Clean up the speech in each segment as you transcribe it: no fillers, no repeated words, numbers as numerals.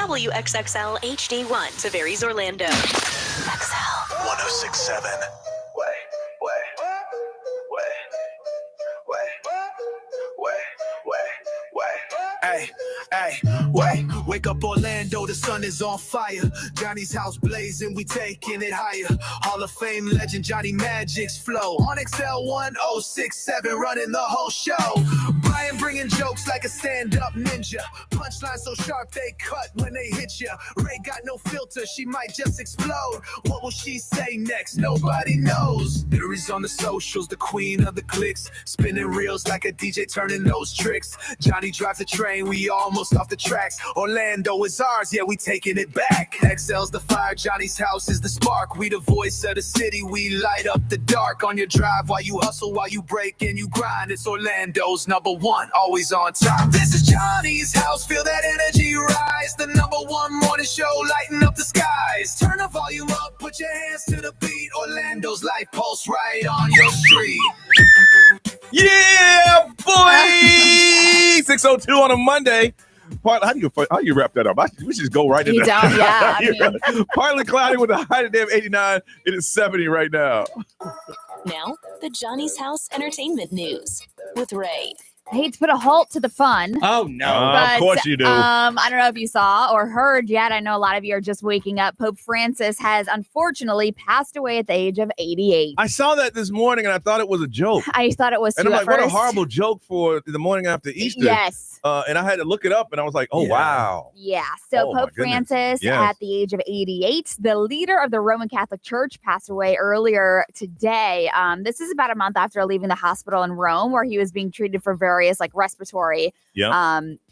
WXXL HD1, Tavares, Orlando. XL 1067. Wake up Orlando, the sun is on fire. Johnny's house blazing, we taking it higher. Hall of Fame legend Johnny Magic's flow. On XL 1067, running the whole show. Brian bringing jokes like a stand-up ninja. Punchline so sharp they cut when they hit ya. Ray got no filter, she might just explode. What will she say next? Nobody knows. Theories on the socials, the queen of the clicks. Spinning reels like a DJ turning those tricks. Johnny drives a train, we almost off the tracks. Orlando is ours, yeah, we taking it back. XL's the fire, Johnny's house is the spark. We the voice of the city, we light up the dark. On your drive while you hustle, while you break and you grind. It's Orlando's #1, always on top. This is Johnny's house, feel that energy rise. The #1 morning show, lighting up the skies. Turn the volume up, put your hands to the beat. Orlando's life pulse right on your street. Yeah, boy! 6:02 on a Monday. How do you wrap that up? We should just go right into that. Yeah. Partly cloudy with a high today of 89. It is 70 right now. Now, the Johnny's House Entertainment News with Ray. I hate to put a halt to the fun. Oh, no. But, of course you do. I don't know if you saw or heard yet. I know a lot of you are just waking up. Pope Francis has unfortunately passed away at the age of 88. I saw that this morning and I thought it was a joke. I thought it was too. And I'm at like, what a first. horrible joke for the morning after Easter. Yes. And I had to look it up and I was like, oh, wow. Yeah. So Oh, my Pope goodness. Francis Yes. at the age of 88, the leader of the Roman Catholic Church, passed away earlier today. This is about a month after leaving the hospital in Rome where he was being treated for various respiratory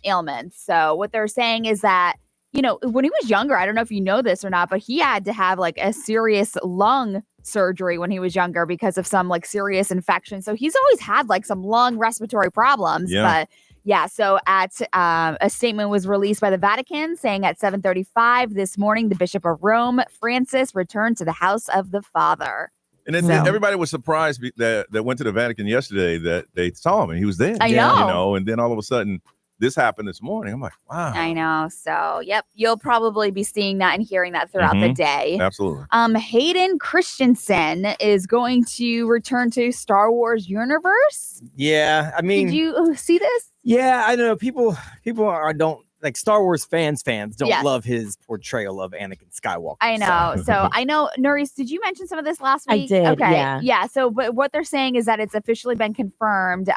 ailments. So what they're saying is that, when he was younger, I don't know if you know this or not, but he had to have a serious lung surgery when he was younger because of some serious infection. So he's always had some lung respiratory problems. Yeah. But yeah, so at a statement was released by the Vatican saying at 7:35 this morning, the Bishop of Rome, Francis, returned to the house of the Father. And then everybody was surprised that went to the Vatican yesterday that they saw him and he was there. I know. And then all of a sudden this happened this morning. I'm like, wow. I know. So, yep, you'll probably be seeing that and hearing that throughout the day. Absolutely. Hayden Christensen is going to return to Star Wars universe. Yeah, I mean, did you see this? Yeah, I don't know. People don't like Star Wars fans don't Yes. love his portrayal of Anakin Skywalker. I know. So I know, Norris, did you mention some of this last week? I did, Okay. yeah. Yeah. So, but what they're saying is that it's officially been confirmed.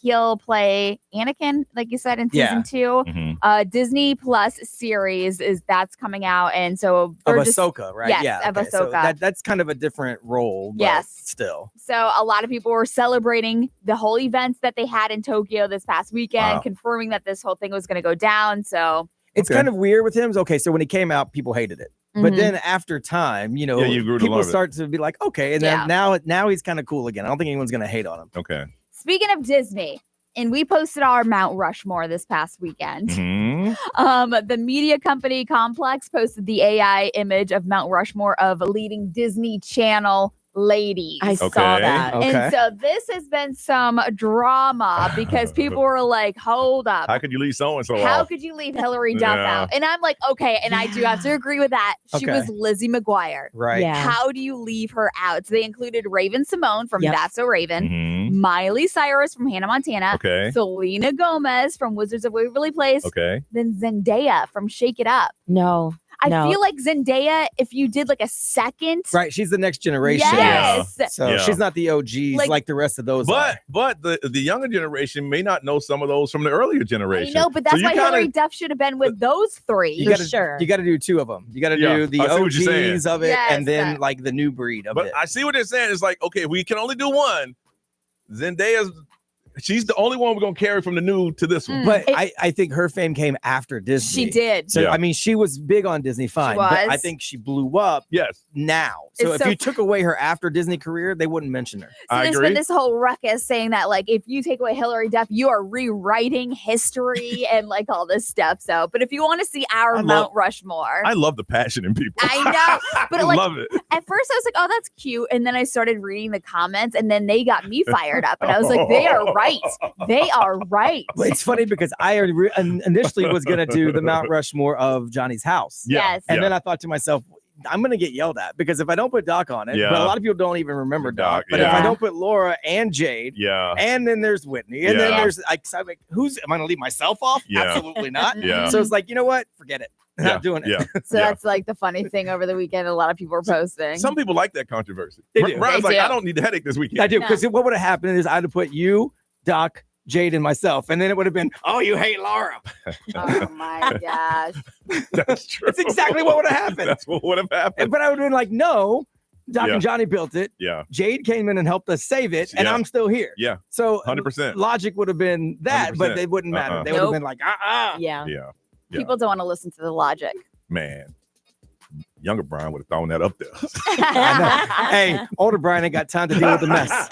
He'll play Anakin, like you said, in season 2. Disney Plus series that's coming out, and so Of they're just Ahsoka, right? Yes, yeah, of So Ahsoka. that's kind of a different role. But Yes. still. So a lot of people were celebrating the whole events that they had in Tokyo this past weekend, Wow. confirming that this whole thing was going to go down. So It's Okay. kind of weird with him. Okay, so when he came out, people hated it. But Mhm. then after time, you grew to people love it. start to be like, okay, and then now he's kind of cool again. I don't think anyone's gonna hate on him. Okay. speaking of Disney, and we posted our Mount Rushmore this past weekend. Mhm. The media company Complex posted the AI image of Mount Rushmore of leading Disney Channel ladies. I saw Okay. that. Okay. And so this has been some drama because people were like, hold up. How could you leave so-and-so How off? could you leave Hilary Duff Yeah. out? And I'm like, okay, and I do have to agree with that. She Okay. was Lizzie McGuire. Right. Yeah. How do you leave her out? So they included Raven Simone from Yep. That's So Raven, Mhm. Miley Cyrus from Hannah Montana, Okay. Selena Gomez from Wizards of Waverly Place, Okay. then Zendaya from Shake It Up. No. I No. feel like Zendaya, if you did a second, Right. She's the next generation. yes, So Yeah. she's not the OGs Like- like the rest of those. are. But the younger generation may not know some of those from the earlier I generation. know, but that's So you why kinda- Hilary Duff should have been with those three. You For gotta, sure. You got to do two of them. You got to Yeah, do the I see what you're saying. OGs of it, Yes. and then the new breed of But it. I see what they're saying. It's like, okay, we can only do one. Zendaya's, she's the only one we're going to carry from the new to this one. But I think her fame came after Disney. She did. So Yeah. I mean, she was big on Disney, fine. But I was. think she blew up Yes. now. So It's if so you took away her after Disney career, they wouldn't mention her. So I there's agree. been this whole ruckus saying that if you take away Hilary Duff, you are rewriting history and all this stuff. So, but if you want to see our I Mount Rushmore, I love the passion in people. I know, but I love it. at first I was like, oh, that's cute. And then I started reading the comments and then they got me fired up. And I was like, they are right. right. They are right. But it's funny because I initially was going to do the Mount Rushmore of Johnny's house. Yes. And then I thought to myself, I'm going to get yelled at because if I don't put Doc on it, but a lot of people don't even remember Doc. But if I don't put Laura and Jade, and then there's Whitney, and then there's I'm like, am I going to leave myself off? Absolutely not. So it's like, you know what? Forget it. Not doing it. So that's like the funny thing over the weekend. A lot of people were posting. Some people like that controversy. They do. Brian's like, I don't need the headache this weekend. I do, because what would have happened is I'd have put you, Doc, Jade, and myself, and then it would have been, oh, you hate Laura. Oh my gosh. That's true. That's exactly what would have happened. That's what would have happened. But I would have been like, no, Doc and Johnny built it. Yeah. Jade came in and helped us save it, and I'm still here. Yeah. So 100%. Logic would have been that, 100%. but it wouldn't matter. They would have been like, Yeah. Yeah. People don't want to listen to the logic. Man. Younger Brian would have thrown that up there. Hey, older Brian ain't got time to deal with the mess.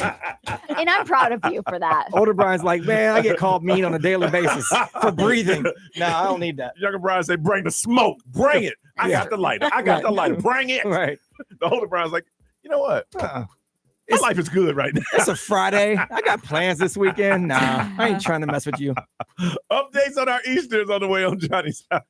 And I'm proud of you for that. Older Brian's like, man, I get called mean on a daily basis for breathing. No, I don't need that. Younger Brian say, bring the smoke. Bring it. I got the lighter. I got the lighter. Bring it. Right. The older Brian's like, you know what? My life is good right now. It's a Friday. I got plans this weekend. Nah, I ain't trying to mess with you. Updates on our Easters on the way on Johnny's house.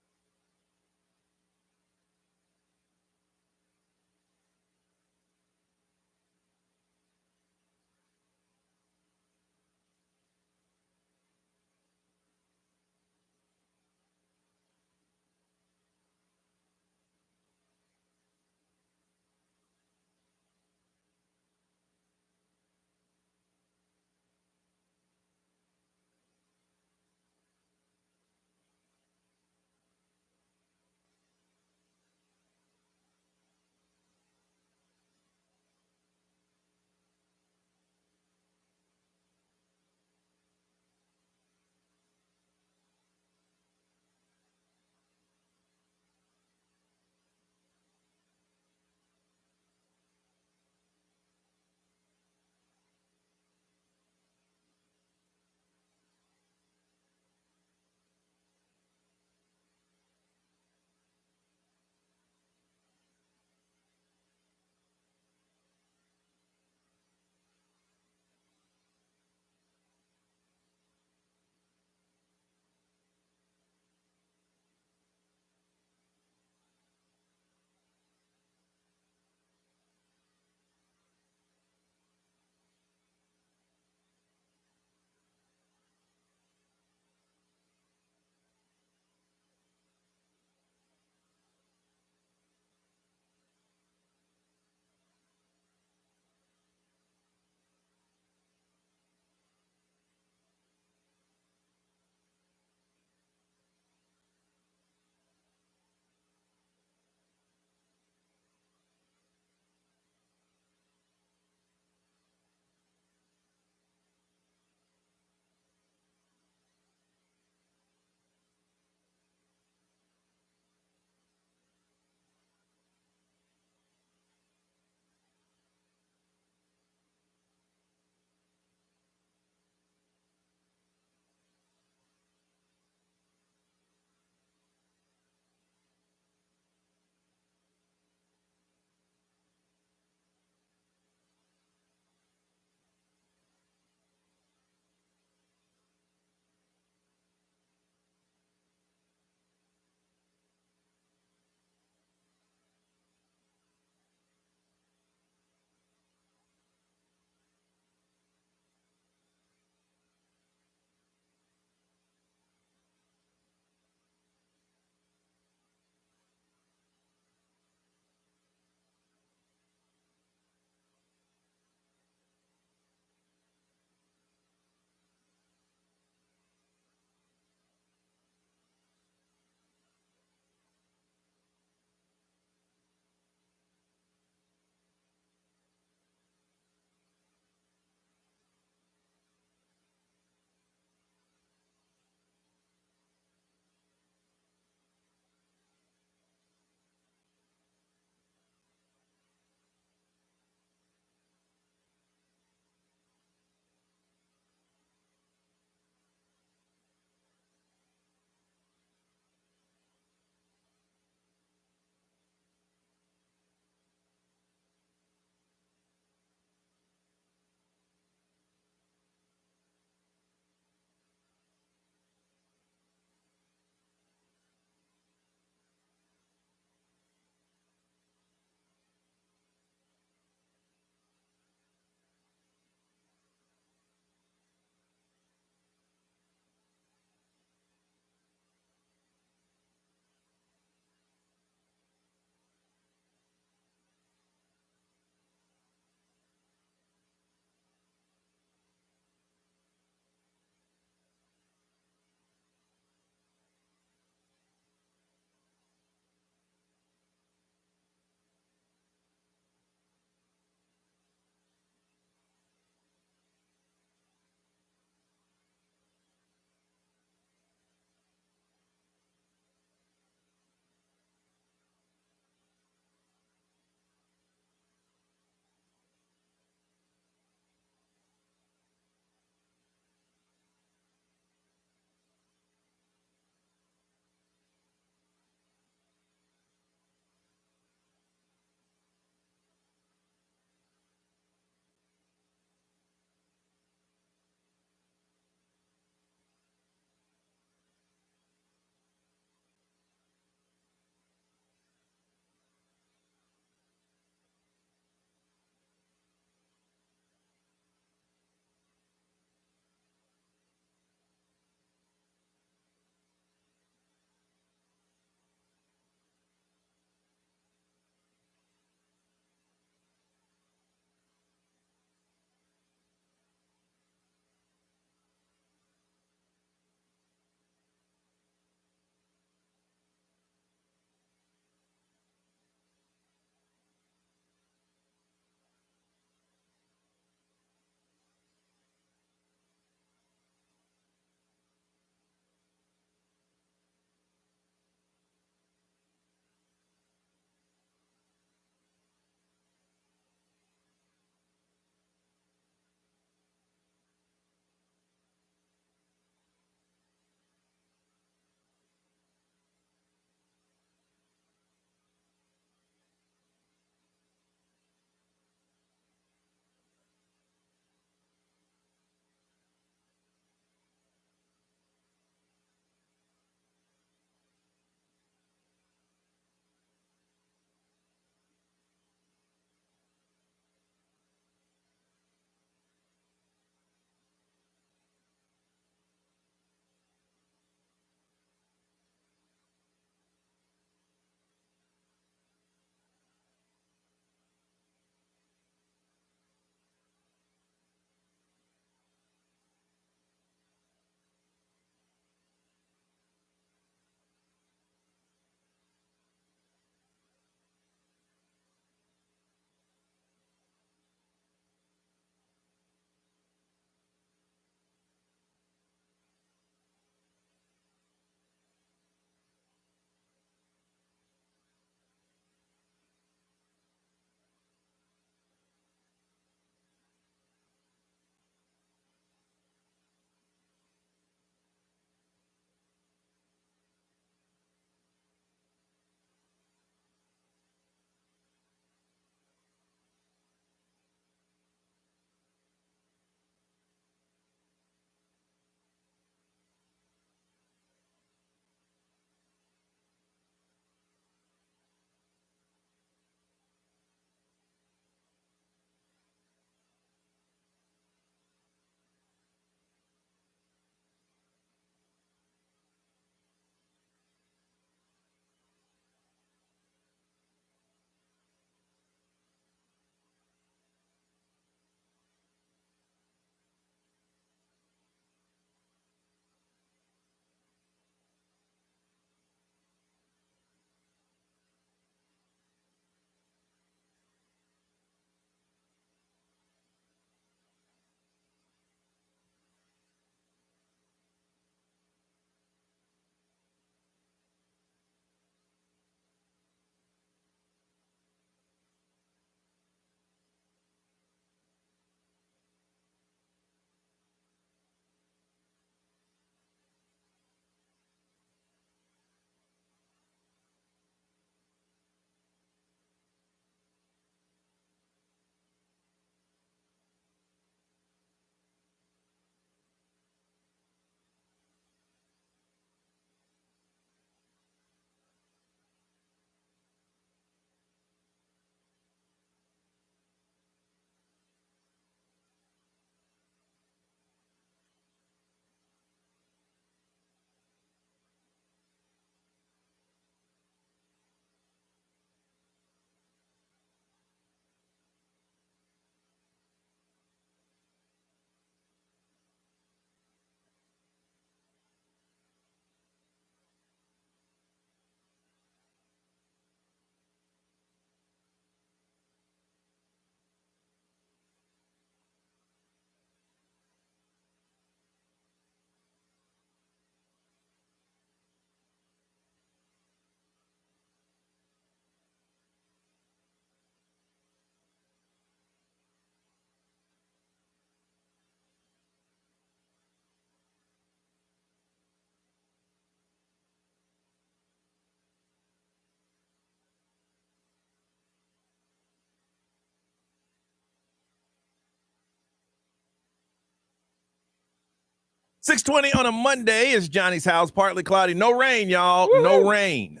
6:20 on a Monday is Johnny's house. Partly cloudy. No rain, y'all. Woo-hoo. No rain.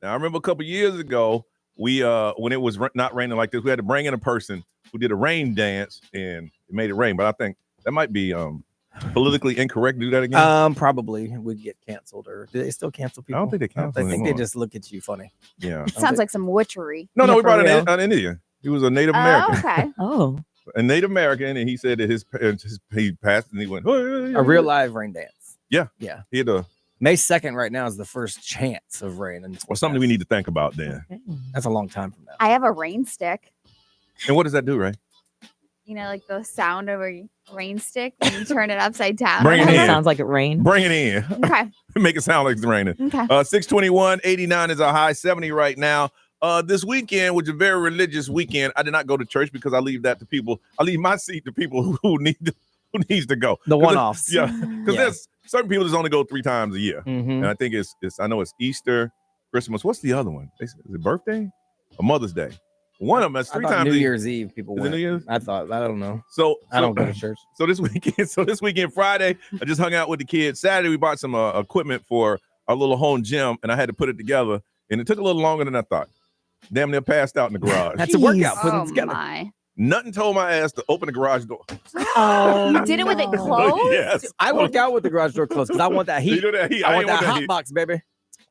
Now, I remember a couple years ago, we when it was not raining like this, we had to bring in a person who did a rain dance, and it made it rain. But I think that might be politically incorrect to do that again. Probably would get canceled, or do they still cancel people? I don't think they cancel. I think they just look at you funny. Yeah. It sounds like some witchery. No, we brought an Indian. He was a Native American. Okay. Oh. A Native American, and he said that he passed, and he went, a real live rain dance. Yeah. He had May 2nd right now is the first chance of rain. Or something we need to think about then. Okay. That's a long time from now. I have a rain stick. And what does that do, Ray? You know, like the sound of a rain stick when you turn it upside down. Bring it in. Sounds like it rained. Bring it in. Okay. Make it sound like it's raining. Okay. 621, 89 is our high, 70 right now. This weekend, which is a very religious weekend, I did not go to church because I leave that to people. I leave my seat to people who needs to go. The one-offs. Yeah. Because there's certain people that only go 3 times a year. Mm-hmm. And I think I know it's Easter, Christmas. What's the other one? Is it birthday or Mother's Day? One of them is 3 times. New Year's Eve people went. New Year's? I don't know. So I don't go to church. So this weekend, Friday, I just hung out with the kids. Saturday, we bought some equipment for our little home gym, and I had to put it together, and it took a little longer than I thought. Damn near passed out in the garage. That's a workout putting it together. My. Nothing told my ass to open the garage door. Oh, you did it with it closed? Yes. I work out with the garage door closed because I want that heat. You know that heat. I want that hot heat. box, baby.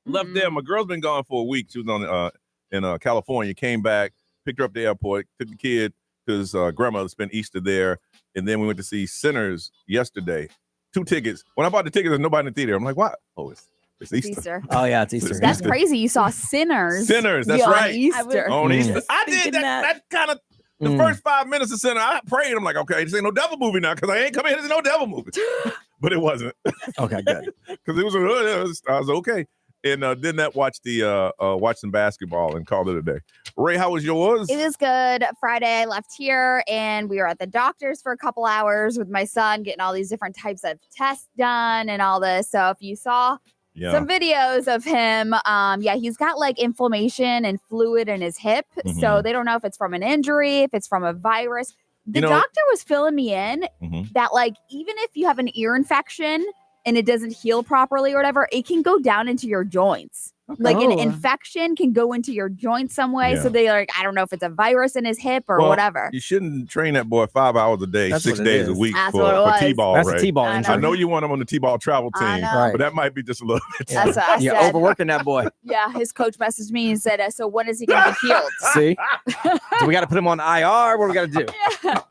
Left there. My girl's been gone for a week. She was on in California. Came back, picked her up at the airport, took the kid to his grandmother, spent Easter there, and then we went to see Sinners yesterday. 2 tickets. When I bought the tickets, there's nobody in the theater. I'm like, what? Oh, it's Easter. Oh yeah, it's Easter. That's crazy. You saw Sinners. Sinners. That's right. Easter. On Easter. I did that kind of. The first 5 minutes of Sinner, I prayed. I'm like, okay, this ain't no devil movie now because I ain't come here. This is no devil movie. But it wasn't. Okay, good. Because I was okay. And then watched some basketball and called it a day. Ray, how was yours? It was good. Friday, I left here and we were at the doctor's for a couple hours with my son, getting all these different types of tests done and all this. So if you saw some videos of him, he's got like inflammation and fluid in his hip. Mm-hmm. So they don't know if it's from an injury, if it's from a virus. The doctor was filling me in that like, even if you have an ear infection and it doesn't heal properly or whatever, it can go down into your joints. Okay. Like an infection can go into your joint some way. Yeah. So they're like, I don't know if it's a virus in his hip or whatever. You shouldn't train that boy 5 hours a day, That's 6 days a week for T-ball. That's a T-ball injury. I know you want him on the T-ball travel team, but that might be just a little bit. That's what I said. You're overworking that boy. Yeah, his coach messaged me and said, so when is he going to be healed? See? So we got to put him on IR? What do we got to do? Yeah.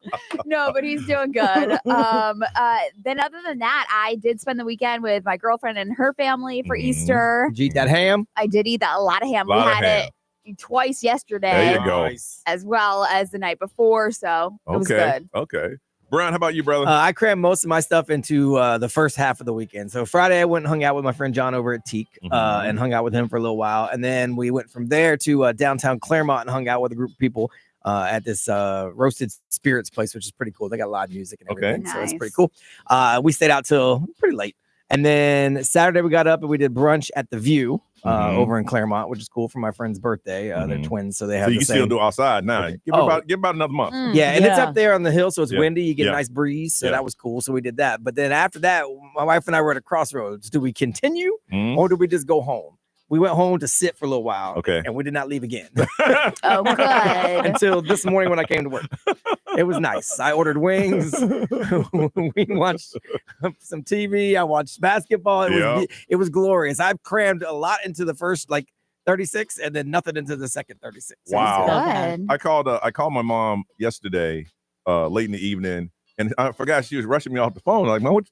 No, but he's doing good. Then other than that, I did spend the weekend with my girlfriend and her family for Easter. Did you eat that ham? I did eat a lot of ham. We had it twice yesterday. There you go. As well as the night before. So it was good. Okay. Brian, how about you, brother? I crammed most of my stuff into the first half of the weekend. So Friday, I went and hung out with my friend John over at Teak and hung out with him for a little while. And then we went from there to downtown Claremont and hung out with a group of people at this Roasted Spirits place, which is pretty cool. They got live music and everything. Okay. So it's pretty cool. We stayed out till pretty late. And then Saturday, we got up and we did brunch at The View over in Claremont, which is cool for my friend's birthday. They're twins, so they have. So you still do outside now? Give about another month. And it's up there on the hill, so it's windy. You get a nice breeze, so that was cool. So we did that. But then after that, my wife and I were at a crossroads. Do we continue or do we just go home? We went home to sit for a little while, and we did not leave again. Oh, good. Until this morning when I came to work. It was nice. I ordered wings. We watched some TV. I watched basketball. It was glorious. I've crammed a lot into the first 36 and then nothing into the second 36. Wow. I called my mom yesterday late in the evening, and I forgot she was rushing me off the phone. Like, Mom,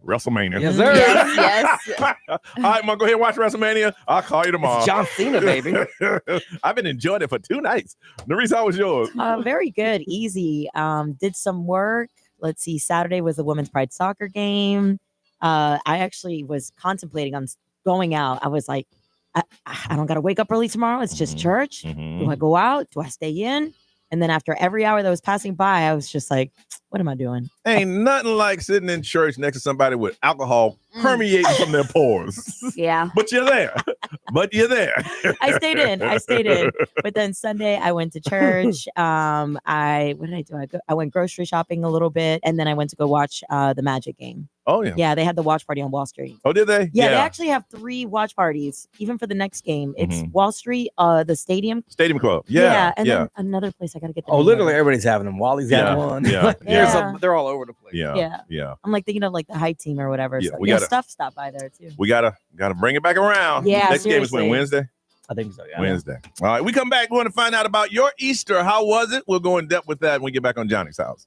WrestleMania. Yes, sir. Yes. All right, Mom, go ahead and watch WrestleMania. I'll call you tomorrow. It's John Cena, baby. I've been enjoying it for 2 nights. Nerissa, how was yours? Very good. Easy. Did some work. Let's see. Saturday was the Women's Pride soccer game. I actually was contemplating on going out. I was like, I don't got to wake up early tomorrow. It's just church. Do I go out? Do I stay in? And then after every hour that was passing by, I was just like, what am I doing? Ain't nothing like sitting in church next to somebody with alcohol permeating from their pores. Yeah. But you're there. I stayed in. But then Sunday I went to church. What did I do? I went grocery shopping a little bit, and then I went to go watch the Magic game. Oh, yeah. Yeah, they had the watch party on Wall Street. Oh, did they? Yeah, they actually have 3 watch parties, even for the next game. It's Wall Street, the Stadium Club. Yeah. and then another place I got to get the Oh, name literally of it. everybody's having them. Wally's having one. They're all over the place. Yeah. I'm like thinking of like the hype team or whatever. Yeah, So, we gotta Stuff stopped by there too. We gotta bring it back around. Yeah, Next game is when, Wednesday? I think so, yeah. Wednesday. All right, we come back. We want to find out about your Easter. How was it? We'll go in depth with that when we get back on Johnny's House.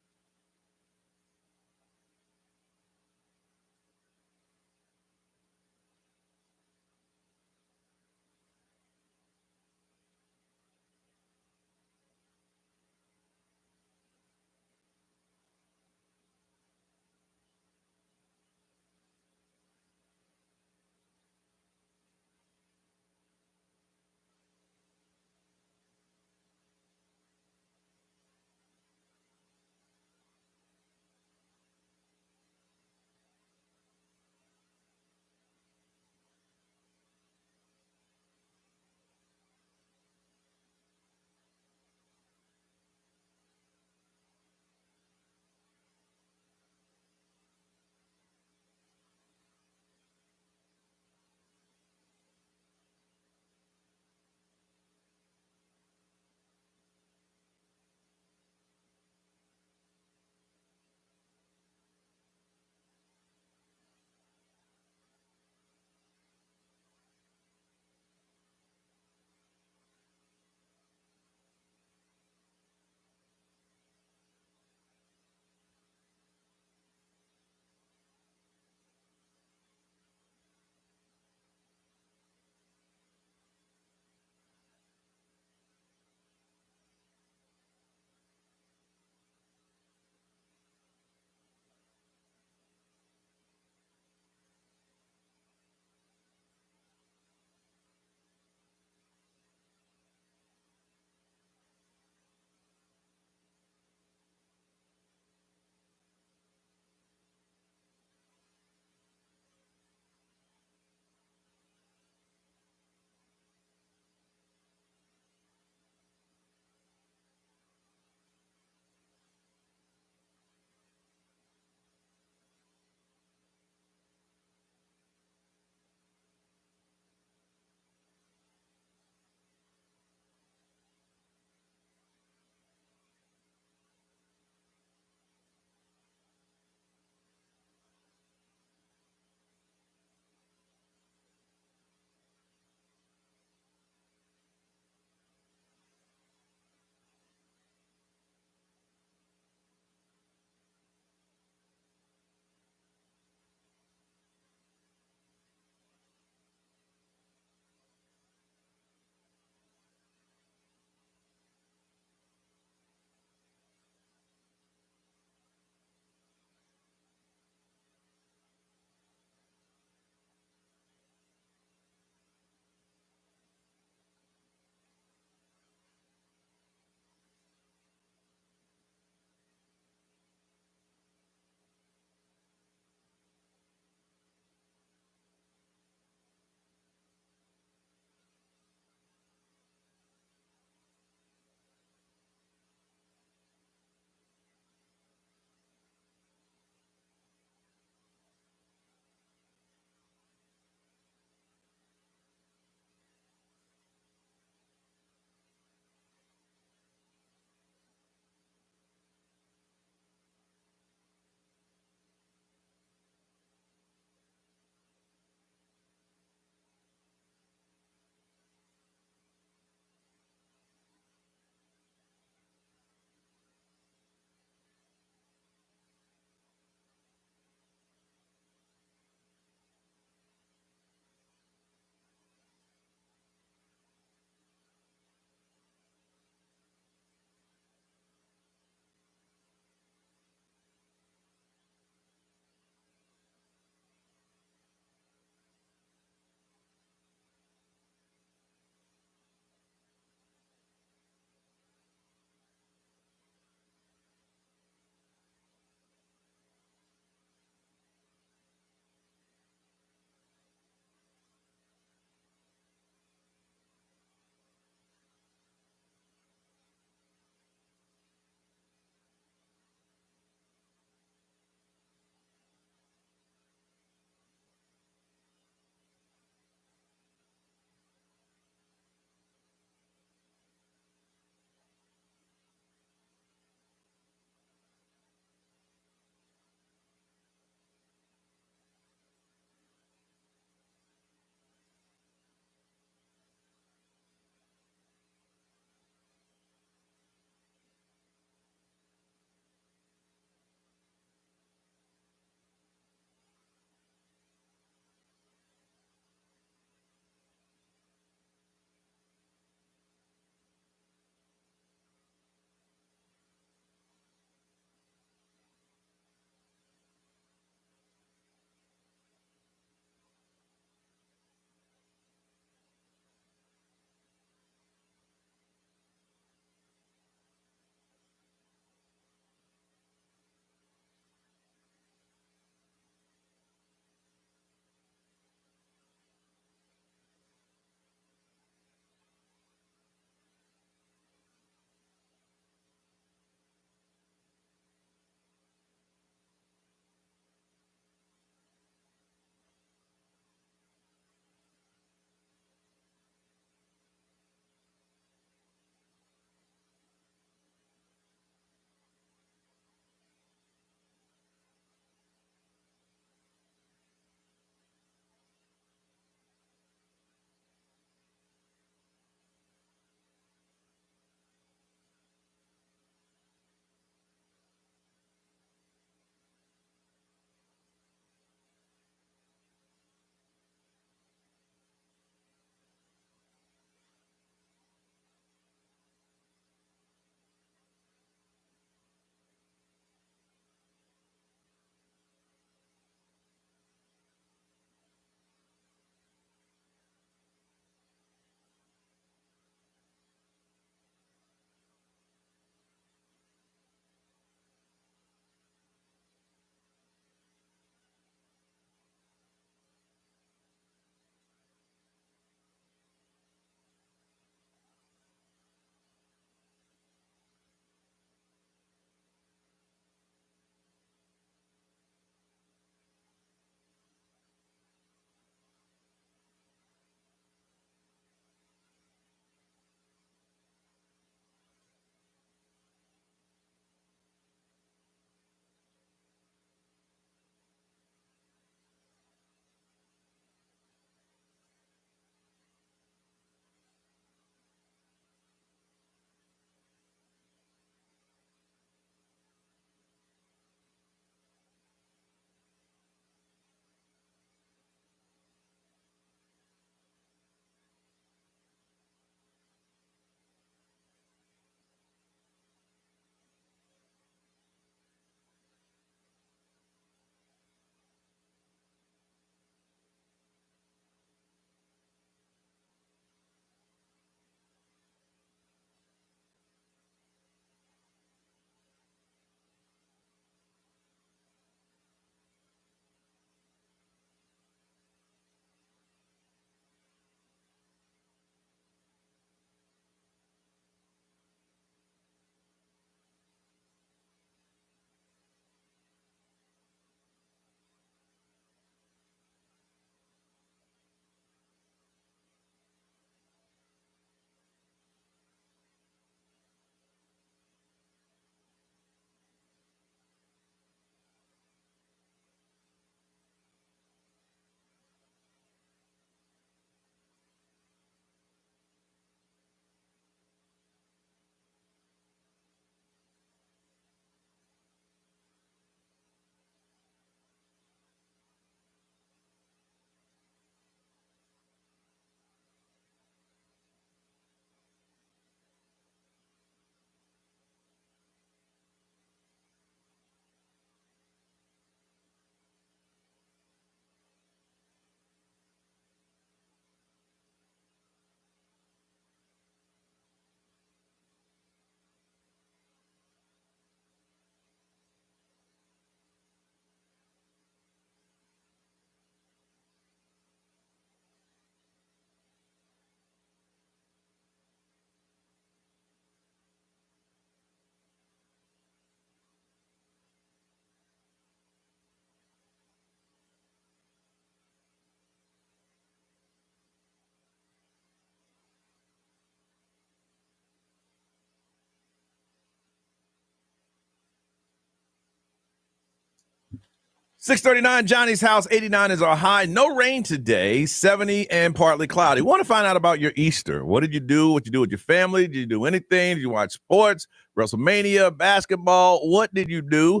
639 Johnny's house, 89 is our high. No rain today, 70 and partly cloudy. Want to find out about your Easter. What did you do? What did you do with your family? Did you do anything? Did you watch sports, WrestleMania, basketball? What did you do?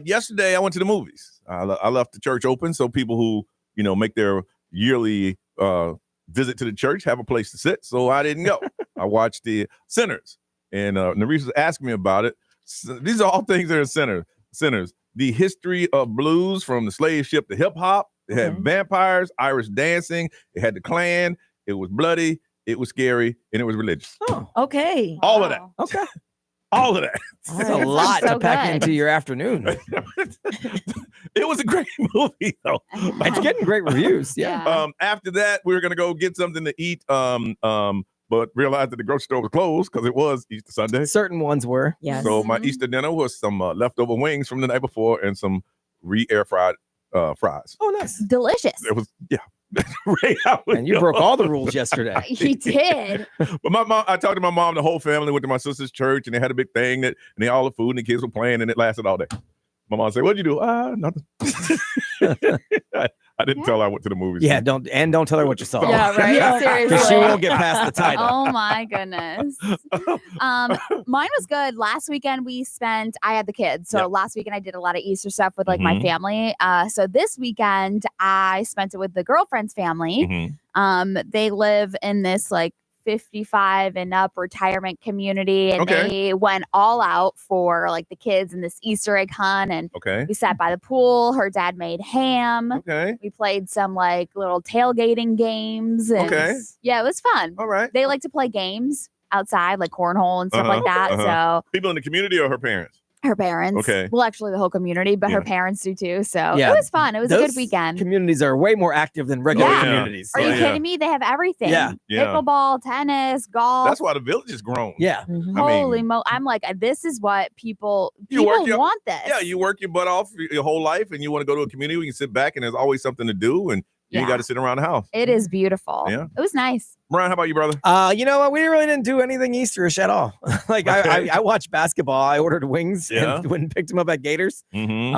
Yesterday, I went to the movies. I left the church open so people who, make their yearly visit to the church have a place to sit. So I didn't go. I watched the Sinners. And Nerese was asking me about it. So these are all things that are Sinners. The history of blues from the slave ship to hip hop. It had vampires, Irish dancing. It had the Klan. It was bloody. It was scary, and it was religious. Oh, okay. All of that. Okay. All of that. That's a lot to pack into your afternoon. It was a great movie, though. It's getting great reviews. Yeah. After that, we were gonna go get something to eat. But realized that the grocery store was closed because it was Easter Sunday. Certain ones were. Yes. So my Easter dinner was some leftover wings from the night before and some air fried fries. Oh, nice. Delicious. It was, yeah. And you broke all the rules yesterday. He did. But my mom, I talked to my mom, the whole family went to my sister's church, and they had a big thing and they all the food and the kids were playing, and it lasted all day. My mom said, "What'd you do?" Nothing. I didn't tell her I went to the movies. Yeah, don't tell her what you saw. Yeah, right. Seriously. Because she won't get past the title. Oh my goodness. Mine was good. Last weekend I had the kids. So last weekend I did a lot of Easter stuff with my family. So this weekend I spent it with the girlfriend's family. They live in this 55 and up retirement community, and they went all out for the kids and this Easter egg hunt, and we sat by the pool. Her dad made ham. We played some little tailgating games, and yeah, it was fun. All right. They like to play games outside, like cornhole and stuff like that. So people in the community or her parents? Her parents. Okay. Well, actually, the whole community, but her parents do too. So it was fun. It was a good weekend. Communities are way more active than regular communities. Are you kidding me? They have everything. Yeah. Pickleball, tennis, golf. That's why the village has grown. Yeah. Holy moly. I'm like, this is what people want this. Yeah, you work your butt off your whole life and you want to go to a community where you can sit back and there's always something to do and you got to sit around the house. It is beautiful. Yeah. It was nice. Brian, how about you, brother? You know what? We really didn't do anything Easterish at all. I watched basketball. I ordered wings and went and picked them up at Gators. And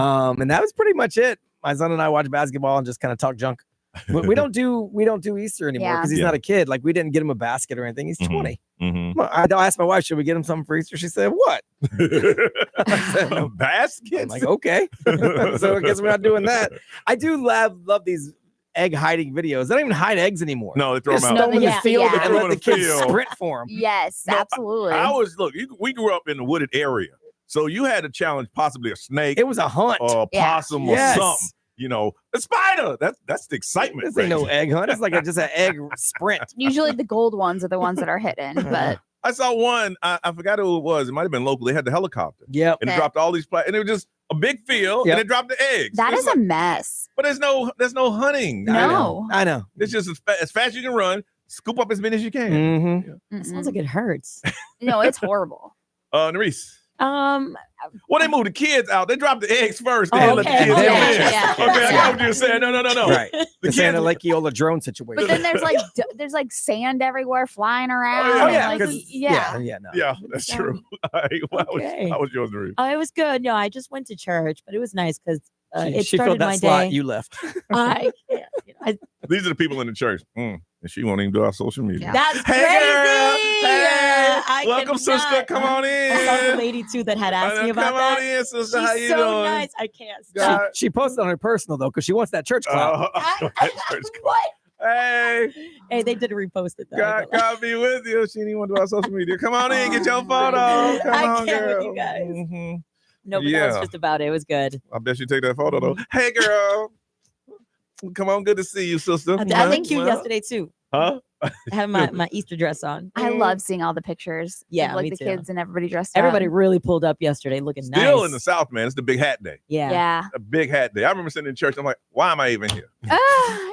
that was pretty much it. My son and I watched basketball and just kind of talk junk. We don't do Easter anymore because he's not a kid. We didn't get him a basket or anything. He's 20. I asked my wife, should we get him something for Easter? She said, what? I said, a basket? I'm like, okay. So I guess we're not doing that. I do love these egg hiding videos. They don't even hide eggs anymore. No, they throw them out. Throw them in the field and let the kids field. sprint for them. Yes, absolutely. We grew up in a wooded area. So you had to challenge possibly a snake. It was a hunt. Or a possum or something. A spider. That's the excitement. This ain't no egg hunt. It's just an egg sprint. Usually the gold ones are the ones that are hidden, but I saw one. I forgot who it was. It might have been local. They had the helicopter. Yep. And it dropped all these and it was just a big field and it dropped the eggs. That is a mess. But there's no hunting. No. I know. It's just as fast as you can run, scoop up as many as you can. Mm-hmm. It sounds like it hurts. No, it's horrible. Nerese. Well, they moved the kids out. They dropped the eggs first. They let the kids come in. Okay, I got what you're saying. No. Right. The Santa Lake Eola drone situation. But then there's sand everywhere flying around. Oh, yeah. Yeah, that's true. How was yours, Nerese? Oh, it was good. No, I just went to church, but it was nice because it she started filled that my slot. day. You left. These are the people in the church. And she won't even do our social media. That's hey, crazy. girl. Hey, I welcome, sister. Come on in. I saw the lady too that had asked me about that. Come on in, sister. She's How you so doing? nice. I can't. She posted on her personal though because she wants that church clout. What? Hey, they did repost it though. God be with you. She didn't want to do our social media. Come on in, get your photo. Come I on, can't girl. with you guys. Mm-hmm. No, but that was just about it. It was good. I bet you take that photo though. Hey, girl. Come on, good to see you, sister. I thanked you yesterday too. Huh? I have my Easter dress on. I love seeing all the pictures. Yeah, of, me the too. kids and everybody dressed up. Everybody really pulled up yesterday, looking nice. Still in the South, man. It's the big hat day. Yeah. A big hat day. I remember sitting in church. I'm like, why am I even here?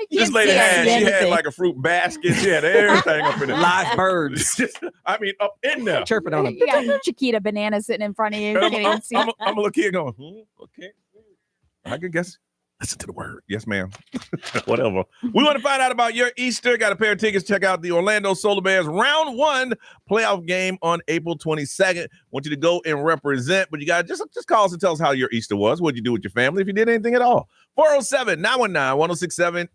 This This lady had like a fruit basket. She had everything up in there. Live birds. Up in there. Chirping on them. You got Chiquita banana sitting in front of you. You can't even see. I'm a little kid going, okay. I can guess Listen to the word. Yes, ma'am. Whatever. We want to find out about your Easter. Got a pair of tickets. Check out the Orlando Solar Bears round 1 playoff game on April 22nd. Want you to go and represent, but you got to just call us and tell us how your Easter was. What'd you do with your family if you did anything at all? 407-919-1067,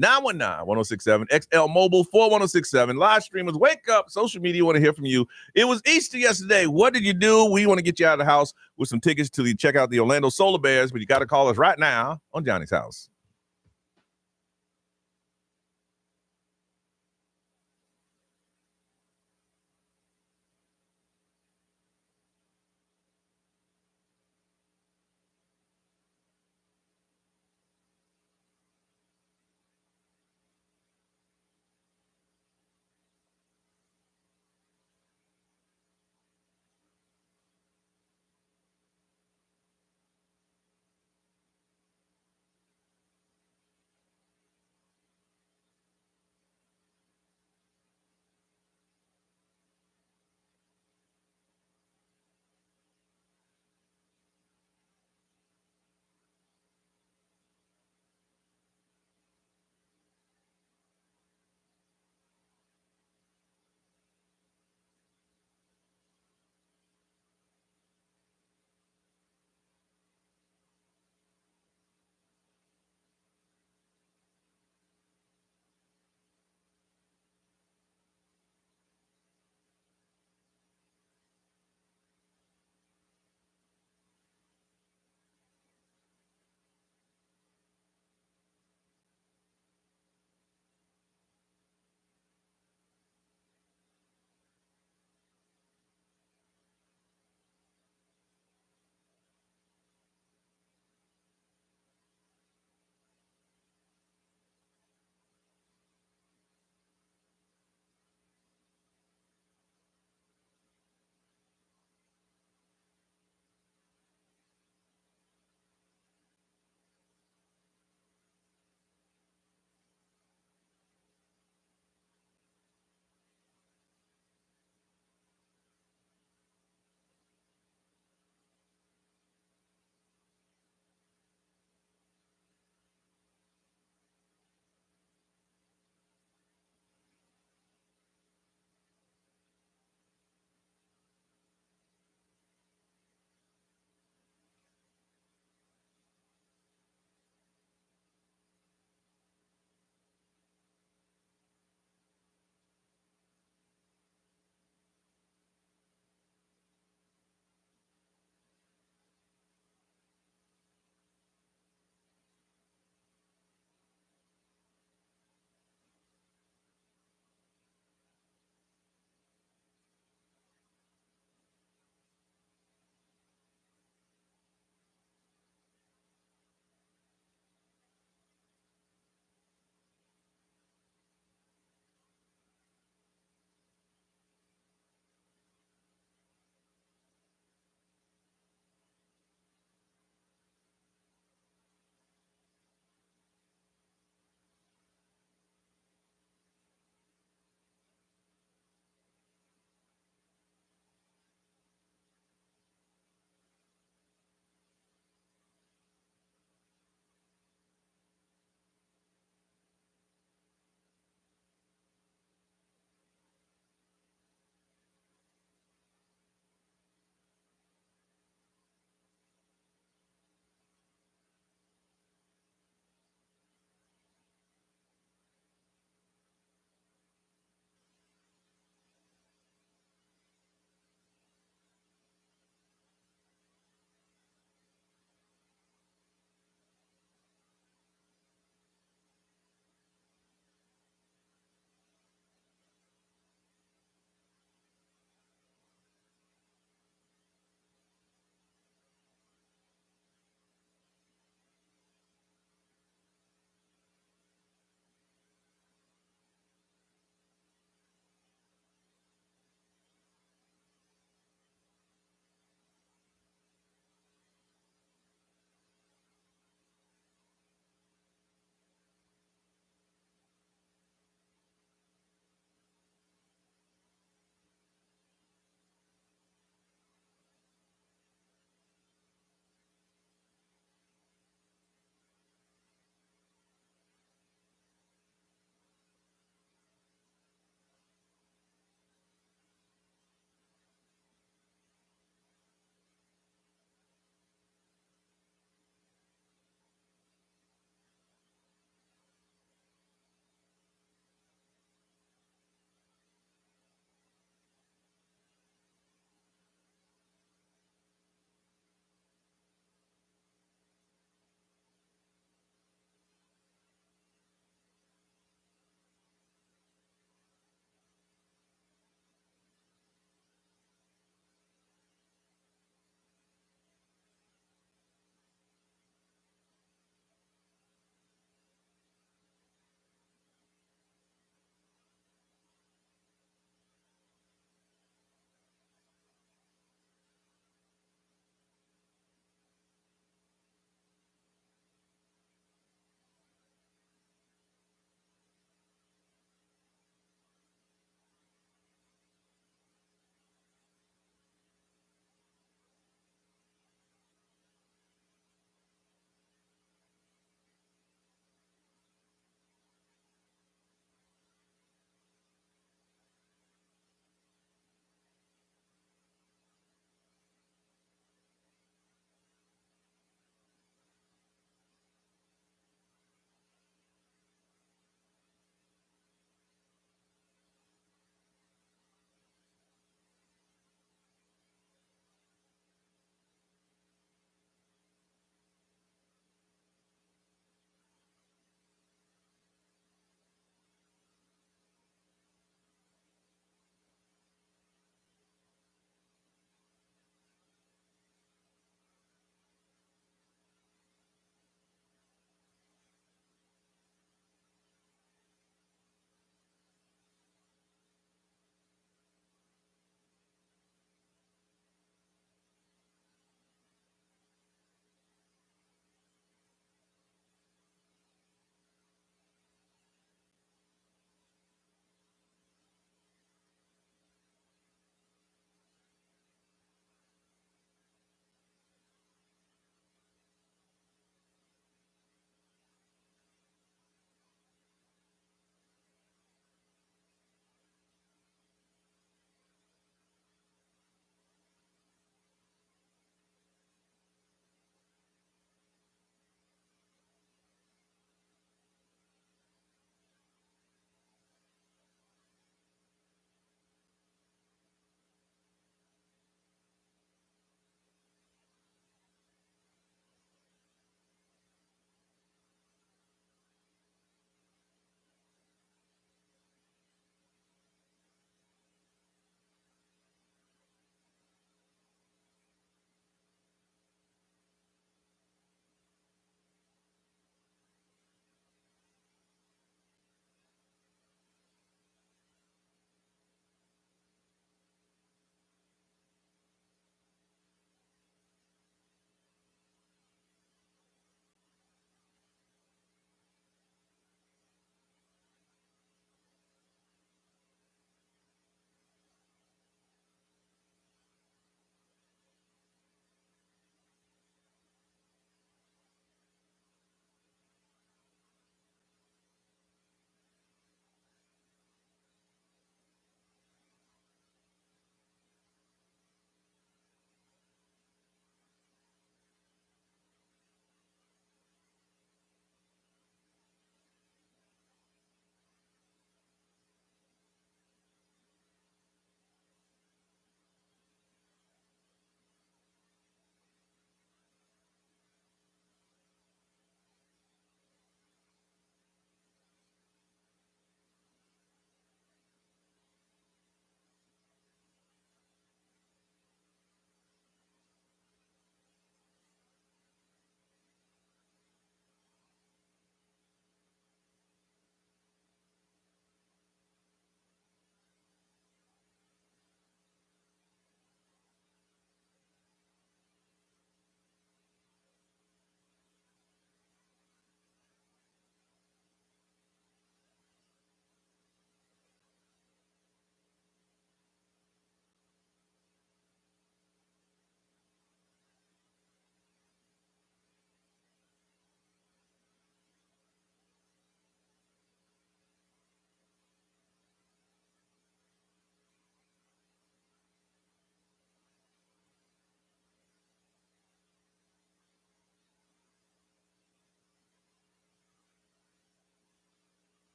877-919-1067, XL Mobile 41067. Live streamers, wake up. Social media want to hear from you. It was Easter yesterday. What did you do? We want to get you out of the house with some tickets to check out the Orlando Solar Bears, but you got to call us right now on Johnny's House.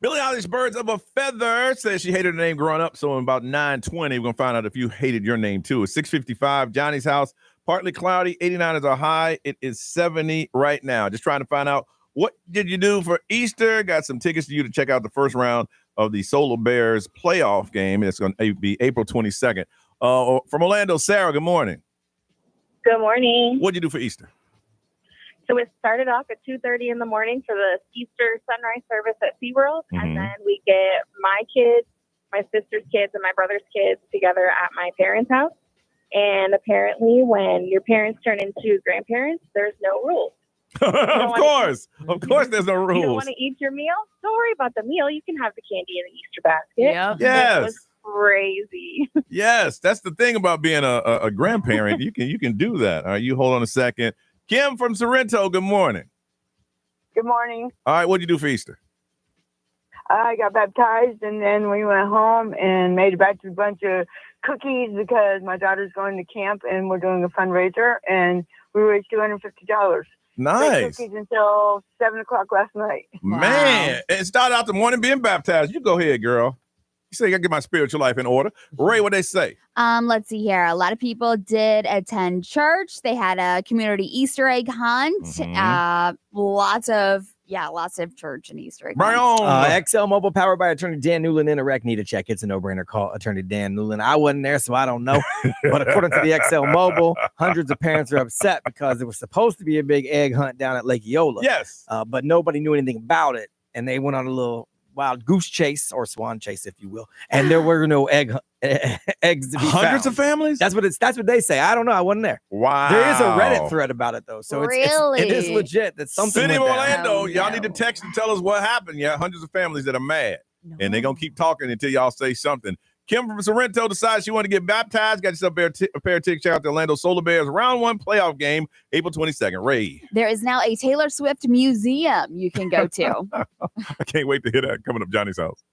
Billie Eilish, Birds of a Feather, says she hated her name growing up. So in about 9:20, we're going to find out if you hated your name too. It's 6:55, Johnny's house, partly cloudy, 89 is our high. It is 70 right now. Just trying to find out, what did you do for Easter? Got some tickets to you to check out the first round of the Solar Bears playoff game. It's going to be April 22nd. From Orlando, Sarah, good morning. Good morning. What did you do for Easter? So it started off at 2:30 in the morning for the Easter sunrise service at SeaWorld. Mm-hmm. And then we get my kids, my sister's kids, and my brother's kids together at my parents' house. And apparently when your parents turn into grandparents, there's no rules. Of course there's no rules. You don't want to eat your meal? Don't worry about the meal. You can have the candy in the Easter basket. Yep. Yes. It was crazy. Yes, that's the thing about being a grandparent. You can do that. All right, you hold on a second. Kim from Sorrento, good morning. Good morning. All right, what did you do for Easter? I got baptized, and then we went home and made a bunch of cookies because my daughter's going to camp, and we're doing a fundraiser, and we raised $250. Nice. Cookies until 7 o'clock last night. Man, it started out the morning being baptized. You go ahead, girl. You say, I gotta get my spiritual life in order. Ray, what they say? Let's see here. A lot of people did attend church. They had a community Easter egg hunt. Mm-hmm. Lots of church and Easter egg hunts. XL Mobile, powered by Attorney Dan Newland. Interact, need a check. It's a no-brainer. Call Attorney Dan Newland. I wasn't there, so I don't know. But according to the XL Mobile, hundreds of parents are upset because it was supposed to be a big egg hunt down at Lake Eola. Yes. But nobody knew anything about it, and they went on a little wild goose chase, or swan chase, if you will, and there were no eggs to be Hundreds found. of families? That's what they say. I don't know. I wasn't there. Wow. There is a Reddit thread about it though, so Really? it is legit. That something City of went down. Orlando, Oh, y'all no. need to text and tell us what happened. Yeah, hundreds of families that are mad, and they're gonna keep talking until y'all say something. Kim from Sorrento decides she want to get baptized. Got yourself a pair of tickets out to Orlando Solar Bears round 1 playoff game, April 22nd. Ray. There is now a Taylor Swift museum you can go to. I can't wait to hear that coming up Johnny's house.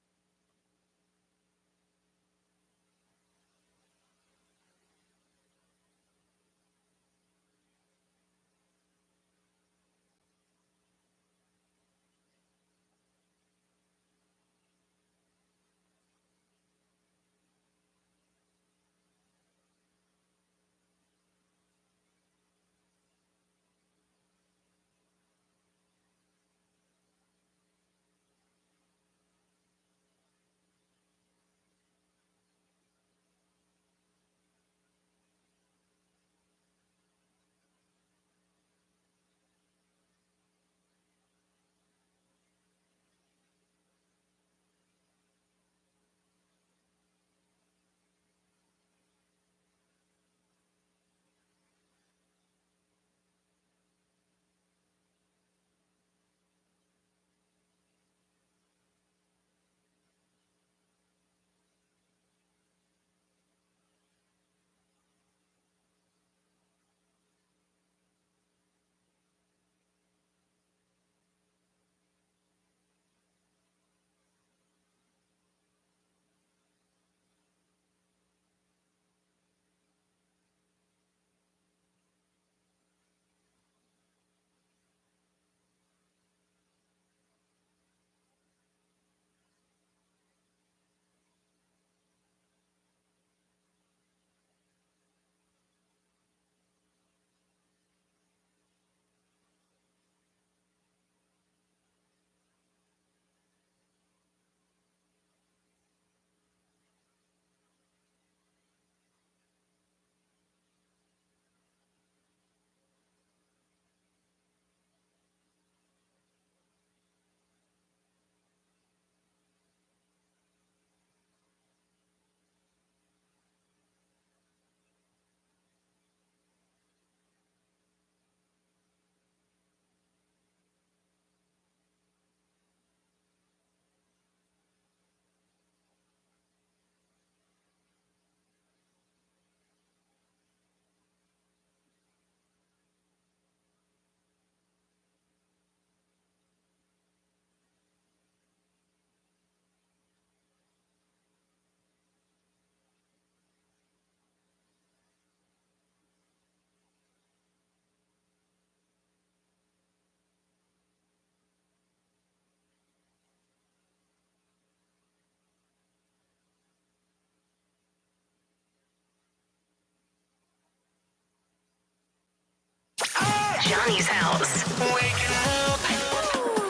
Johnny's house. Waking up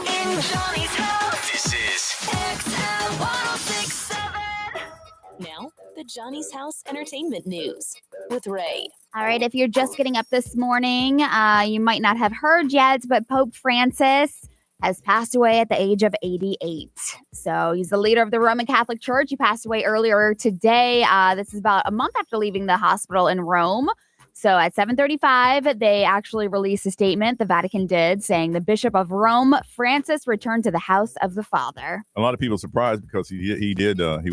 in Johnny's house. This is XL 1067. Now, the Johnny's House Entertainment News with Ray. All right, if you're just getting up this morning, you might not have heard yet, but Pope Francis has passed away at the age of 88. So he's the leader of the Roman Catholic Church. He passed away earlier today. This is about a month after leaving the hospital in Rome. So at 7:35, they actually released a statement, the Vatican did, saying the Bishop of Rome, Francis, returned to the house of the Father. A lot of people surprised because he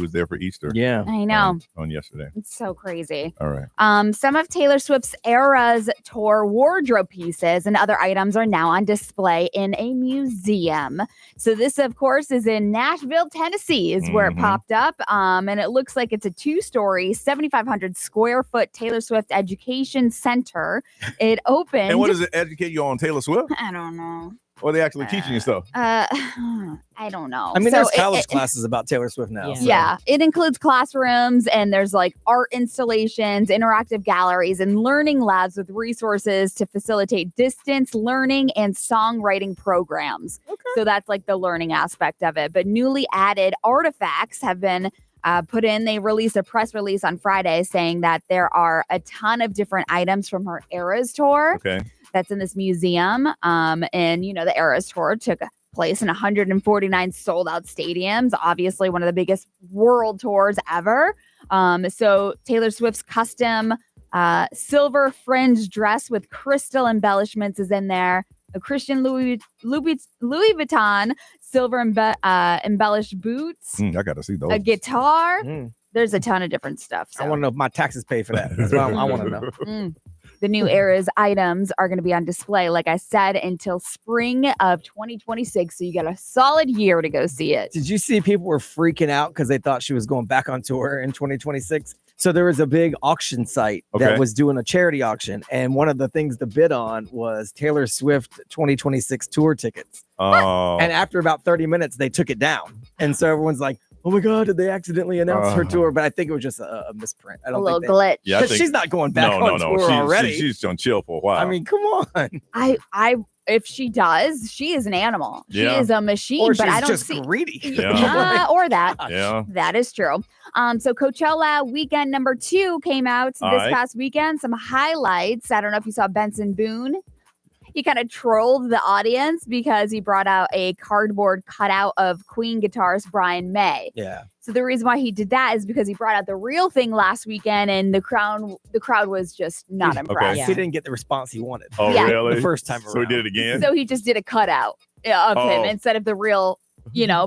was there for Easter. Yeah. I know. On yesterday. It's so crazy. All right. Some of Taylor Swift's Eras Tour wardrobe pieces and other items are now on display in a museum. So this, of course, is in Nashville, Tennessee, is where it popped up. And it looks like it's a 2-story, 7,500 square foot Taylor Swift education center. It opened. And what does it educate you on Taylor Swift? I don't know. Or are they actually teaching you stuff? I don't know. I mean, So there's college classes about Taylor Swift now. Yeah. so- Yeah, it includes classrooms and there's like art installations, interactive galleries, and learning labs with resources to facilitate distance learning and songwriting programs. Okay. So that's like the learning aspect of it. But newly added artifacts have been put in. They released a press release on Friday saying that there are a ton of different items from her Eras tour. Okay. That's in this museum. And, you know, the Eras Tour took place in 149 sold out stadiums, obviously one of the biggest world tours ever. So Taylor Swift's custom silver fringe dress with crystal embellishments is in there. A Christian Louis Vuitton silver embellished boots. I got to see those. A guitar. There's a ton of different stuff. So. I want to know if my taxes pay for that. That's what I want to know. The new Eras items are going to be on display, like I said, until spring of 2026. So you got a solid year to go see it. Did you see people were freaking out because they thought she was going back on tour in 2026? So there was a big auction site that was doing a charity auction. And one of the things to bid on was Taylor Swift 2026 tour tickets. Oh. And after about 30 minutes, they took it down. And so everyone's like, oh my God, did they accidentally announce her tour? But I think it was just a misprint. I don't a little think glitch. Yeah, because she's not going back on tour already. She's on chill for a while. I mean, come on. If she does, she is an animal. She Yeah. is a machine. Or but she's I don't just see greedy. Yeah. or that. Yeah. That is true. So Coachella weekend number 2 came out All this right. past weekend. Some highlights. I don't know if you saw Benson Boone. He kind of trolled the audience because he brought out a cardboard cutout of Queen guitarist Brian May. Yeah. So the reason why he did that is because he brought out the real thing last weekend, and the crowd was just not impressed. Yeah. He didn't get the response he wanted. Oh, Yeah. really? The first time around. So he did it again? So he just did a cutout of him Oh. instead of the real,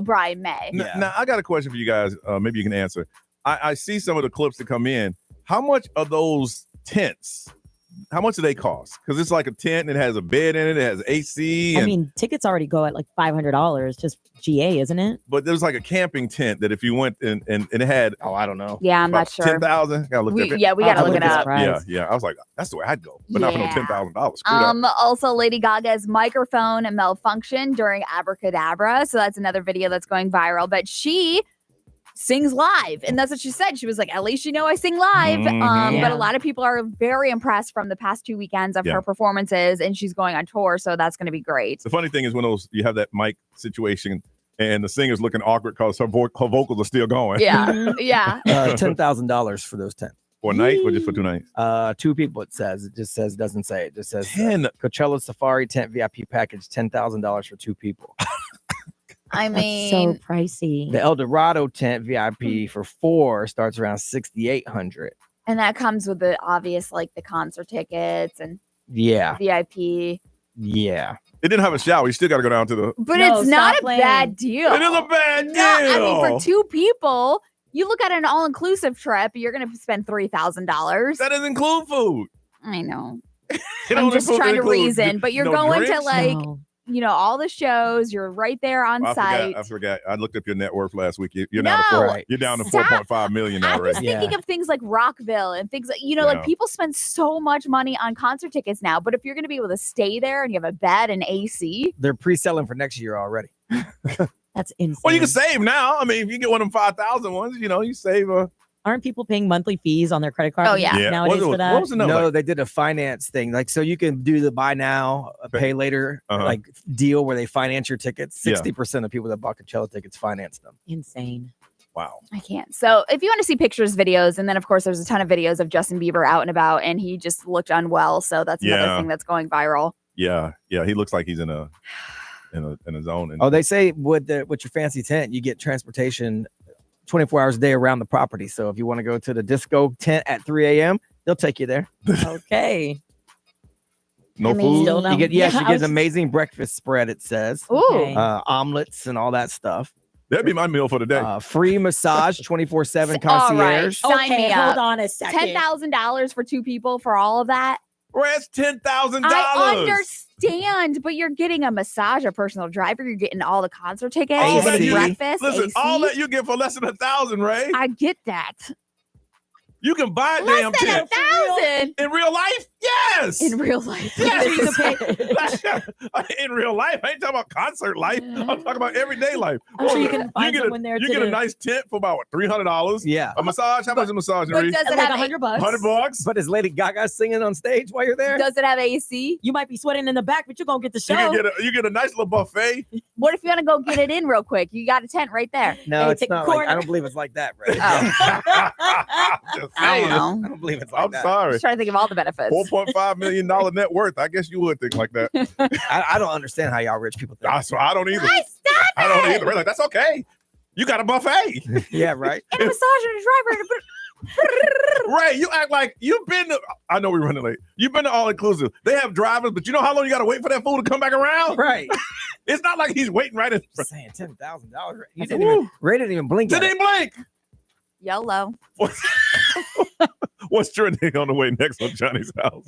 Brian May. Now, I got a question for you guys. Maybe you can answer. I see some of the clips that come in. How much are those tents? How much do they cost? Because it's like a tent and it has a bed in it. It has AC. I mean, tickets already go at like $500, just GA, isn't it? But there's like a camping tent that if you went and it had, I don't know. Yeah, I'm not sure. 10,000. Gotta look We up it. gotta look it up. Yeah. I was like, that's the way I'd go, but not for no Yeah. $10,000. Screw that. Also Lady Gaga's microphone malfunctioned during Abracadabra. So that's another video that's going viral. But she sings live, and that's what she said. She was like, at least I sing live. But a lot of people are very impressed from the past 2 weekends of her performances, and she's going on tour, so that's going to be great. The funny thing is when you have that mic situation and the singer's looking awkward because her vocals are still going. Yeah. Yeah. $10,000 for those tents. For a night or just for 2 nights? 2 people, it says. It just says, doesn't say. It just says 10. Coachella Safari Tent VIP package, $10,000 for 2 people. I That's mean, so pricey. The El Dorado Tent VIP for 4 starts around $6,800. and that comes with the obvious, like the concert tickets and Yeah. VIP. Yeah. It didn't have a shower. You still got to go down to the. But No, it's not stop a playing. bad deal. It is a bad deal. No, I mean, for 2 people, you look at an all-inclusive trip, you're going to spend $3,000. That doesn't include food. I know. It I'm don't just include- trying to include reason, but you're no going to drinks? like, No. all the shows. You're right there on site. I forgot. I looked up your net worth last week. You're No, down to stop. 4.5 million I already. was thinking of things like Rockville and things like, like people spend so much money on concert tickets now. But if you're going to be able to stay there and you have a bed and AC, They're pre-selling for next year already. That's insane. Well, you can save now. I mean, if you get one of them 5,000 ones, you save Aren't people paying monthly fees on their credit card? Oh, yeah. Nowadays for that. What was another? No, they did a finance thing. Like, so you can do the buy now, pay later, like deal where they finance your tickets. 60% of people that bought Coachella tickets financed them. Insane. Wow. I can't. So if you want to see pictures, videos, and then of course there's a ton of videos of Justin Bieber out and about, and he just looked unwell. So that's another thing that's going viral. Yeah. He looks like he's in a zone. Oh, they say with your fancy tent, you get transportation 24 hours a day around the property. So if you want to go to the disco tent at 3 a.m., they'll take you there. Okay. No food. Still no. You get an amazing breakfast spread. It says, ooh, omelets and all that stuff. That'd be my meal for the day. Free massage, 24/7 concierge. All right. Sign me up. Hold on a second. $10,000 for 2 people for all of that. Where's $10,000? I understand, but you're getting a massage, a personal driver. You're getting all the concert tickets, All you're that getting you- breakfast. Listen, AC. all that you get for less than $1,000, Ray. I get that. You can buy a Less damn than tent. 1,000 In real life? Yes. in real life. Yes. In real life. I ain't talking about concert life. I'm talking about everyday life. I'm sure you can find someone there You to get a do- nice tent for about what, $300. Yeah. A massage? How much is a massage? But Marie? does it Like have $100. $100? But is Lady Gaga singing on stage while you're there? Does it have AC? You might be sweating in the back, but you're gonna get the You show. can you get a nice little buffet. What if you want to go get it in real quick? You got a tent right there. No, Hey, it's take a not like, corner. I don't believe it's like that, right? Oh, Just I saying. don't know. I don't believe it's like I'm that. sorry. Just trying to think of all the benefits. $4.5 million net worth. I guess you would think like that. I don't understand how y'all rich people think. I don't either. Hey, stop it! I don't either. We're like, that's okay. You got a buffet. Yeah, right. And a massage and a driver. And Ray, you act like you've been to, I know we're running late. You've been to all inclusive. They have drivers, but you know how long you got to wait for that food to come back around? Right. It's not like he's waiting right in Just saying $10,000. Woo. Ray didn't even blink. Did At he it. blink? YOLO. What's trending on the way next on Johnny's House?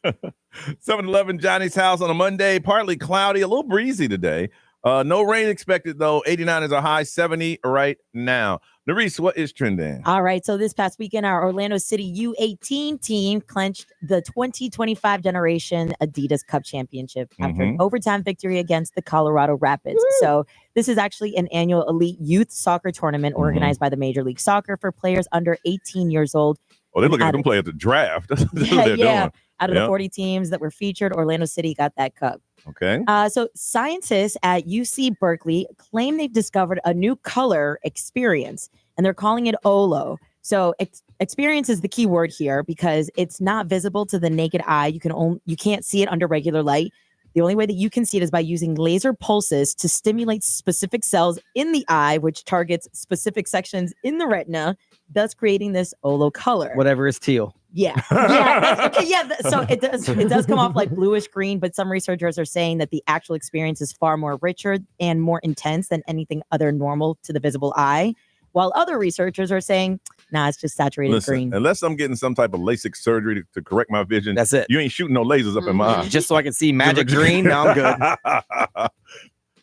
7-Eleven Johnny's house on a Monday, partly cloudy, a little breezy today. No rain expected, though. 89 is a high, 70 right now. Nerese, what is trending? All right. So this past weekend, our Orlando City U18 team clinched the 2025 Generation Adidas Cup Championship after an overtime victory against the Colorado Rapids. Woo! So this is actually an annual elite youth soccer tournament organized by the Major League Soccer for players under 18 years old. Oh, they're looking at them play at the draft. That's what they're doing. Out of the 40 teams that were featured, Orlando City got that cup. Okay. So scientists at UC Berkeley claim they've discovered a new color experience, and they're calling it OLO. So experience is the key word here because it's not visible to the naked eye. You can't see it under regular light. The only way that you can see it is by using laser pulses to stimulate specific cells in the eye, which targets specific sections in the retina, thus creating this OLO color. Whatever is teal. Yeah. So it does come off like bluish green, but some researchers are saying that the actual experience is far more richer and more intense than anything other normal to the visible eye. While other researchers are saying, nah, it's just saturated green. Unless I'm getting some type of LASIK surgery to correct my vision. That's it. You ain't shooting no lasers up in my eye. Just so I can see magic green. Now I'm good.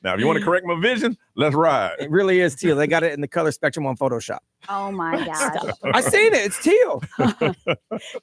Now, if you want to correct my vision, let's ride. It really is teal. They got it in the color spectrum on Photoshop. Oh my gosh. I seen it. It's teal.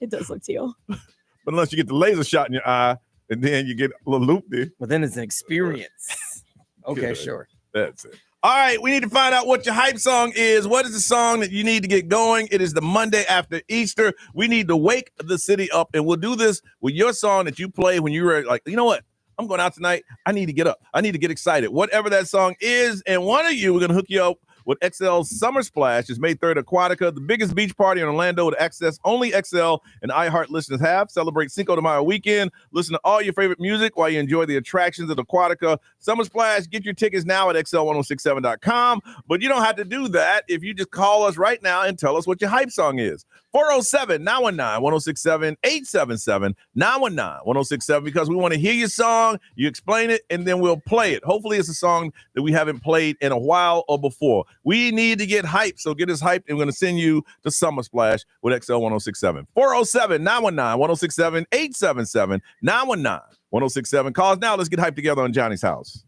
It does look teal. But unless you get the laser shot in your eye, and then you get a little loop there. But then it's an experience. Okay, Good. sure. That's it. All right, we need to find out what your hype song is. What is the song that you need to get going? It is the Monday after Easter. We need to wake the city up, and we'll do this with your song that you play when you were like, you know what? I'm going out tonight. I need to get up. I need to get excited. Whatever that song is, and one of you, we're going to hook you up with XL's Summer Splash. It's May 3rd at Aquatica, the biggest beach party in Orlando with access only XL and iHeart listeners have. Celebrate Cinco de Mayo weekend. Listen to all your favorite music while you enjoy the attractions at Aquatica. Summer Splash, get your tickets now at XL1067.com. But you don't have to do that if you just call us right now and tell us what your hype song is. 407-919-1067, 877-919-1067, because we want to hear your song, you explain it, and then we'll play it. Hopefully it's a song that we haven't played in a while or before. We need to get hyped, so get us hyped, and we're going to send you to Summer Splash with XL 1067. 407-919-1067, 877-919-1067. Calls now. Let's get hyped together on Johnny's house.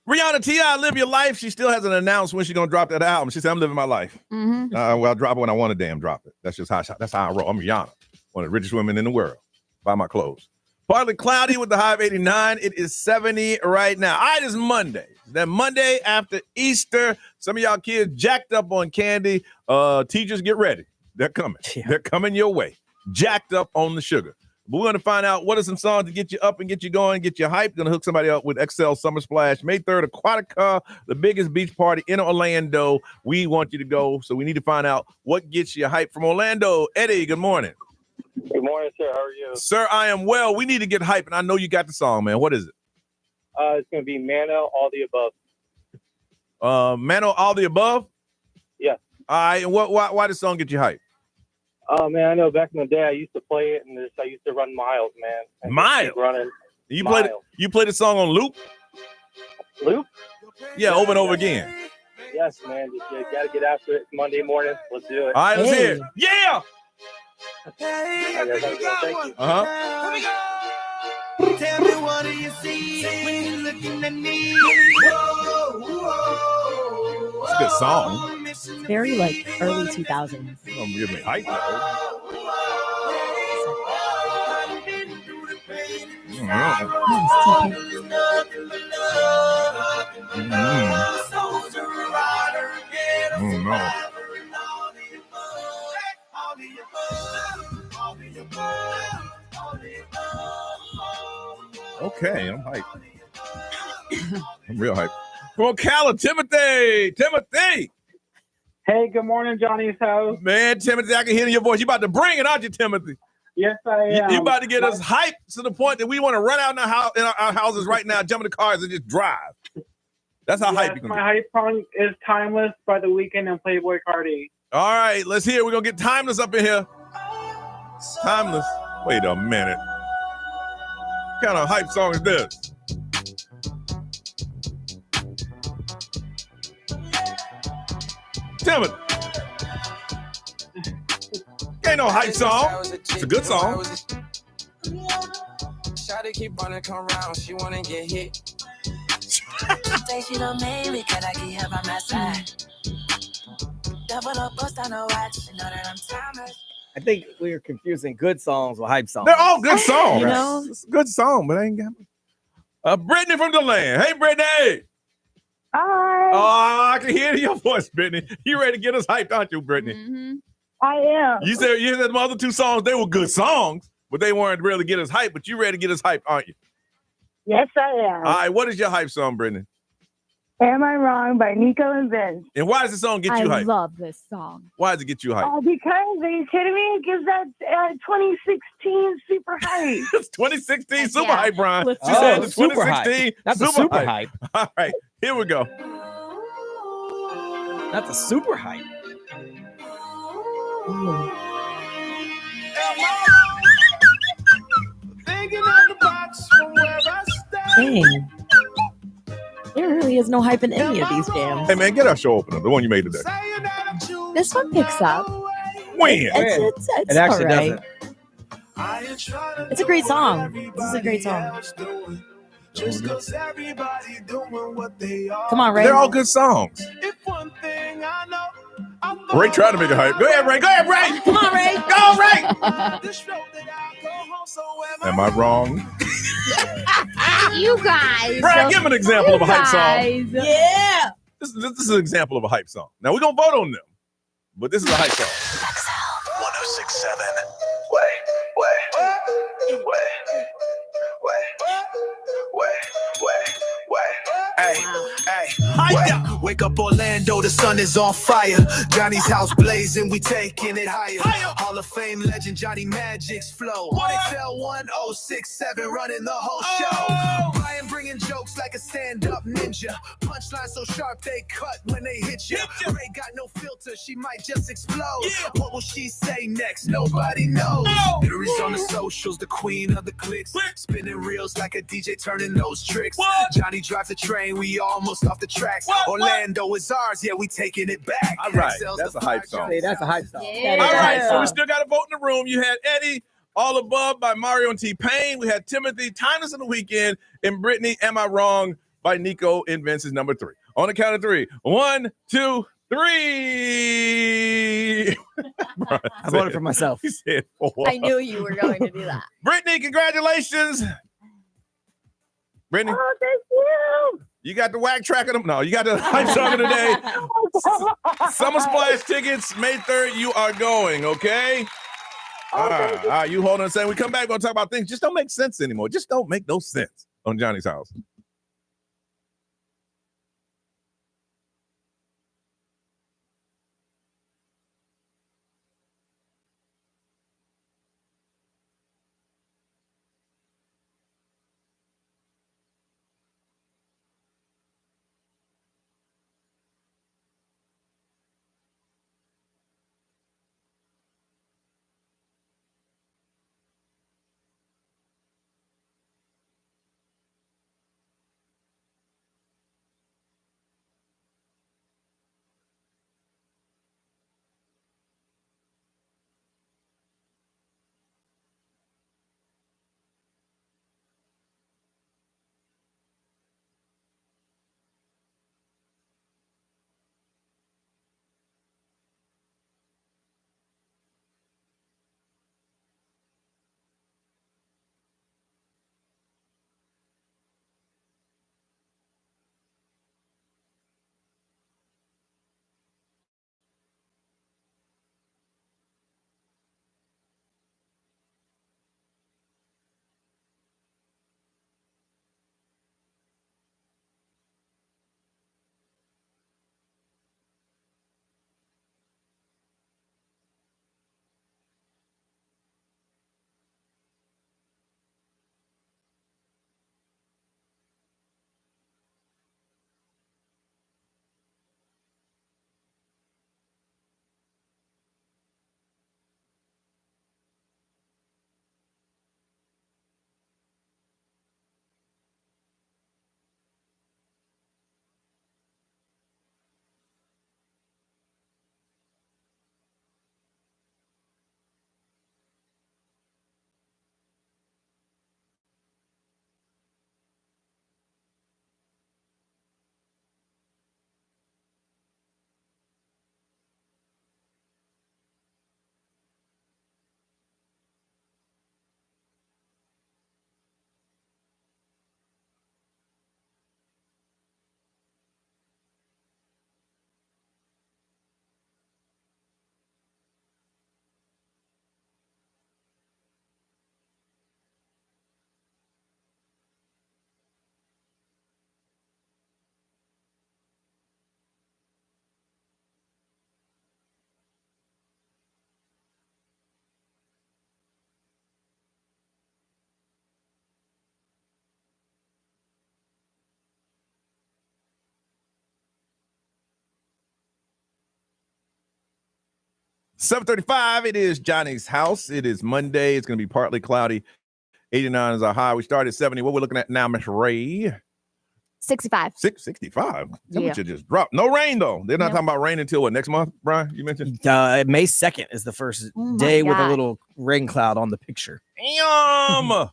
Rihanna T.I., Live Your Life. She still hasn't announced when she's going to drop that album. She said, I'm living my life. Mm-hmm. Well, I'll drop it when I want to damn drop it. That's just how I roll. I'm Rihanna, one of the richest women in the world. Buy my clothes. Partly cloudy with the high of 89. It is 70 right now. All right, it's Monday. That Monday after Easter. Some of y'all kids jacked up on candy. Teachers, get ready. They're coming. Yeah. They're coming your way. Jacked up on the sugar. But we're going to find out what are some songs to get you up and get you going, get you hyped. Going to hook somebody up with XL Summer Splash. May 3rd, Aquatica, the biggest beach party in Orlando. We want you to go, so we need to find out what gets you hyped from Orlando. Eddie, good morning. Good morning, sir. How are you? Sir, I am well. We need to get hyped, and I know you got the song, man. What is it? It's going to be Mano, All the Above. Mano, All the Above? Yeah. All right, and why does the song get you hyped? Oh, man, I know back in the day I used to play it, and I used to run miles, man. Miles? Running. You played the song on loop? Loop? Yeah, over and over again. Yes, man. You got to get after it. It's Monday morning. Let's do it. All right, let's hear it. Yeah! Thank you. Uh-huh. Tell me, what do you see when you're looking at me? It's a good song. Very like early 2000s. Don't give me hype though. Okay, I'm hyped. I'm real hyped. From Ocala, Timothy. Hey, good morning, Johnny's house. Man, Timothy, I can hear your voice. You about to bring it, aren't you, Timothy? Yes, I am. You about to get us hyped to the point that we want to run out in our houses right now, jump in the cars, and just drive. That's how hype you can My hype song is Timeless by The Weeknd and Playboy Cardi. All right, let's hear it. We're going to get Timeless up in here. Timeless. Wait a minute. What kind of hype song is this? Timothy. Ain't no hype song. It's a good song. Shawty keep wanna come round, she wanna get hit. Say she don't make me, can I get her by my side? Double up, bust on a watch, you know that I'm timeless. I think we are confusing good songs with hype songs. They're all good songs. You know? It's a good song, but I ain't got Brittany from DeLand. Hey, Brittany. Hi. Oh, I can hear your voice, Brittany. You ready to get us hyped, aren't you, Brittany? Mm-hmm. I am. You said the other two songs, they were good songs, but they weren't really get us hyped. But you ready to get us hyped, aren't you? Yes, I am. All right, what is your hype song, Brittany? Am I Wrong by Nico and Vince. And why does the song get you hyped? I love this song. Why does it get you hyped? Because, are you kidding me? It gives that 2016 super hype. It's 2016 super hype, Brian. Let's She said it's super 2016 hype. That's a super hype. All right, here we go. That's a super hype. Dang. There really is no hype in any of these jams. Hey, man, get our show opener, the one you made today. This one picks up. When? It's It actually all right. doesn't. It's a great song. This is a great song. Come on, Ray. They're all good songs. Ray tried to make it hype. Go ahead, Ray. Go ahead, Ray. Come on, Ray. Go, Ray. Am I wrong? You guys. Brian, give an example of a hype song. Yeah. This is an example of a hype song. Now, we're going to vote on them, but this is a hype song. 1067. Wake up Orlando, the sun is on fire. Johnny's house blazing, we taking it higher. Hall of Fame legend Johnny Magic's flow. 1XL1067 running the whole show. Brian bringing jokes like a stand-up ninja. Punchline so sharp they cut when they hit you. Ray got no filter, she might just explode. What will she say next? Nobody knows. Lyrics on the socials, the queen of the clicks. Spinning reels like a DJ turning those tricks. Johnny drives the train, we almost off the tracks. Orlando is ours, yeah, we taking it back. All right, that's a hype song. Hey, that's a hype song. Yeah. All right, so we still got a vote in the room. You had Eddie, All Above by Mario and T-Pain. We had Timothy, Timeless on the Weekend, and Brittany, Am I Wrong by Nico in Vince's number 3. On the count of 3. 1, 2, 3. I voted for myself. He said 4. I knew you were going to do that. Brittany, congratulations. Brittany. Oh, thank you. You got the whack track of them. No, you got the hype song of the day. Summer Splash tickets, May 3rd. You are going, okay? All right, you hold on a second. We come back, we're going to talk about things just don't make sense anymore. Just don't make no sense on Johnny's House. $7:35. It is Johnny's House. It is Monday. It's going to be partly cloudy. 89 is our high. We started at 70. What we're looking at now, Miss Ray? 65. 65. Yeah. Temperature just dropped. No rain, though. They're not talking about rain until what, next month, Brian? You mentioned? May 2nd is the first day with a little rain cloud on the picture. Damn.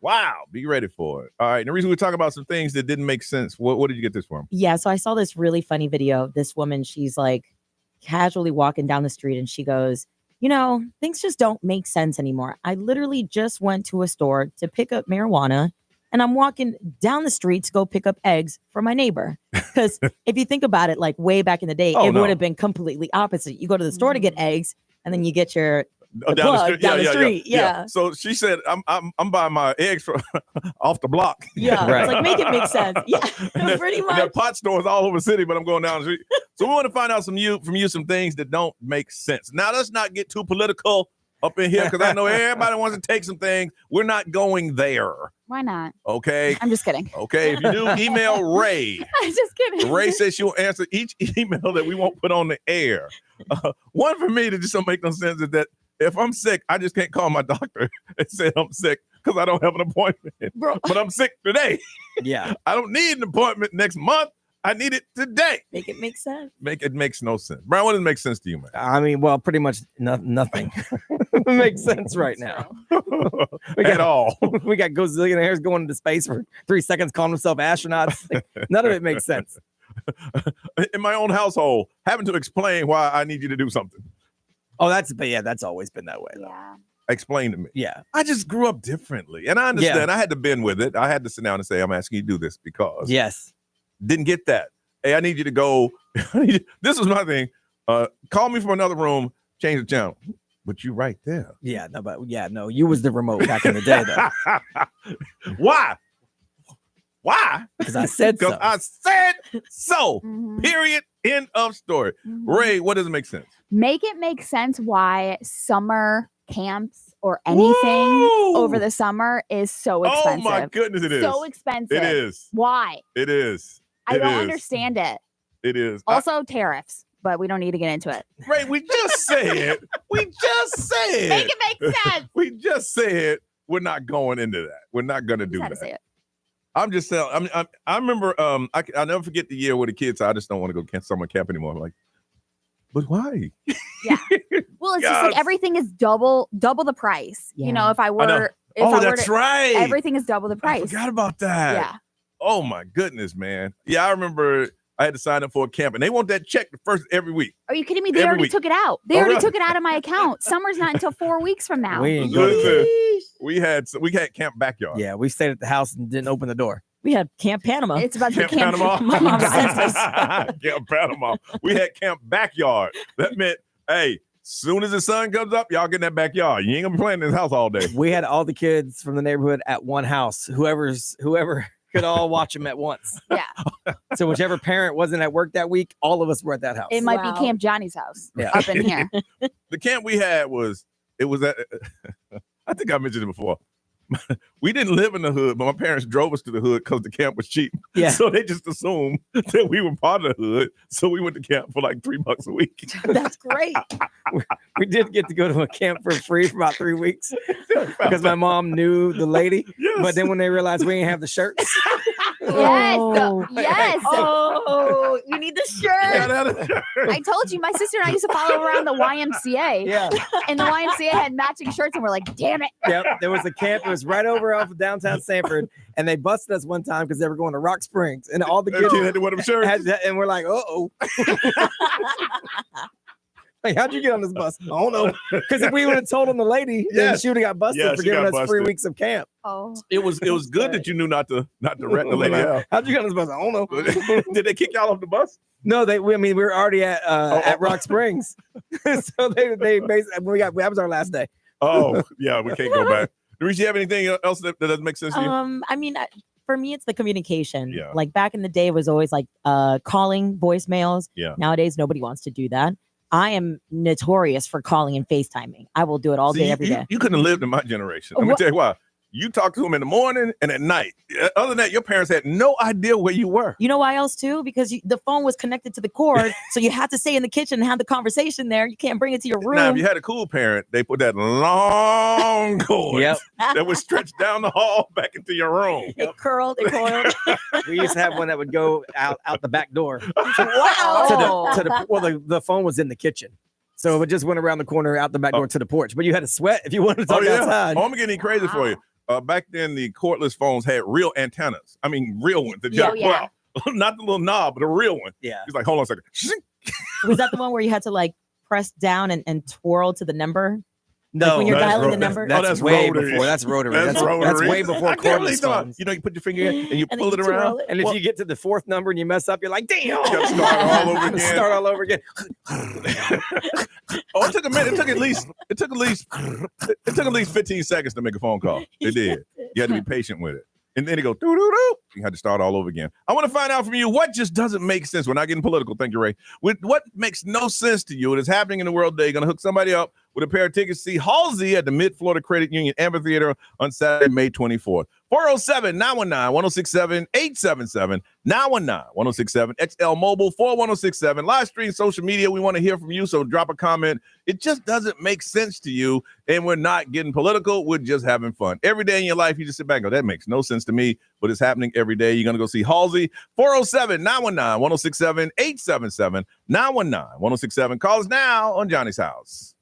Wow. Be ready for it. All right. And the reason we're talking about some things that didn't make sense. What did you get this from? Yeah. So I saw this really funny video. This woman, she's like casually walking down the street and she goes, you know, things just don't make sense anymore. I literally just went to a store to pick up marijuana and I'm walking down the street to go pick up eggs for my neighbor. Because if you think about it, like way back in the day, would have been completely opposite. You go to the store to get eggs and then you get your down the street. Yeah. So she said, I'm buying my eggs from off the block. Yeah. Right. It's like, make it make sense. Yeah. Pretty much. There are pot stores all over the city, but I'm going down the street. So we want to find out from you some things that don't make sense. Now, let's not get too political up in here because I know everybody wants to take some things. We're not going there. Why not? Okay. I'm just kidding. Okay. If you do, email Ray. I'm just kidding. Ray says she'll answer each email that we won't put on the air. One for me that just don't make no sense is that if I'm sick, I just can't call my doctor and say I'm sick because I don't have an appointment. Bro. But I'm sick today. Yeah. I don't need an appointment next month. I need it today. Make it make sense. It makes no sense. Brian, what does make sense to you, man? I mean, well, pretty much nothing makes sense right now. At all. We got gazillionaires going into space for 3 seconds, calling themselves astronauts. Like, none of it makes sense. In my own household, having to explain why I need you to do something. Oh, that's always been that way, though. Yeah. Explain to me. Yeah. I just grew up differently. And I understand. I had to bend with it. I had to sit down and say, I'm asking you to do this because. Yes. Didn't get that. Hey, I need you to go. This was my thing. Call me from another room, change the channel. But you right there. Yeah, no, you was the remote back in the day, though. Why? Because I said so. I said so. Mm-hmm. Period. End of story. Mm-hmm. Ray, what doesn't make sense? Make it make sense why summer camps or anything over the summer is so expensive. Oh my goodness, it is. So expensive. It is. Why? It is. I don't understand it. It is. Also tariffs, but we don't need to get into it. Ray, we just said. Make it make sense. We just said we're not going into that. We're not going to do that. Say it. I'm just saying. I remember. I'll never forget the year where the kids said, I just don't want to go summer camp anymore. I'm like, but why? Yeah. Well, it's just like everything is double the price. Yeah. You know, if I were. That's right. Everything is double the price. I forgot about that. Yeah. Oh my goodness, man. Yeah, I remember I had to sign up for a camp and they want that check every week. Are you kidding me? They already took it out. They already took it out of my account. Summer's not until 4 weeks from now. We had Camp Backyard. Yeah, we stayed at the house and didn't open the door. We had Camp Panama. It's about Camp to Camp Panama. My mom sent us. Camp Panama. We had Camp Backyard. That meant, hey, soon as the sun comes up, y'all get in that backyard. You ain't gonna be playing in this house all day. We had all the kids from the neighborhood at one house. Whoever could all watch them at once. Yeah. So whichever parent wasn't at work that week, all of us were at that house. It might be Camp Johnny's house up in here. The camp we had was at, I think I mentioned it before. We didn't live in the hood, but my parents drove us to the hood because the camp was cheap. Yeah. So they just assumed that we were part of the hood. So we went to camp for like $3 a week. That's great. We did get to go to a camp for free for about 3 weeks because my mom knew the lady. Yes. But then when they realized we didn't have the shirts. Yes. Oh, you need the shirt. I told you, my sister and I used to follow around the YMCA. Yeah. And the YMCA had matching shirts, and we're like, damn it. Yep. There was a camp. It was right over off of downtown Sanford, and they busted us one time because they were going to Rock Springs, and all the kids had to wear them shirts. And we're like, uh-oh. Like, how'd you get on this bus? I don't know. Because if we would have told on the lady, then she would have got busted for giving us 3 weeks of camp. Oh. It was good that you knew not to rat the lady out. How'd you get on this bus? I don't know. Did they kick y'all off the bus? No, we were already at Rock Springs. So they basically that was our last day. Oh, yeah, we can't go back. Doris, you have anything else that doesn't make sense to you? I mean, for me, it's the communication. Yeah. Like back in the day, it was always like calling voicemails. Yeah. Nowadays, nobody wants to do that. I am notorious for calling and FaceTiming. I will do it all day, every day. You couldn't have lived in my generation. Let me tell you why. You talk to them in the morning and at night. Other than that, your parents had no idea where you were. You know why else too? Because the phone was connected to the cord, so you had to stay in the kitchen and have the conversation there. You can't bring it to your room. Now, if you had a cool parent, they put that long cord that would stretch down the hall back into your room. It curled, it coiled. We used to have one that would go out the back door. Wow. The phone was in the kitchen. So it just went around the corner out the back door to the porch. But you had to sweat if you wanted to talk outside. I'm getting crazy for you. Back then, the cordless phones had real antennas. I mean, real ones. Wow. Not the little knob, but a real one. Yeah. He's like, hold on a second. Was that the one where you had to like press down and twirl to the number? No, like when you're dialing the number. That's way before. That's rotary. That's way before cordless phones. You know, you put your finger in and you pull it around. And if you get to the fourth number and you mess up, you're like, damn. You gotta start all over again. Oh, it took a minute. It took at least 15 seconds to make a phone call. It did. You had to be patient with it. And then it go doo-doo-doo. You had to start all over again. I want to find out from you what just doesn't make sense. We're not getting political. Thank you, Ray. What makes no sense to you? It is happening in the world today. You're going to hook somebody up with a pair of tickets to see Halsey at the Mid-Florida Credit Union Amphitheater on Saturday, May 24th. 407-919-1067, 877-919-1067, XL Mobile, 41067. Live stream, social media. We want to hear from you, so drop a comment. It just doesn't make sense to you, and we're not getting political. We're just having fun. Every day in your life, you just sit back and go, that makes no sense to me, but it's happening every day. You're going to go see Halsey, 407-919-1067, 877-919-1067. Call us now on Johnny's House.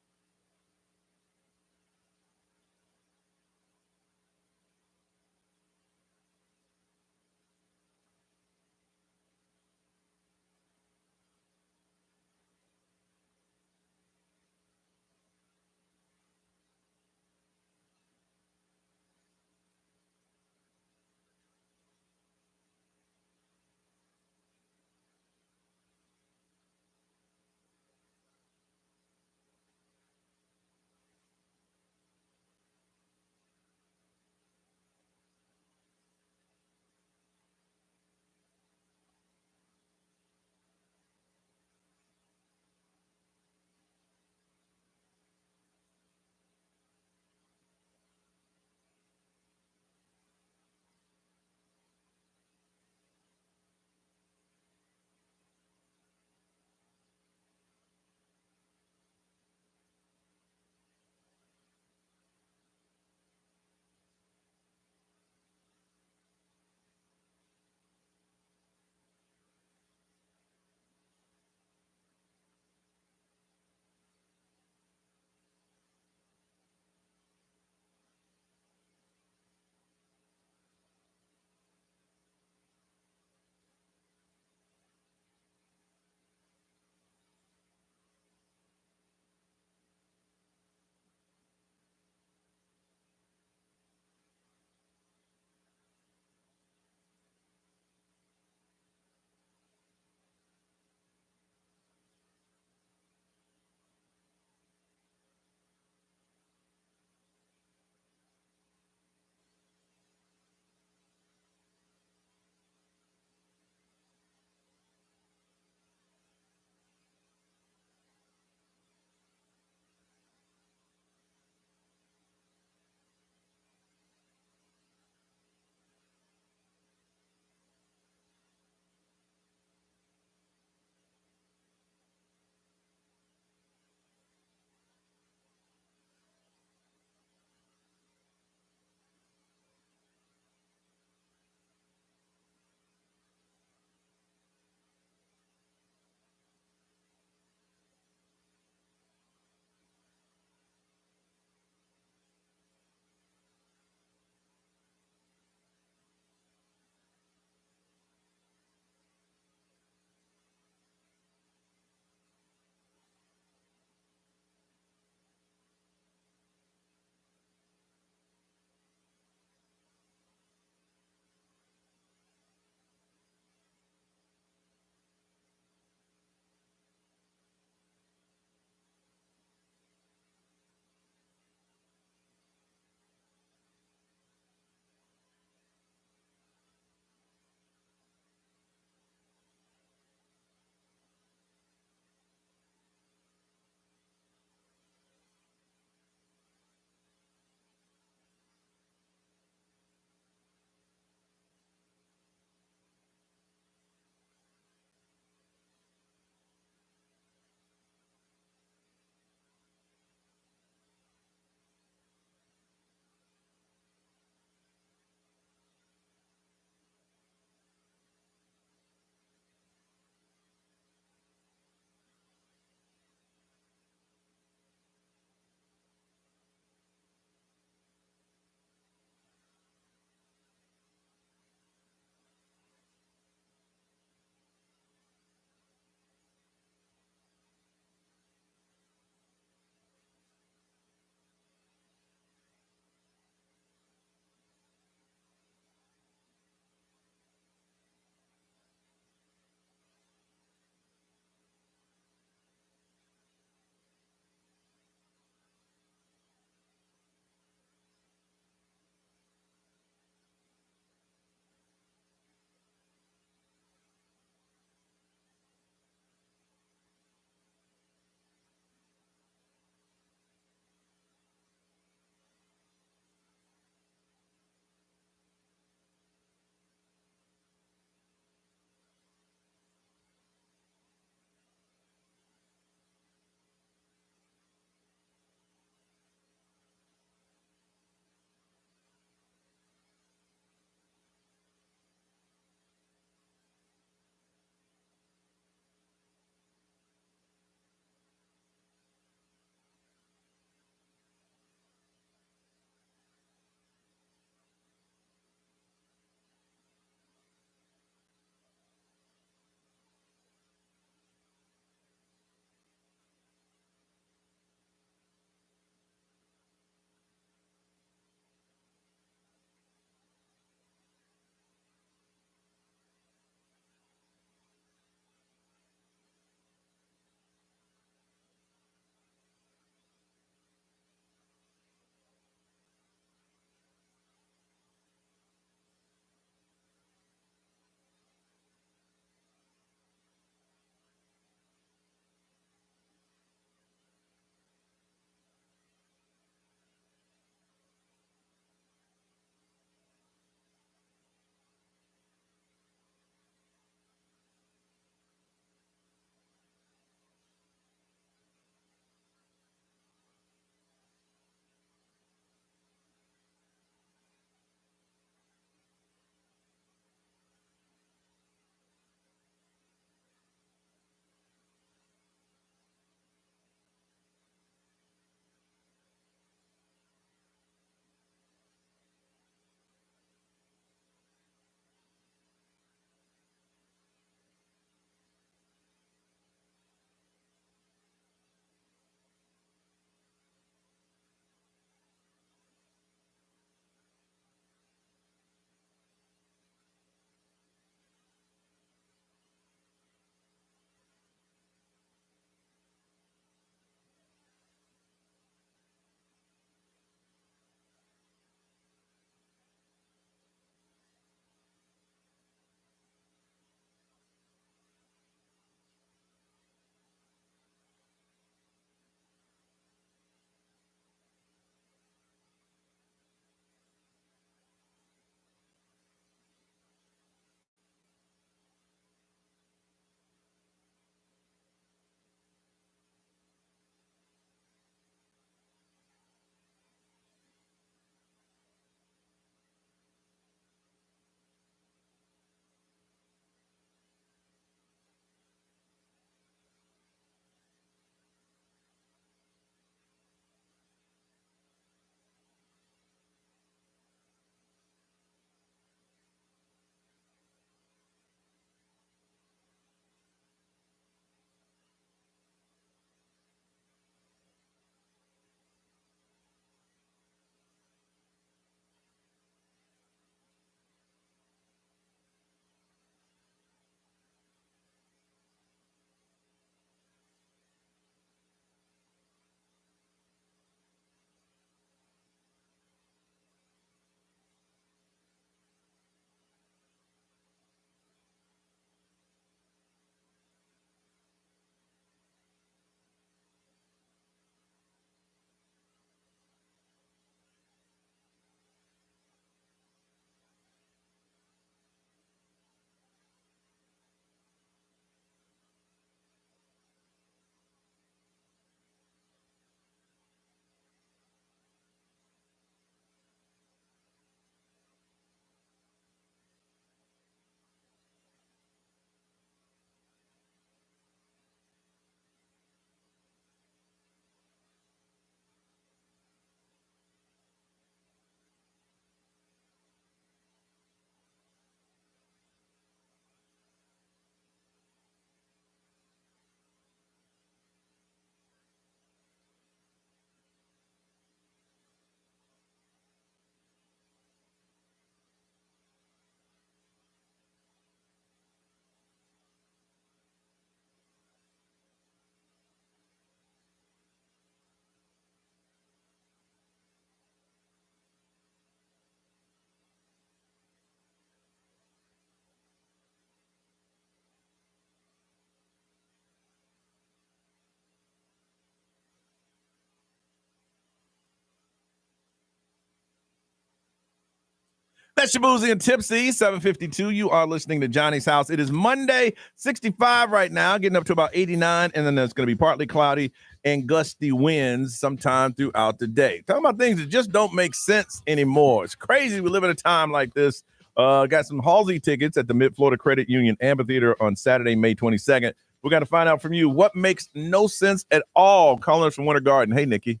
That's Shabuzi and Tipsy, 752. You are listening to Johnny's House. It is Monday, 65 right now, getting up to about 89, and then it's going to be partly cloudy and gusty winds sometime throughout the day. Talking about things that just don't make sense anymore. It's crazy we live at a time like this. Got some Halsey tickets at the Mid-Florida Credit Union Amphitheater on Saturday, May 22nd. We're going to find out from you what makes no sense at all. Calling us from Winter Garden. Hey, Nikki.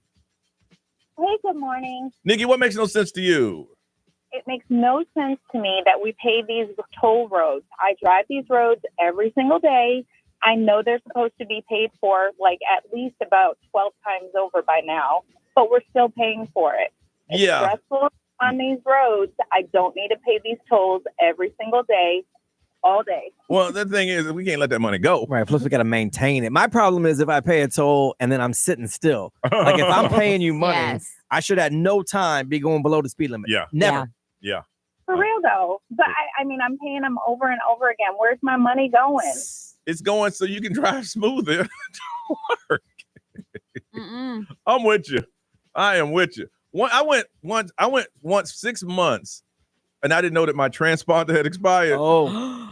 Hey, good morning. Nikki, what makes no sense to you? It makes no sense to me that we pay these toll roads. I drive these roads every single day. I know they're supposed to be paid for like at least about 12 times over by now, but we're still paying for it. It's stressful on these roads. I don't need to pay these tolls every single day, all day. Well, the thing is, we can't let that money go. Right. Plus, we got to maintain it. My problem is if I pay a toll and then I'm sitting still. Like if I'm paying you money, I should at no time be going below the speed limit. Yeah. Never. Yeah. For real, though. But I mean, I'm paying them over and over again. Where's my money going? It's going so you can drive smoother to work. I'm with you. I am with you. I went once 6 months, and I didn't know that my transponder had expired. Oh.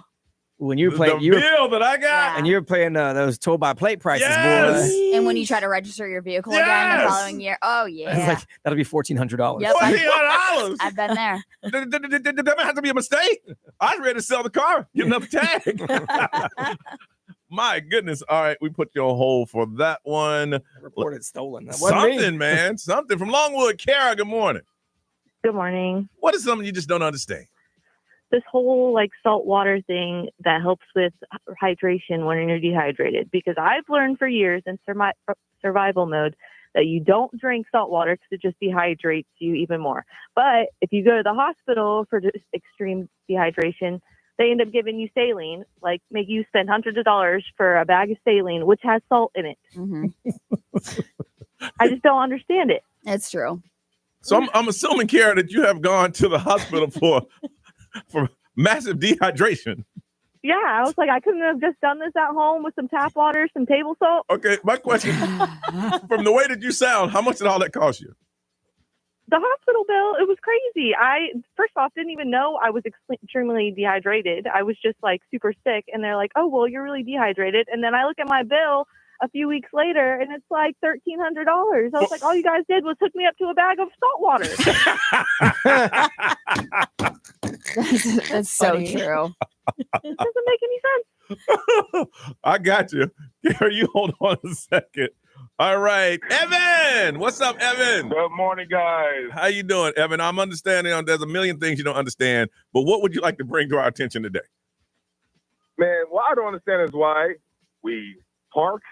When you were playing, the bill that I got, and you're playing those toll by plate prices, boy. And when you try to register your vehicle again the following year, it's like that'll be $1,400. Yep. $1,400. I've been there. Did that have to be a mistake? I was ready to sell the car, get another tag. My goodness! All right, we put you on hold for that one. Reported stolen. Something, man. Something from Longwood. Kara, good morning. Good morning. What is something you just don't understand? This whole like salt water thing that helps with hydration when you're dehydrated, because I've learned for years in survival mode that you don't drink salt water because it just dehydrates you even more. But if you go to the hospital for just extreme dehydration, they end up giving you saline, like make you spend hundreds of dollars for a bag of saline, which has salt in it. I just don't understand it. It's true. So I'm assuming, Kara, that you have gone to the hospital for massive dehydration. Yeah, I was like, I couldn't have just done this at home with some tap water, some table salt. Okay, my question, from the way that you sound, how much did all that cost you? The hospital bill, it was crazy. I, first off, didn't even know I was extremely dehydrated. I was just like super sick. And they're like, oh, well, you're really dehydrated. And then I look at my bill a few weeks later and it's like $1,300. I was like, all you guys did was hook me up to a bag of salt water. That's so true. It doesn't make any sense. I got you. Kara, you hold on a second. All right, Evan. What's up, Evan? Good morning, guys. How you doing, Evan? I'm understanding there's a million things you don't understand, but what would you like to bring to our attention today? Man, what I don't understand is why we park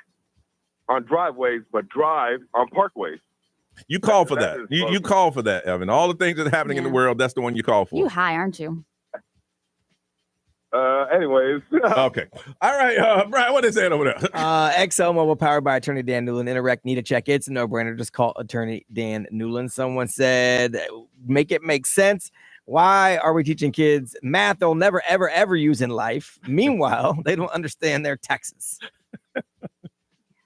on driveways but drive on parkways. You call for that. You call for that, Evan. All the things that are happening in the world, that's the one you call for. You high, aren't you? Anyways. Okay. All right, Brian, what is that over there? XL Mobile powered by Attorney Dan Newland. Interact, need a check. It's a no-brainer. Just call Attorney Dan Newland. Someone said, make it make sense. Why are we teaching kids math they'll never, ever, ever use in life? Meanwhile, they don't understand their taxes.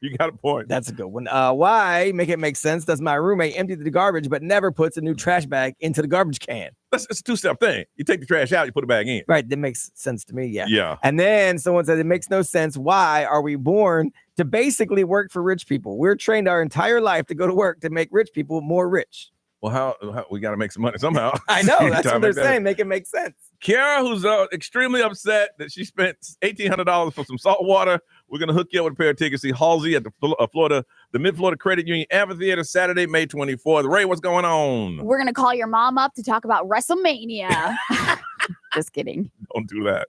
You got a point. That's a good one. Why, make it make sense, does my roommate empty the garbage but never puts a new trash bag into the garbage can? It's a two-step thing. You take the trash out, you put it back in. Right, that makes sense to me, yeah. Yeah. And then someone said, it makes no sense. Why are we born to basically work for rich people? We're trained our entire life to go to work to make rich people more rich. Well, how we got to make some money somehow. I know. That's what they're saying. Make it make sense. Kara, who's extremely upset that she spent $1,800 for some salt water. We're going to hook you up with a pair of tickets. See Halsey at the Mid-Florida Credit Union Amphitheater, Saturday, May 24th. Ray, what's going on? We're going to call your mom up to talk about WrestleMania. Just kidding. Don't do that.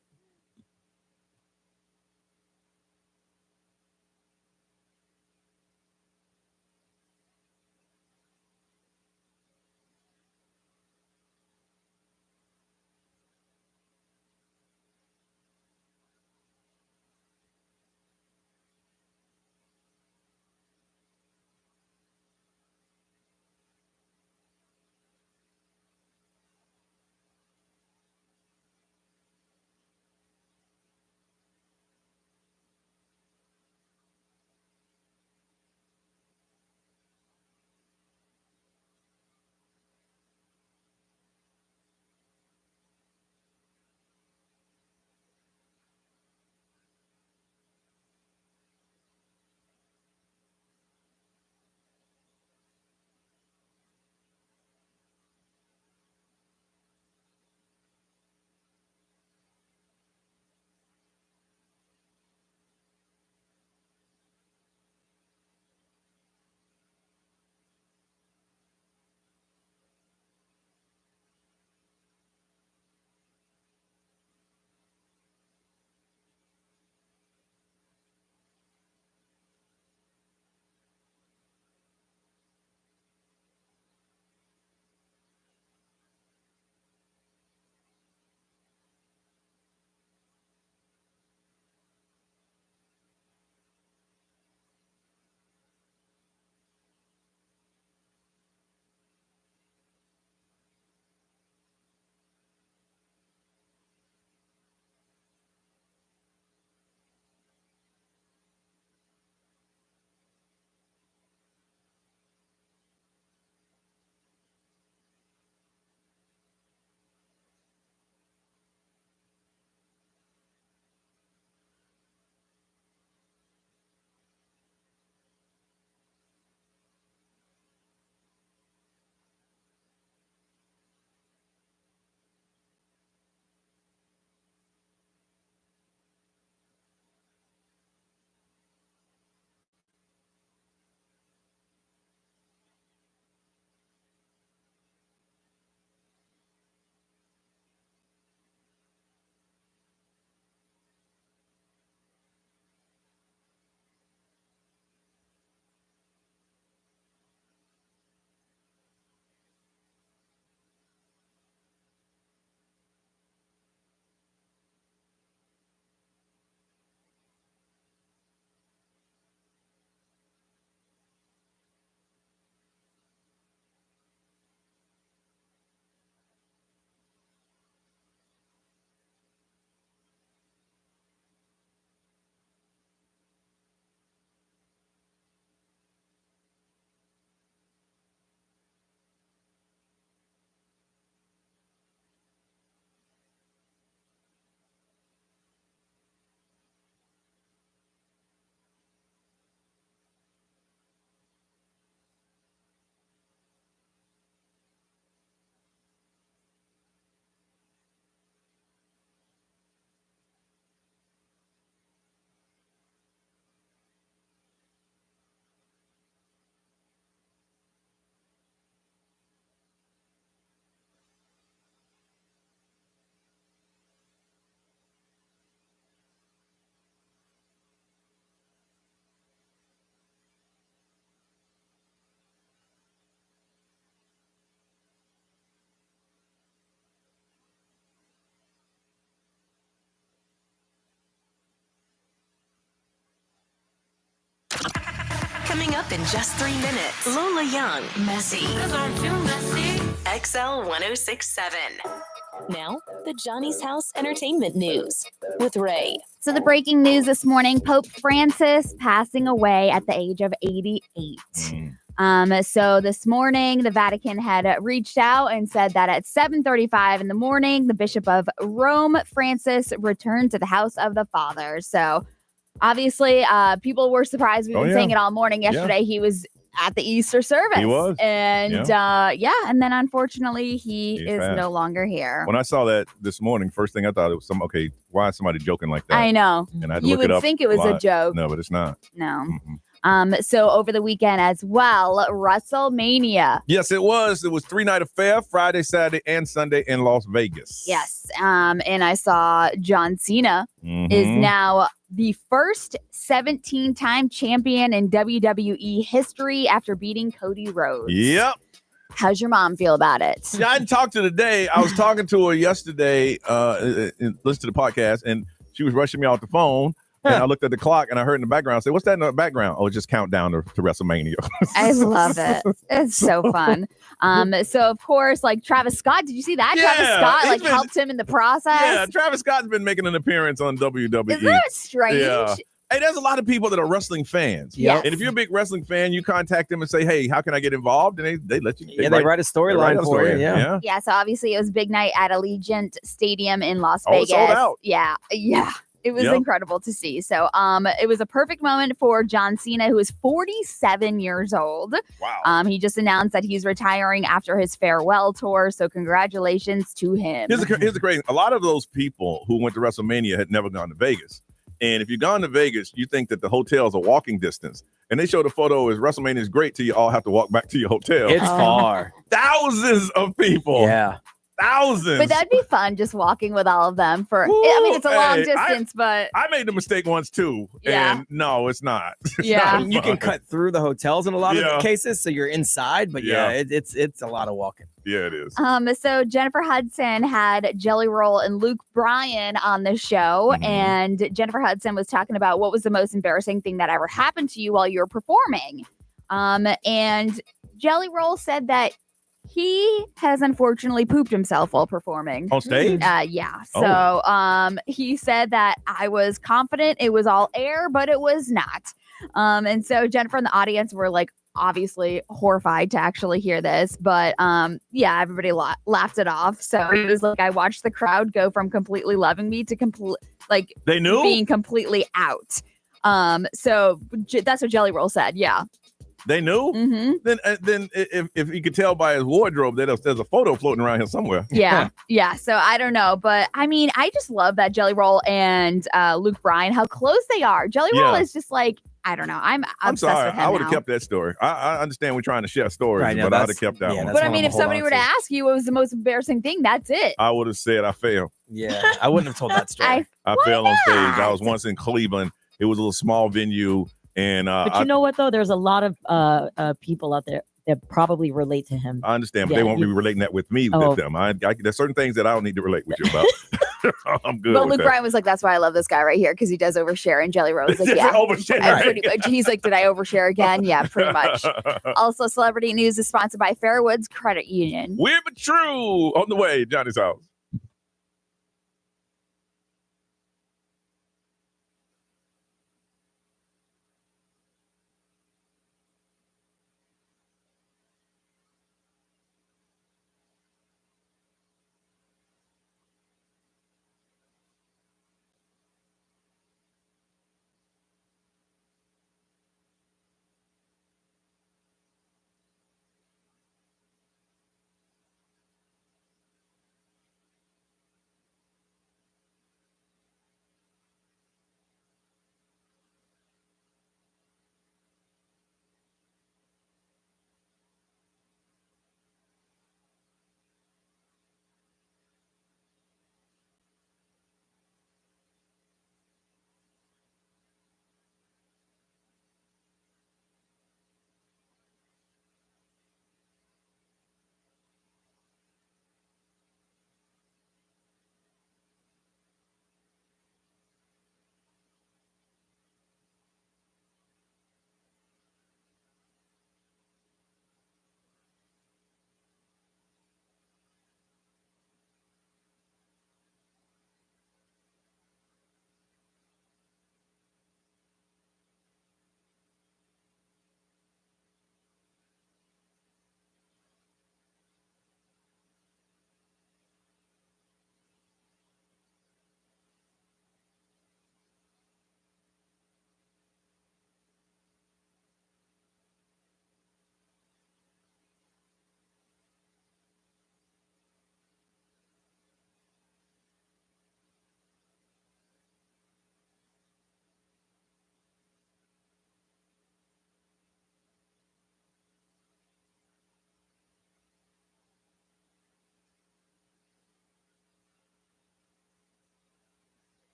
Coming up in just 3 minutes, Lola Young, Messy. XL 1067. Now, the Johnny's House Entertainment News with Ray. So the breaking news this morning, Pope Francis passing away at the age of 88. So this morning, the Vatican had reached out and said that at 7:35 in the morning, the Bishop of Rome, Francis, returned to the house of the Father. So obviously, people were surprised. We've been saying it all morning. Yesterday, he was at the Easter service. He was. And and then unfortunately, he is no longer here. When I saw that this morning, first thing I thought it was why is somebody joking like that? I know. And I had to You look it would up. think it was a joke. No, but it's not. No. So over the weekend as well, WrestleMania. Yes, it was. It was 3-night affair, Friday, Saturday, and Sunday in Las Vegas. Yes. And I saw John Cena is now the first 17-time champion in WWE history after beating Cody Rhodes. Yep. How's your mom feel about it? Yeah, I didn't talk to her today. I was talking to her yesterday, and listened to the podcast, and she was rushing me off the phone. And I looked at the clock and I heard in the background say, "What's that in the background?" Oh, just countdown to WrestleMania. I love it. It's so fun. So of course, like Travis Scott, did you see that? Yeah, Travis Scott helped him in the process. Yeah, Travis Scott's been making an appearance on WWE. Isn't that strange? Yeah. Hey, there's a lot of people that are wrestling fans. Yes. And if you're a big wrestling fan, you contact them and say, "Hey, how can I get involved?" And they let you. They write a storyline for you. Yeah. Yeah. So obviously, it was a big night at Allegiant Stadium in Las Vegas. Vegas. Sold out. Yeah. It was incredible to see. So it was a perfect moment for John Cena, who is 47 years old. Wow. He just announced that he's retiring after his farewell tour. So congratulations to him. Here's the crazy. A lot of those people who went to WrestleMania had never gone to Vegas. And if you've gone to Vegas, you think that the hotel's a walking distance. And they showed a photo as WrestleMania is great till you all have to walk back to your hotel. It's far. Thousands of people. Yeah. Thousands. But that'd be fun just walking with all of them for, I mean, it's a long distance, but. I made the mistake once too. Yeah. And no, it's not. It's Yeah. not You can fun. cut through the hotels in a lot of Yeah. cases, so you're inside. But it's a lot of walking. Yeah, it is. So Jennifer Hudson had Jelly Roll and Luke Bryan on the show, and Jennifer Hudson was talking about what was the most embarrassing thing that ever happened to you while you were performing. And Jelly Roll said that he has unfortunately pooped himself while performing on stage. Yeah. So he said that I was confident it was all air, but it was not. And so Jennifer and the audience were like obviously horrified to actually hear this, but everybody laughed it off. So it was like I watched the crowd go from completely loving me to they knew being completely out. So that's what Jelly Roll said. Yeah. They knew. Then if you could tell by his wardrobe that there's a photo floating around here somewhere. Yeah. So I don't know, but I mean, I just love that Jelly Roll and Luke Bryan, how close they are. Jelly Roll is just like, I don't know. I'm obsessed sorry. with him I would have now. kept that story. I understand we're trying to share stories, Right, no, but I'd have kept that one. But I mean, if somebody were to ask you what was the most embarrassing thing, that's it. I would have said I failed. Yeah, I wouldn't have told that story. I fell on stage. I was once in Cleveland. It was a little small venue. And but you know what, though? There's a lot of people out there that probably relate to him. I understand, but they won't be relating that with me with them. There's certain things that I don't need to relate with you about. I'm good. But with Luke that. Bryan was like, "That's why I love this guy right here because he does overshare." And Jelly Roll was like, "Yeah, Overshare. pretty much." He's like, "Did I overshare again?" Yeah, pretty much. Also, celebrity news is sponsored by Fairwoods Credit Union. Weird but true. On the way, Johnny's house.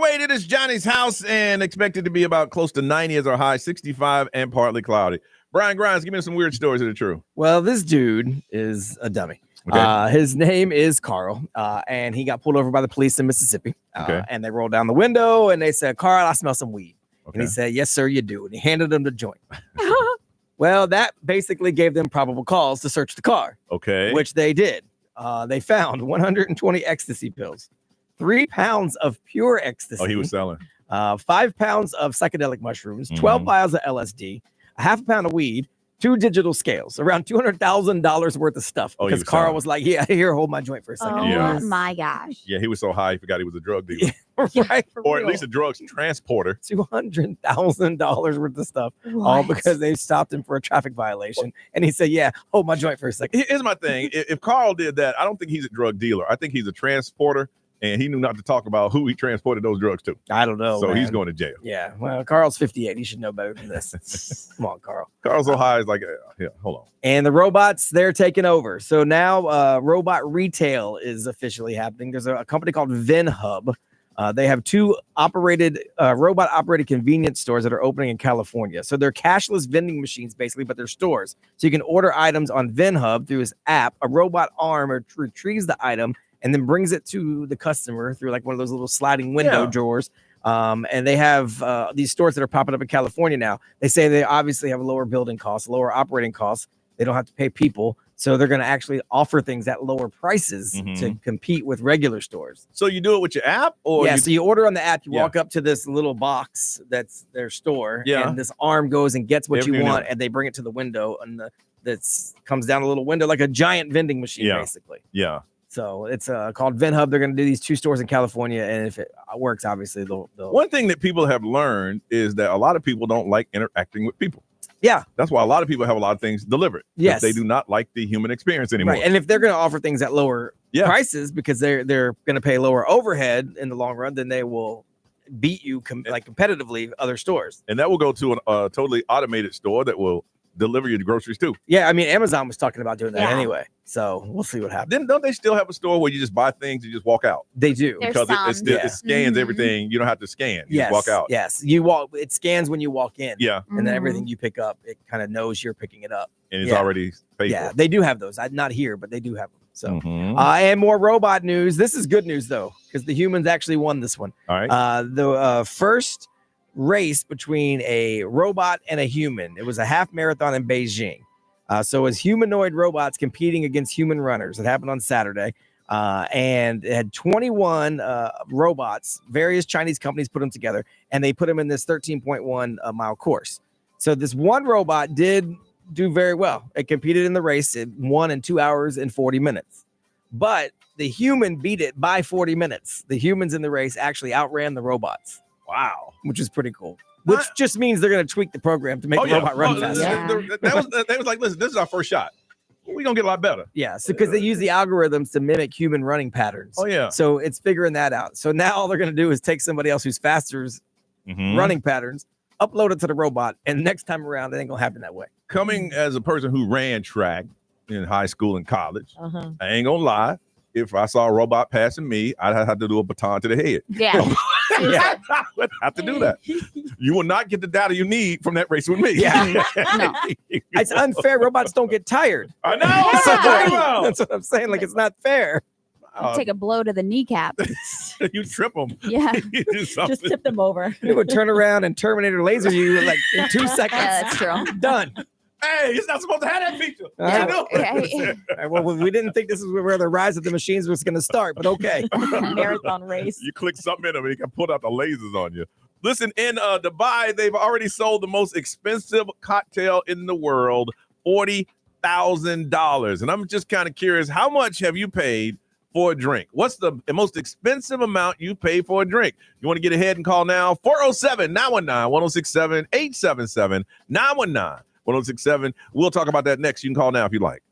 awaited is Johnny's house and expected to be about close to 90 as our high, 65 and partly cloudy. Brian Grimes, give me some weird stories that are true. Well, this dude is a dummy. Okay. His name is Carl, and he got pulled over by the police in Mississippi. And they rolled down the window and they said, "Carl, I smell some weed." And he said, "Yes, sir, you do." And he handed them the joint. Well, that basically gave them probable cause to search the car. Okay. Which they did. They found 120 ecstasy pills, 3 pounds of pure ecstasy. Oh, he was selling. 5 pounds of psychedelic mushrooms, 12 vials of LSD, a half a pound of weed, 2 digital scales, around $200,000 worth of stuff. Oh, Because Carl was like, "Yeah, here, hold my joint for a second." Oh my gosh. Yeah, he was so high he forgot he was a drug dealer. Right, or at least a drugs transporter. $200,000 worth of stuff, all because they stopped him for a traffic violation. And he said, "Yeah, hold my joint for a second." Here's my thing. If Carl did that, I don't think he's a drug dealer. I think he's a transporter, and he knew not to talk about who he transported those drugs to. I don't know. So man. he's going to jail. Yeah, well, Carl's 58. He should know better than this. Come on, Carl. Carl's so high is like, yeah, hold on. And the robots, they're taking over. So now robot retail is officially happening. There's a company called VinHub. They have 2 robot-operated convenience stores that are opening in California. So they're cashless vending machines, basically, but they're stores. So you can order items on VinHub through his app. A robot arm retrieves the item and then brings it to the customer through like one of those little sliding window drawers. And they have these stores that are popping up in California now. They say they obviously have lower building costs, lower operating costs. They don't have to pay people. So they're going to actually offer things at lower prices to compete with regular stores. So you do it with your app? Or so you order on the app. You walk up to this little box that's their store. Yeah. And this arm goes and gets what you Everything want. else. And they bring it to the window. And that comes down a little window like a giant vending machine, basically. Yeah. So it's called VinHub. They're going to do these 2 stores in California, and if it works, obviously they'll. One thing that people have learned is that a lot of people don't like interacting with people. Yeah, that's why a lot of people have a lot of things delivered. Yes, they do not like the human experience anymore. Right, and if they're going to offer things at lower prices because they're going to pay lower overhead in the long run, then they will beat you competitively other stores. And that will go to a totally automated store that will deliver you the groceries too. Yeah, I mean, Amazon was talking about doing that anyway. So we'll see what happens. Then don't they still have a store where you just buy things and just walk out? They do. Because it scans everything. You don't have to scan. You just walk out. Yes. It scans when you walk in. Yeah. And then everything you pick up, it kind of knows you're picking it up. And it's already paid for. They do have those. Not here, but they do have them. So and more robot news. This is good news though, because the humans actually won this one. All right. The first race between a robot and a human. It was a half marathon in Beijing. So it was humanoid robots competing against human runners. It happened on Saturday. And it had 21 robots. Various Chinese companies put them together, and they put them in this 13.1 mile course. So this one robot did do very well. It competed in the race. It won in 2 hours and 40 minutes. But the human beat it by 40 minutes. The humans in the race actually outran the robots. Wow. Which is pretty cool. Which just means they're going to tweak the program to make the robot run faster. They was like, listen, this is our first shot. We're going to get a lot better. Yeah, so because they use the algorithms to mimic human running patterns. Oh, yeah. So it's figuring that out. So now all they're going to do is take somebody else who's faster's running patterns, upload it to the robot, and next time around, it ain't going to happen that way. Coming as a person who ran track in high school and college, I ain't going to lie. If I saw a robot passing me, I'd have to do a baton to the head. Yeah. I would have to do that. You will not get the data you need from that race with me. Yeah. No. It's unfair. Robots don't get tired. I know. That's what I'm saying. Like, it's not fair. Take a blow to the kneecap. You trip them. Yeah. You do something. Just tip them over. It would turn around and Terminator laser you like in 2 seconds. Yeah, that's true. Done. Hey, it's not supposed to have that feature. All right, well, we didn't think this is where the rise of the machines was going to start, but okay. Marathon race. You click something in them and you can put out the lasers on you. Listen, in Dubai, they've already sold the most expensive cocktail in the world, $40,000. And I'm just kind of curious, how much have you paid for a drink? What's the most expensive amount you pay for a drink? You want to get ahead and call now? 407-919-1067, 877-919-1067. We'll talk about that next. You can call now if you like.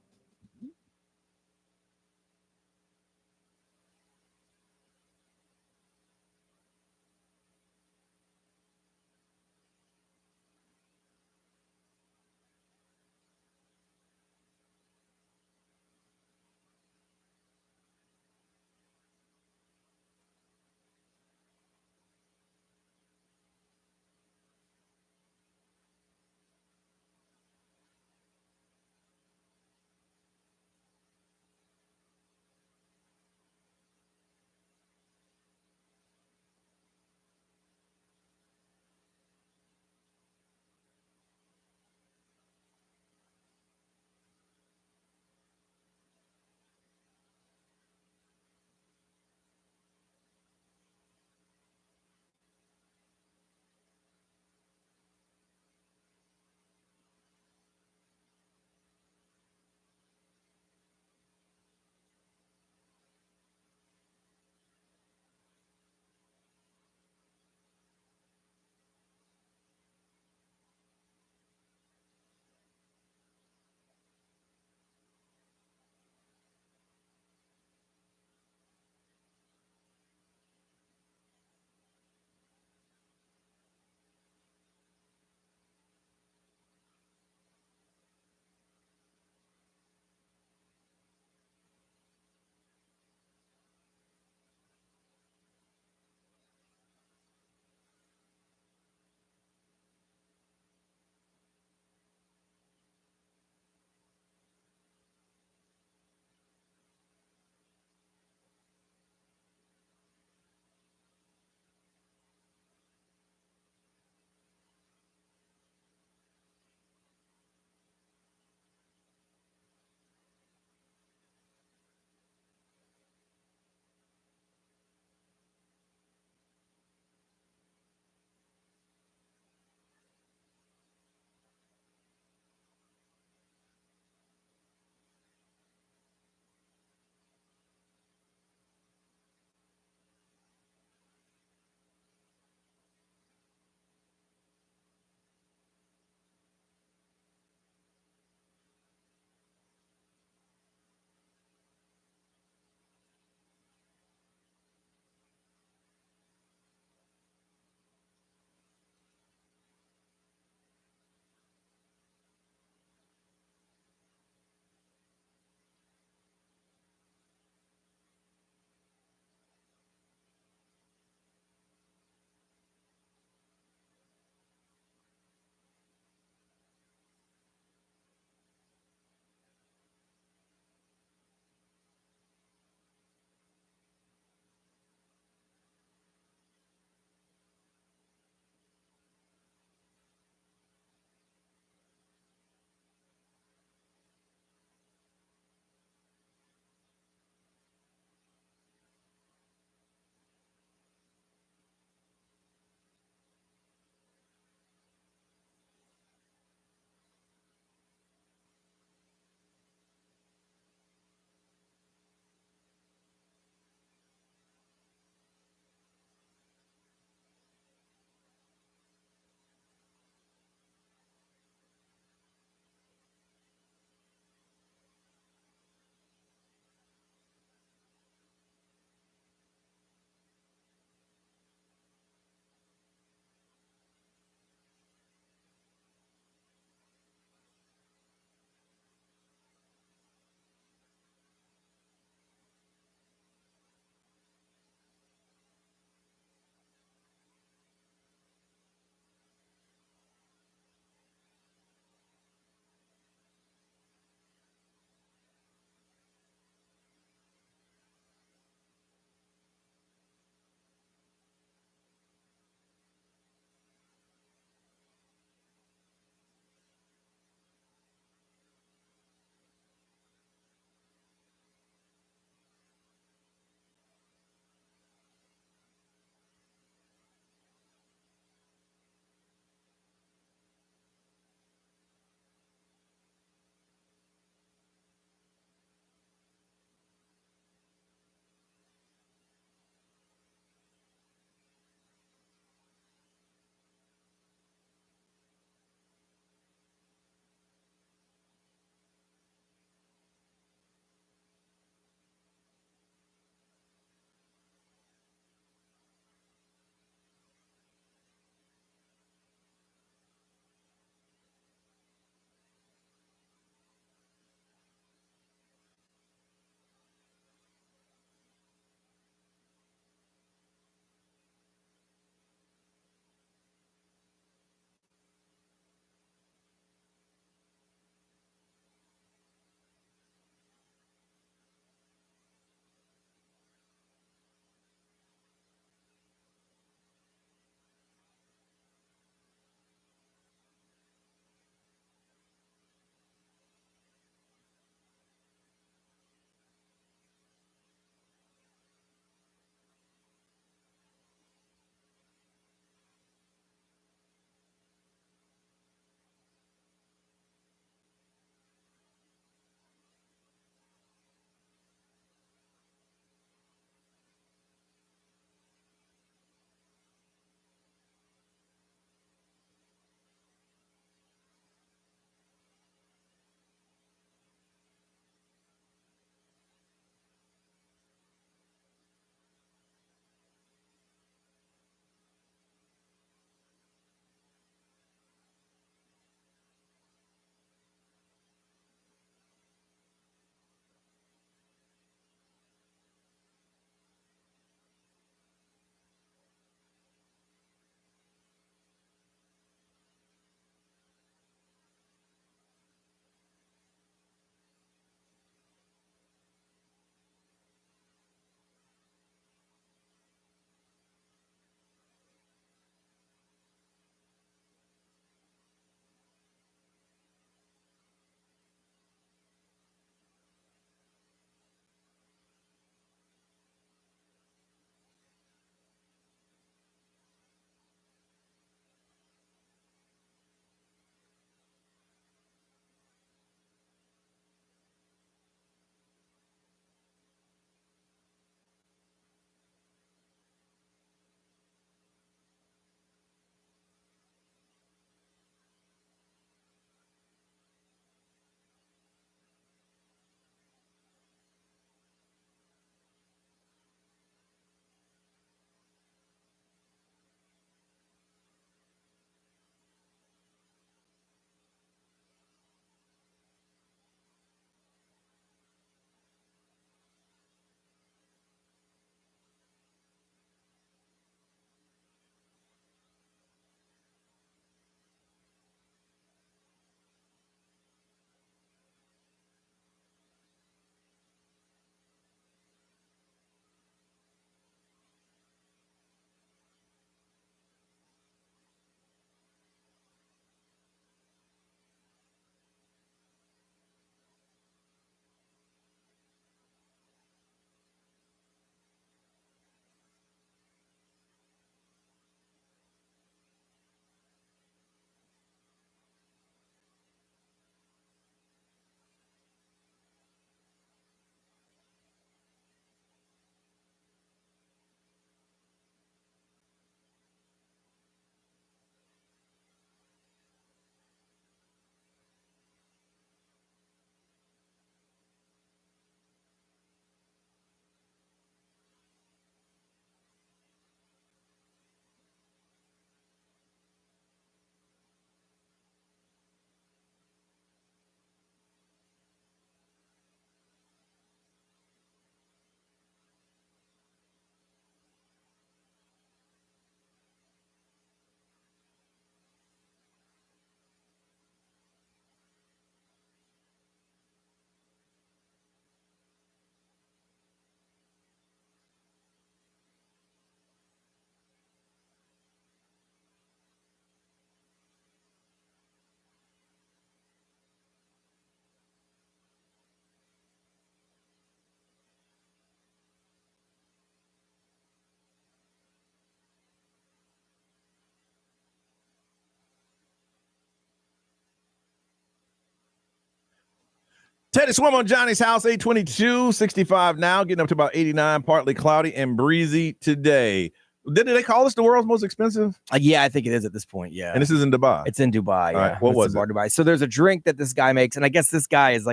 Teddy Swim on Johnny's house, 822, 65 now, getting up to about 89, partly cloudy and breezy today. Did they call this the world's most expensive? Yeah, I think it is at this point. Yeah. And this is in Dubai. It's in Dubai. Yeah. Right. What was it? Dubai. So there's a drink that this guy makes. And I guess this guy is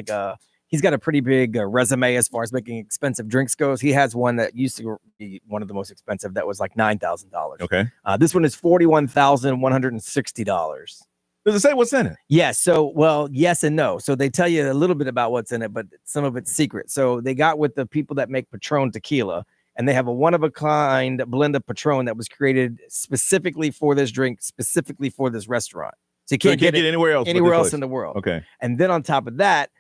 he's got a pretty big resume as far as making expensive drinks goes. He has one that used to be one of the most expensive that was like $9,000. Okay. This one is $41,160. Does it say what's in it? Yes. So, well, yes and no. So they tell you a little bit about what's in it, but some of it's secret. So they got with the people that make Patron tequila, and they have a one-of-a-kind blend of Patron that was created specifically for this drink, specifically for this restaurant. So you can't get it anywhere else in the world. Okay. And then on top of that,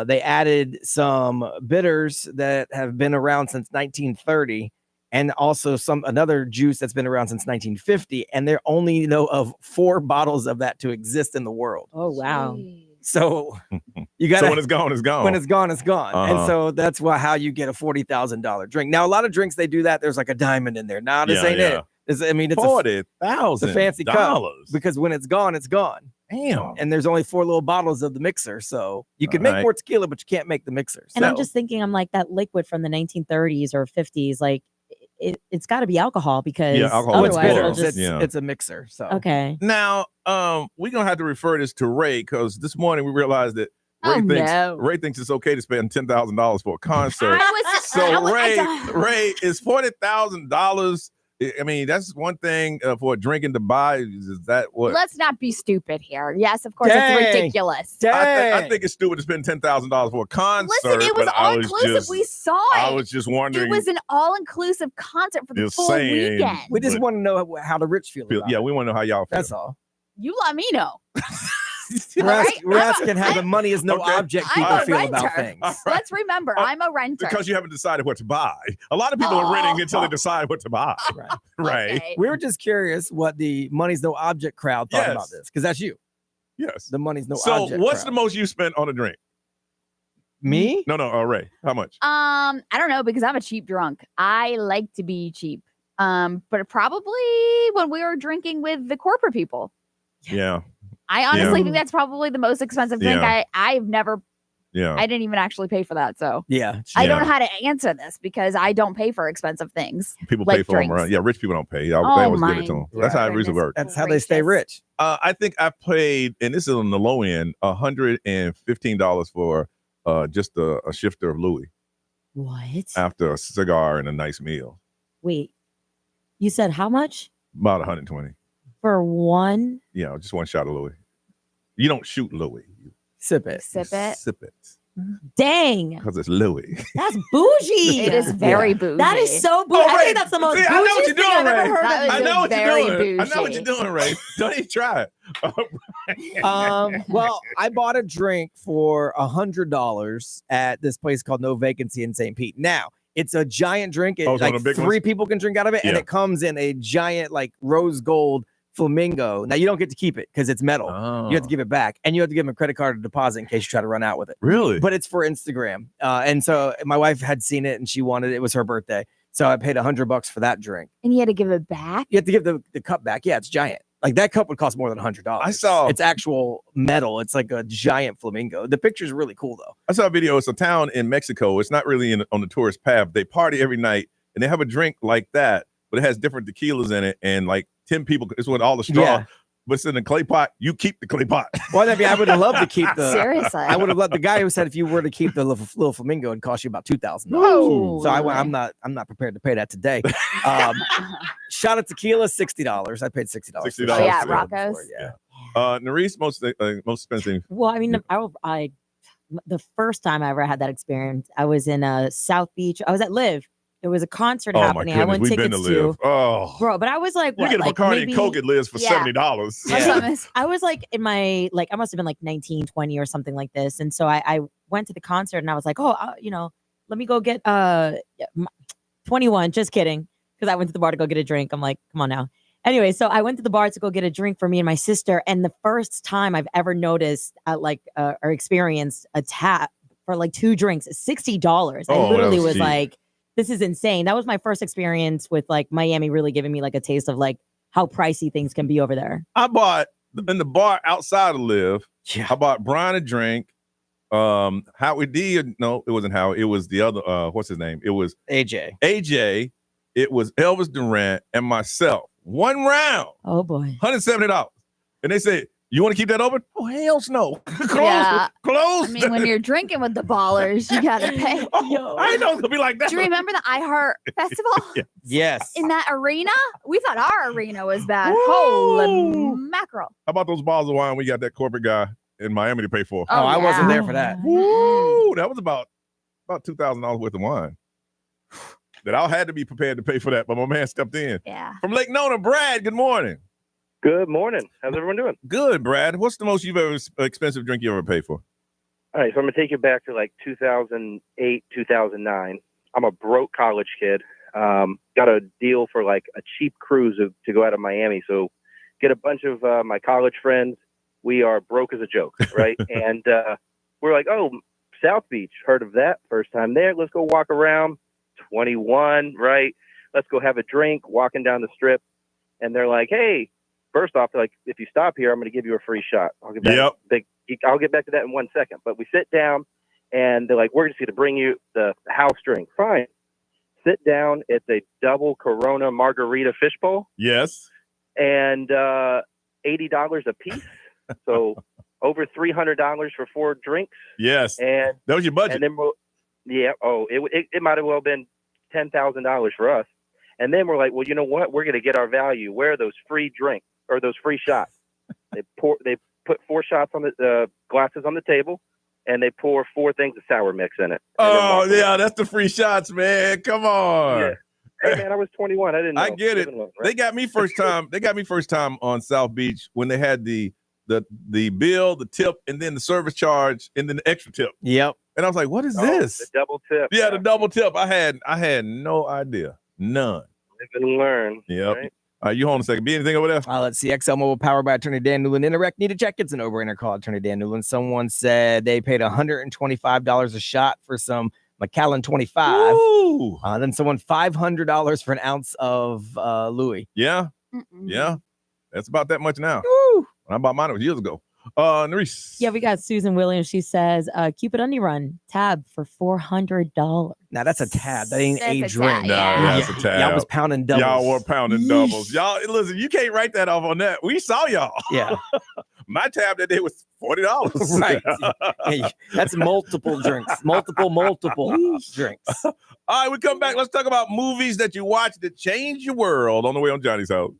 they added some bitters that have been around since 1930, and also another juice that's been around since 1950. And they only know of 4 bottles of that to exist in the world. Oh, wow. So you got so when it's gone, it's gone. When it's gone, it's gone. And so that's how you get a $40,000 drink. Now, a lot of drinks, they do that. There's like a diamond in there. Nah, this ain't it. It's $40,000. a fancy cup, because when it's gone, it's gone. Damn. And there's only 4 little bottles of the mixer. So you can make more tequila, but you can't make the mixer. And I'm just thinking, I'm like, that liquid from the 1930s or 50s, like, it's got to be alcohol, because otherwise it's a mixer. So okay. Now, we're gonna have to refer this to Ray, because this morning we realized that Ray thinks it's okay to spend $10,000 for a concert. Ray, is $40,000. I mean, that's one thing for a drink in Dubai. Is that what? Let's not be stupid here. Yes, of course, it's ridiculous. I think it's stupid to spend $10,000 for a concert. Listen, it was all-inclusive. We saw it. I was just wondering. It was an all-inclusive concert for the full weekend. We just want to know how the rich feel about it. We want to know how y'all feel. That's all. You let me know. We're asking how the money is no object people feel about things. Let's remember, I'm a renter. Because you haven't decided what to buy. A lot of people are renting until they decide what to buy. Right. Okay. We were just curious what the money's no object crowd thought about this, because that's you. Yes. The money's no so object. So what's crowd. the most you spent on a drink? Me? No, Ray. How much? I don't know, because I'm a cheap drunk. I like to be cheap. But probably when we were drinking with the corporate people. Yeah. I honestly think that's probably the most expensive drink I've never. Yeah. I didn't even actually pay for that. So I don't know how to answer this, because I don't pay for expensive things. People like pay for drinks. them, right? Yeah, rich people don't pay. They always give it to them. That's how it usually works. That's how they stay rich. I think I paid, and this is on the low end, $115 for just a shifter of Louis. What? After a cigar and a nice meal. Wait, you said how much? About 120. For one? Yeah, just one shot of Louis. You don't shoot Louis. You sip it. Sip it. Sip it. Dang. Because it's Louis. That's bougie. It is very bougie. That is so bougie. I think that's the most bougie I know what you're thing doing, I've Ray. ever heard of. I know what you're doing. Bougie. I know what you're doing, Ray. Don't even try it. Well, I bought a drink for $100 at this place called No Vacancy in St. Pete. Now, it's a giant drink. Like 3 people can drink out of it, and it comes in a giant, like, rose gold flamingo. Now, you don't get to keep it because it's metal. You have to give it back, and you have to give them a credit card or deposit in case you try to run out with it. Really? But it's for Instagram. And so my wife had seen it, and she wanted it. It was her birthday. So I paid $100 for that drink. And you had to give it back? You have to give the cup back. Yeah, it's giant. Like, that cup would cost more than $100. I saw. It's actual metal. It's like a giant flamingo. The picture's really cool, though. I saw a video. It's a town in Mexico. It's not really on the tourist path. They party every night, and they have a drink like that, but it has different tequilas in it, and like 10 people. It's with all the straw. Yeah. But it's in a clay pot. You keep the clay pot. Well, I mean, I would have loved to keep the. Seriously. I would have loved the guy who said if you were to keep the little flamingo, it'd cost you about $2,000. Whoa. So I'm not prepared to pay that today. Shot of tequila, $60. I paid $60. $60. Oh, yeah, Rocco's. Yeah. Nerese, most expensive. Well, I mean, the first time I ever had that experience, I was in South Beach. I was at Live. There was a concert happening. I won tickets to. Oh, bro, but I was like, you what, get a like Bacardi maybe, and Coke at Liz for $70. Yeah. I was like in my I must have been like 19, 20 or something like this, and so I went to the concert and I was like, let me go get 21. Just kidding, because I went to the bar to go get a drink. I'm like, come on now. Anyway, so I went to the bar to go get a drink for me and my sister, and the first time I've ever noticed or experienced a tap for like 2 drinks, $60. I literally was like, this is insane. That was my first experience with like Miami really giving me like a taste of like how pricey things can be over there. I bought in the bar outside of Live. Yeah. I bought Brian a drink, Howie D. No, it wasn't Howie. It was the other. What's his name? It was AJ. AJ. It was Elvis Duran and myself. One round. Oh boy. $170. And they said, "You want to keep that open?" Oh, hell no. Close. Yeah. Close. I mean, when you're drinking with the ballers, you gotta pay. I know it's gonna be like that. Do you remember the iHeart Festival? Yes. In that arena? We thought our arena was bad. Holy mackerel. How about those bottles of wine we got that corporate guy in Miami to pay for? Oh, I wasn't there for that. Woo! That was about $2,000 worth of wine. That I had to be prepared to pay for that, but my man stepped in. Yeah. From Lake Nona, Brad, good morning. Good morning. How's everyone doing? Good, Brad. What's the most expensive drink you ever paid for? All right, so I'm going to take you back to like 2008, 2009. I'm a broke college kid. Got a deal for like a cheap cruise to go out of Miami. So get a bunch of my college friends. We are broke as a joke, right? And we're like, oh, South Beach. Heard of that? First time there. Let's go walk around. 21, right? Let's go have a drink, walking down the strip. And they're like, hey, first off, like, if you stop here, I'm going to give you a free shot. I'll get back to that in 1 second. But we sit down, and they're like, we're just going to bring you the house drink. Fine. Sit down. It's a double Corona margarita fishbowl. Yes. And $80 a piece. So over $300 for 4 drinks. Yes. And that was your budget. And then it might have well been $10,000 for us. And then we're like, well, you know what? We're going to get our value. Where are those free drinks or those free shots? They put 4 shots on the glasses on the table, and they pour 4 things of sour mix in it. Oh yeah, that's the free shots, man. Come on. Yeah. Hey man, I was 21. I didn't know. I get it. Right? They got me first time on South Beach when they had the bill, the tip, and then the service charge, and then the extra tip. Yep. And I was like, what is this? The double tip. Yeah, the double tip. I had no idea. None. Live and learn. Yep. Right? All right, you hold on a second. Be anything over there? Let's see. XL Mobile powered by Attorney Dan Newland. Interact. Need to check. It's an over-enter call. Attorney Dan Newland. Someone said they paid $125 a shot for some Macallan 25. Then someone $500 for an ounce of Louis. Yeah. Yeah. That's about that much now. When I bought mine, it was years ago. Nerese. Yeah, we got Susan Williams. She says, Cupid Onion Run tab for $400. Now that's a tab. That ain't That's a a drink. tab, No, yeah. that's a tab. Y'all was pounding doubles. Y'all were pounding doubles. Y'all, listen, you can't write that off on that. We saw y'all. Yeah. My tab that day was $40. Right. Hey, that's multiple drinks. Multiple drinks. All right, we come back. Let's talk about movies that you watched that changed your world on the way on Johnny's House.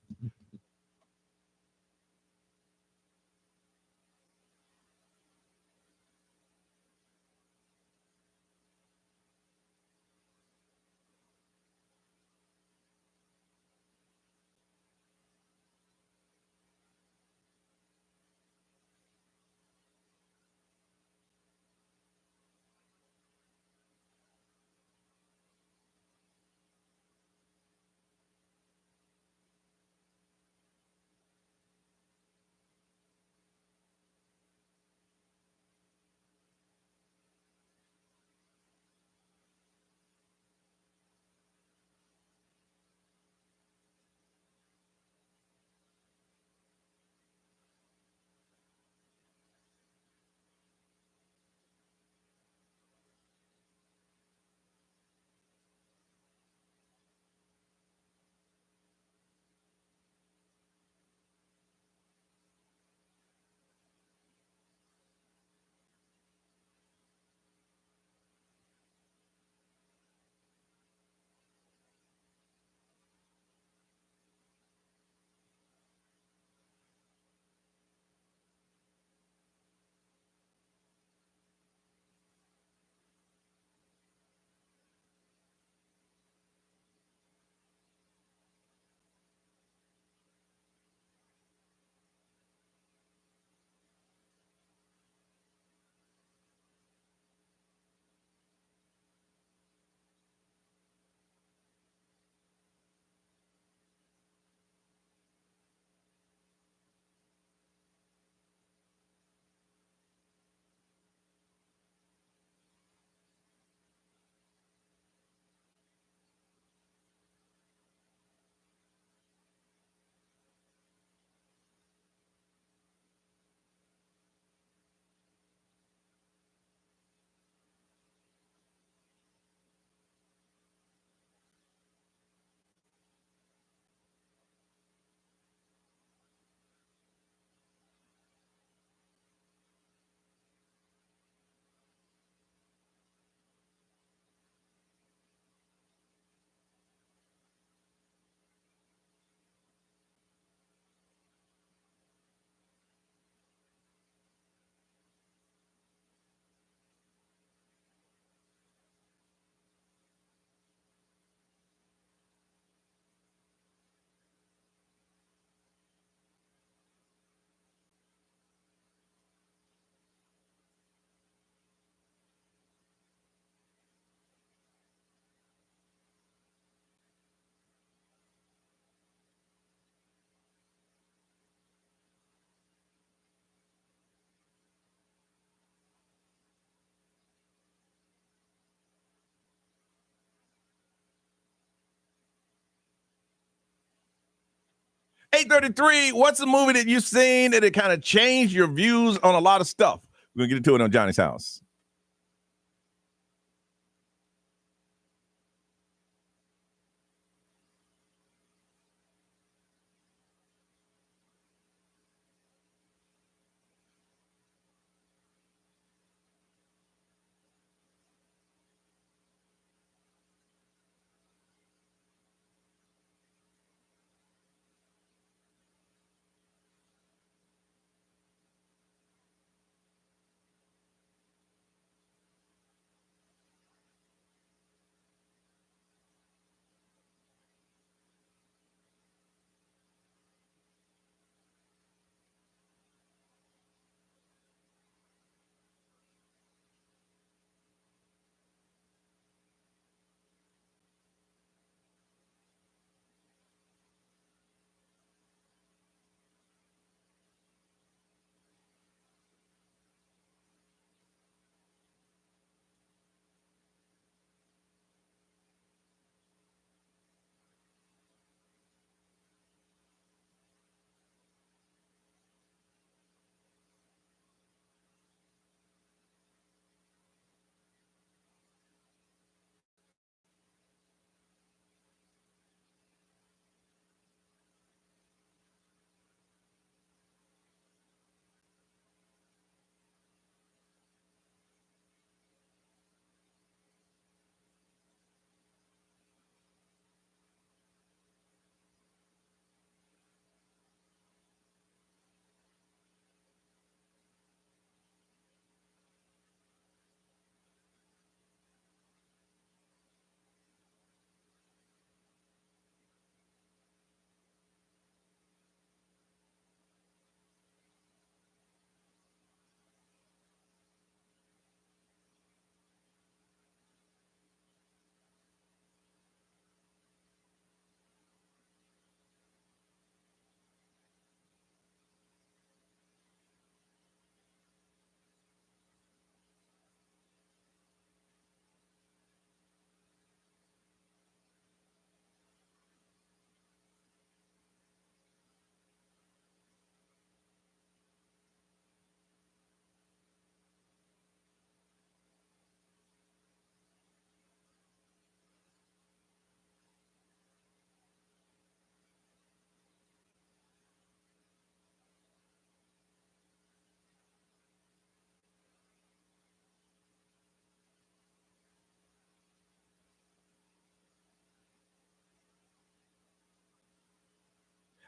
8:33. What's a movie that you've seen that it kind of changed your views on a lot of stuff? We're gonna get into it on Johnny's House.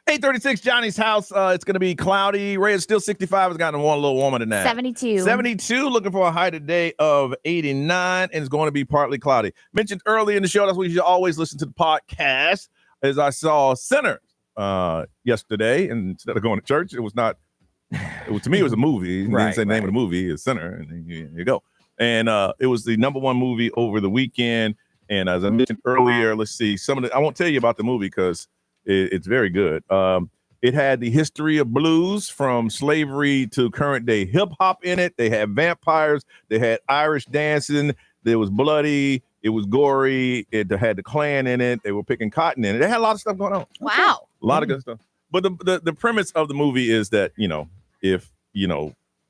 $8:36, Johnny's House. It's going to be cloudy. Ray is still 65. It's gotten one little warmer than that. 72, looking for a high today of 89, and it's going to be partly cloudy. Mentioned earlier in the show, that's why you should always listen to the podcast, as I saw Sinner yesterday, and instead of going to church, it was not, to me, it was a movie. It didn't say the name of the movie. It's Sinner, and here you go. And it was the #1 movie over the weekend, and as I mentioned earlier, let's see, I won't tell you about the movie because it's very good. It had the history of blues from slavery to current day hip hop in it. They had vampires. They had Irish dancing. There was bloody. It was gory. It had the Klan in it. They were picking cotton in it. They had a lot of stuff going on. Wow. A lot of good stuff. But the premise of the movie is that, if,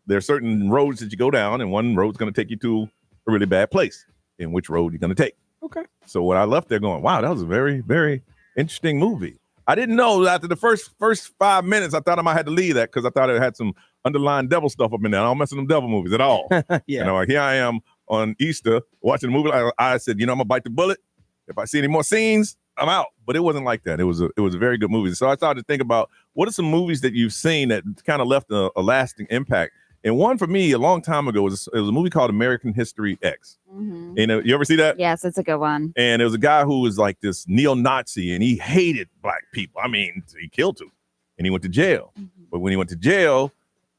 there are certain roads that you go down, and one road's going to take you to a really bad place. And which road you're going to take. Okay. So when I left there going, wow, that was a very, very interesting movie. I didn't know after the first 5 minutes, I thought I might have to leave that because I thought it had some underlying devil stuff up in there. I don't mess with them devil movies at all. Yeah. Here I am on Easter watching the movie. I said, I'm gonna bite the bullet. If I see any more scenes, I'm out. But it wasn't like that. It was a very good movie. So I started to think about what are some movies that you've seen that kind of left a lasting impact. And one for me a long time ago it was a movie called American History X. Mm-hmm. And you ever see that? Yes, it's a good one. And there was a guy who was like this neo-Nazi, and he hated black people. I mean, he killed two, and he went to jail. Mm-hmm. But when he went to jail,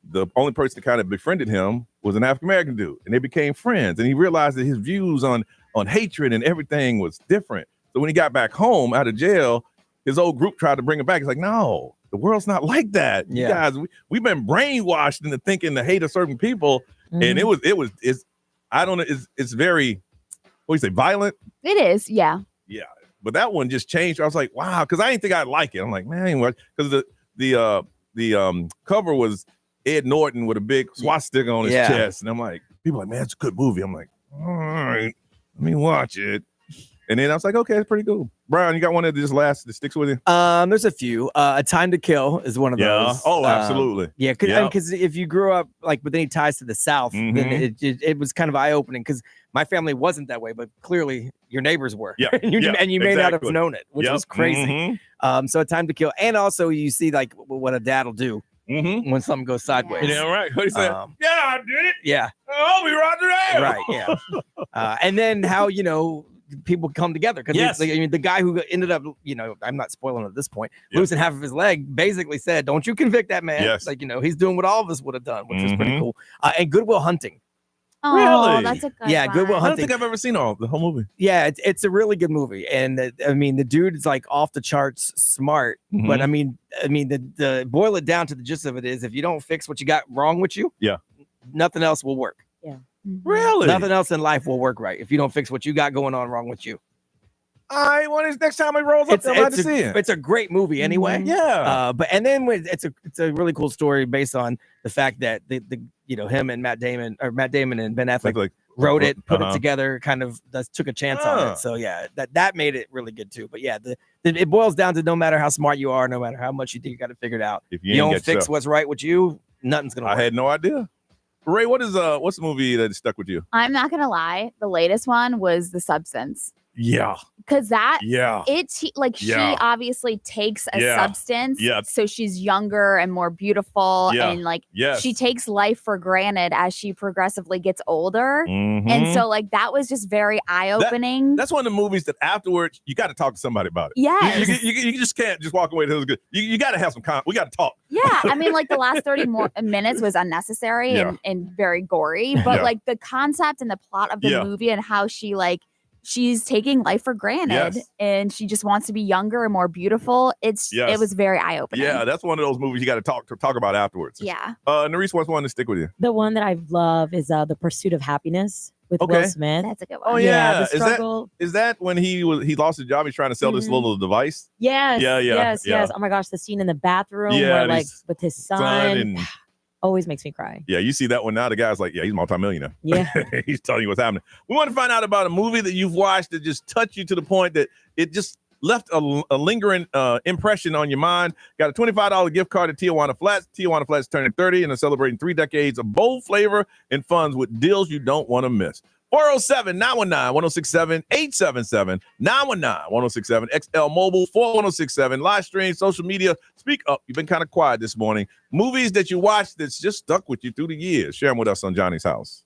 the only person that kind of befriended him was an African-American dude, and they became friends. And he realized that his views on hatred and everything was different. So when he got back home out of jail, his old group tried to bring him back. He's like, no, the world's not like that. Yeah. You guys, we've been brainwashed into thinking to hate a certain people. Mm-hmm. And it's I don't know, it's very, what do you say, violent? It is, yeah. Yeah. but that one just changed. I was like, wow, because I didn't think I'd like it. I'm like, man, what? Because the cover was Ed Norton with a big swastika on his chest, and I'm like, people are like, man, it's a good movie. I'm like, all right, let me watch it. And then I was like, okay, it's pretty cool. Brian, you got one of this last that sticks with you? There's a few. A Time to Kill is one of those. Oh, absolutely. Yeah, because if you grew up like with any ties to the South, then it was kind of eye opening because my family wasn't that way, but clearly your neighbors were. Yeah, and you may not have known it, which was crazy. So A Time to Kill, and also you see like what a dad will do when something goes sideways. Yeah, right. What he said? Yeah, I did it. Yeah. Oh, we Roger that. Right. Yeah. And then how people come together because the guy who ended up, I'm not spoiling at this point, losing half of his leg, basically said, "Don't you convict that man." Yes. Like he's doing what all of us would have done, which was pretty cool. And Good Will Hunting. Oh, really? That's a good Yeah, one. Good Will I don't Hunting. think I've ever seen the whole movie. Yeah, it's a really good movie, and the dude is like off the charts smart. But the boil it down to the gist of it is, if you don't fix what you got wrong with you, nothing else will work. Yeah. Really? Nothing else in life will work right if you don't fix what you got going on wrong with you. All right, well, next time it rolls up, I'm about to see it. It's a great movie anyway. Yeah. And then it's a really cool story based on the fact that him and Matt Damon and Ben Affleck wrote it, put it together, kind of took a chance on it. So yeah, that made it really good too. But yeah, it boils down to no matter how smart you are, no matter how much you think you got to figure it out, if you don't fix what's right with you, nothing's gonna work. I had no idea. Ray, what's the movie that stuck with you? I'm not gonna lie, the latest one was The Substance. Yeah. Because she Yeah. obviously takes a Yeah. substance, Yeah. so she's younger and more beautiful, Yeah. and Yes. she takes life for granted as she progressively gets older, Mhm. and so that was just very eye-opening. That's one of the movies that afterwards you got to talk to somebody about it. Yes. You just can't just walk away. It was good. You got to have some we got to talk. Yeah, I mean, the last 30 more minutes was unnecessary and very gory, but the concept and the plot of the movie and how she she's taking life for granted and she just wants to be younger and more beautiful. It was very eye-opening. Yeah, that's one of those movies you got to talk about afterwards. Yeah. Nerys, what's one to stick with you? The one that I love is The Pursuit of Happiness with Will Smith. That's a good one. Oh yeah, The struggle. Is that when he lost his job? He's trying to sell this little device. Yes. Yeah. Yes. Oh my gosh, the scene in the bathroom where with his son and always makes me cry. Yeah, you see that one now. The guy's like, he's multimillionaire. Yeah. He's telling you what's happening. We want to find out about a movie that you've watched that just touched you to the point that it just left a lingering impression on your mind. Got a $25 gift card at Tijuana Flats. Tijuana Flats turning 30 and are celebrating 3 decades of bold flavor and funds with deals you don't want to miss. 407-919-1067, 877-919-1067, XL Mobile, 41067, live stream, social media. Speak up. You've been kind of quiet this morning. Movies that you watched that's just stuck with you through the years. Share them with us on Johnny's House.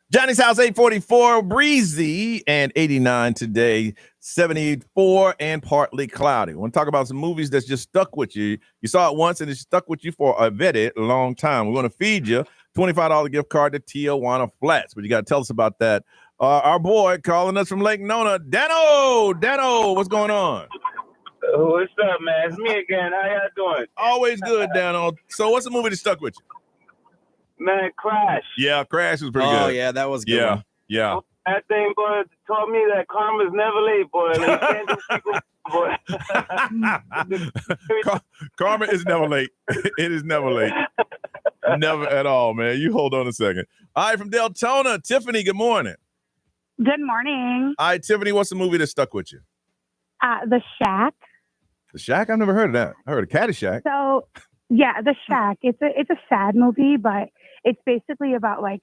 Johnny's house, 844, breezy and 89 today, 74 and partly cloudy. I want to talk about some movies that's just stuck with you. You saw it once and it's stuck with you for a very long time. We're going to feed you $25 gift card to Tijuana Flats, but you got to tell us about that. Our boy calling us from Lake Nona, Dano, what's going on? What's up, man? It's me again. How y'all doing? Always good, Dano. So what's the movie that stuck with you? Man, Crash. Yeah, Crash was pretty good. Oh, yeah, that was good. Yeah, yeah. That thing, boy, taught me that karma's never late, boy. Like, you can't do people, boy. Karma is never late. It is never late. Never at all, man. You hold on a second. All right, from Deltona, Tiffany, good morning. Good morning. All right, Tiffany, what's the movie that stuck with you? The Shack. The Shack? I've never heard of that. I heard of Caddyshack. So, yeah, The Shack. It's a sad movie, but it's basically about like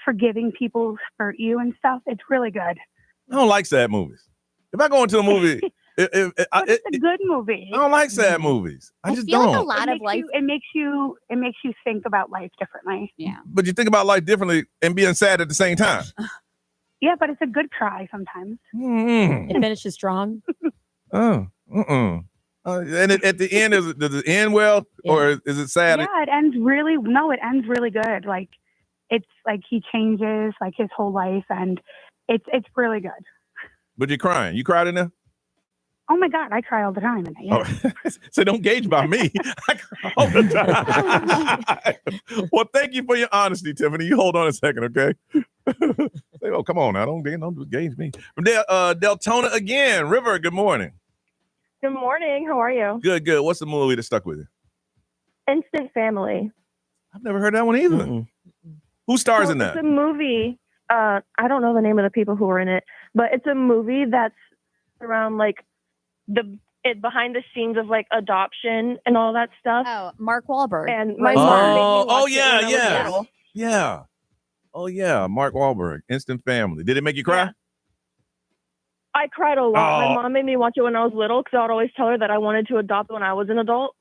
forgiving people who hurt you and stuff. It's really good. I don't like sad movies. If I go into a movie, it's a good movie. I don't like sad movies. I just feel don't. like a lot of life. It makes you think about life differently. Yeah. But you think about life differently and being sad at the same time. Yeah, but it's a good cry sometimes. Mm-hmm. It finishes strong. And at the end, does it end well, or is it sad? Yeah, it ends really good. Like it's like he changes like his whole life, and it's really good. But you're crying. You cried in there? Oh my God, I cry all the time. Yeah. Oh, so don't gauge by me. I cry all the time. Well, thank you for your honesty, Tiffany. You hold on a second, okay? Say, oh, come on now. Don't gauge me. From Deltona again. River, good morning. Good morning. How are you? Good. What's the movie that stuck with you? Instant Family. I've never heard that one either. Mm-hmm. Who stars in that? It's a movie. I don't know the name of the people who are in it, but it's a movie that's around like behind the scenes of like adoption and all that stuff. Oh, Mark Wahlberg. And my mom made me watch yeah. Yeah. Oh yeah, Mark Wahlberg, Instant Family. Did it make you cry? Yeah. I cried a lot. My mom made me watch it when I was little because I would always tell her that I wanted to adopt when I was an adult.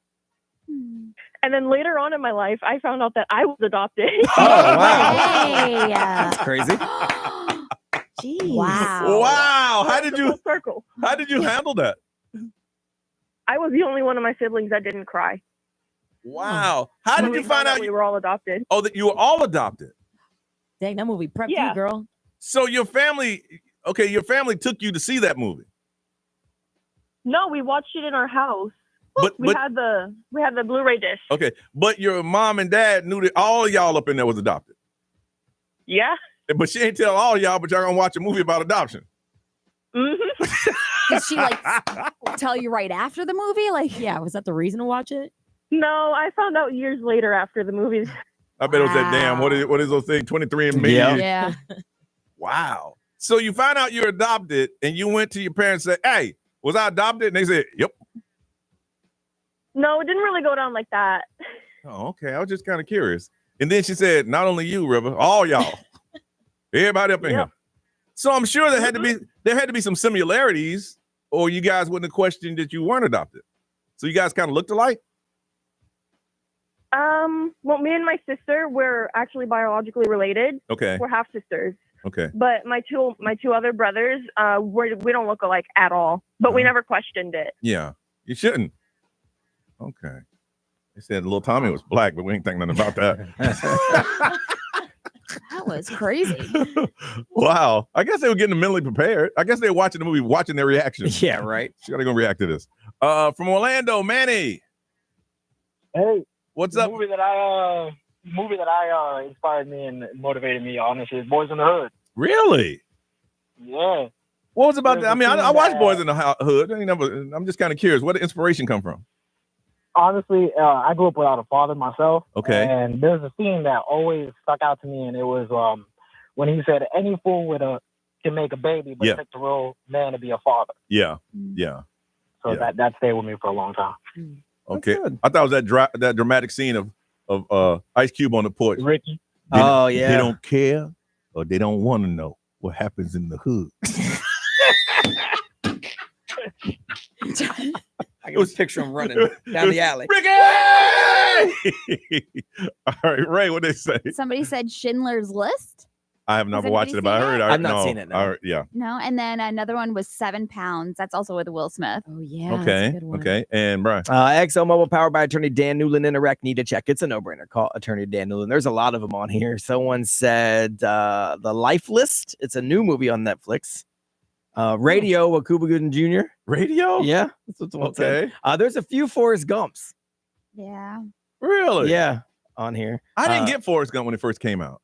And then later on in my life, I found out that I was adopted. Oh, wow. Hey. That's crazy. Jeez. Wow. How did you handle that? I was the only one of my siblings that didn't cry. Wow. How did you find out we were all adopted? Oh, that you were all adopted? Dang, that movie prepped you, girl. So your family took you to see that movie? No, we watched it in our house. But we had the Blu-ray disc. Okay, but your mom and dad knew that all of y'all up in there was adopted. Yeah. But she ain't tell all of y'all, but y'all gonna watch a movie about adoption. Mm-hmm. Did she like tell you right after the movie? Like, yeah, was that the reason to watch it? No, I found out years later after the movie. I bet it was that damn, what is those things, 23andMe? Yeah. Wow. So you found out you're adopted and you went to your parents and said, hey, was I adopted? And they said, yep. No, it didn't really go down like that. Oh, okay. I was just kind of curious. And then she said, not only you, River, all y'all. Everybody up in here. So I'm sure there had to be some similarities, or you guys wouldn't have questioned that you weren't adopted. So you guys kind of looked alike? Well, me and my sister, we're actually biologically related. Okay. We're half sisters. Okay. But my two other brothers, we don't look alike at all. But we never questioned it. Yeah. You shouldn't. Okay. They said little Tommy was black, but we ain't think nothing about that. That was crazy. Wow. I guess they were getting mentally prepared. I guess they were watching the movie, watching their reaction. Yeah, right. How are they gonna react to this? From Orlando, Manny. Hey. What's up? Movie that I inspired me and motivated me, honestly, is Boys in the Hood. Really? Yeah. What was about that? I mean, I watched Boys in the Hood. I'm just kind of curious. Where did the inspiration come from? Honestly, I grew up without a father myself. Okay. And there's a scene that always stuck out to me, and it was when he said, "Any fool can make a baby, but it takes a real man to be a father." Yeah. Yeah. So that stayed with me for a long time. Okay. I thought it was that dramatic scene of Ice Cube on the porch. Ricky. They don't care or they don't want to know what happens in the hood. I can picture him running down the alley. Ricky! All right, Ray, what they say? Somebody said Schindler's List. I have never watched it, but I heard. I've not seen it. No. Yeah. No, and then another one was 7 Pounds. That's also with Will Smith. Oh yeah. Okay. Okay. And Brian. ExxonMobil powered by attorney Dan Newland in Iraq. Need to check. It's a no-brainer. Call attorney Dan Newland. There's a lot of them on here. Someone said The Life List. It's a new movie on Netflix. Radio with Cuba Gooding Jr. Radio? Yeah. That's what someone said. There's a few Forrest Gumps. Yeah. Really? Yeah. On here. I didn't get Forrest Gump when it first came out.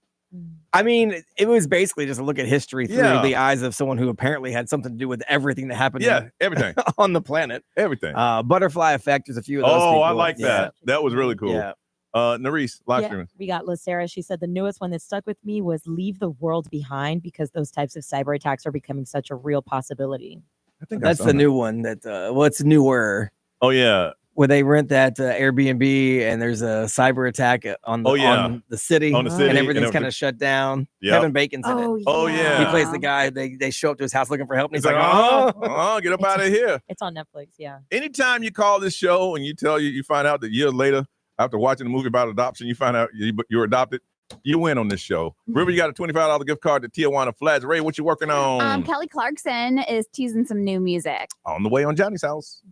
I mean, it was basically just a look at history through the eyes of someone who apparently had something to do with everything that happened. Everything on the planet. Everything. Butterfly Effect. There's a few of those. Oh, people. I like that. That was really cool. Yeah. Narice, live streaming. We got LaSarah. She said the newest one that stuck with me was Leave the World Behind, because those types of cyber attacks are becoming such a real possibility. I think that's the new one. What's newer? Oh yeah. Where they rent that Airbnb and there's a cyber attack on the city, and everything's kind of shut down. Yep. Kevin Bacon's in it. Oh yeah. He plays the guy. They show up to his house looking for help, and he's like, get up out of here. It's on Netflix. Yeah. Anytime you call this show and you find out that years later, after watching a movie about adoption, you find out you're adopted, you win on this show. River, you got a $25 gift card to Tijuana Flats. Ray, what you working on? Kelly Clarkson is teasing some new music. On the way on Johnny's House.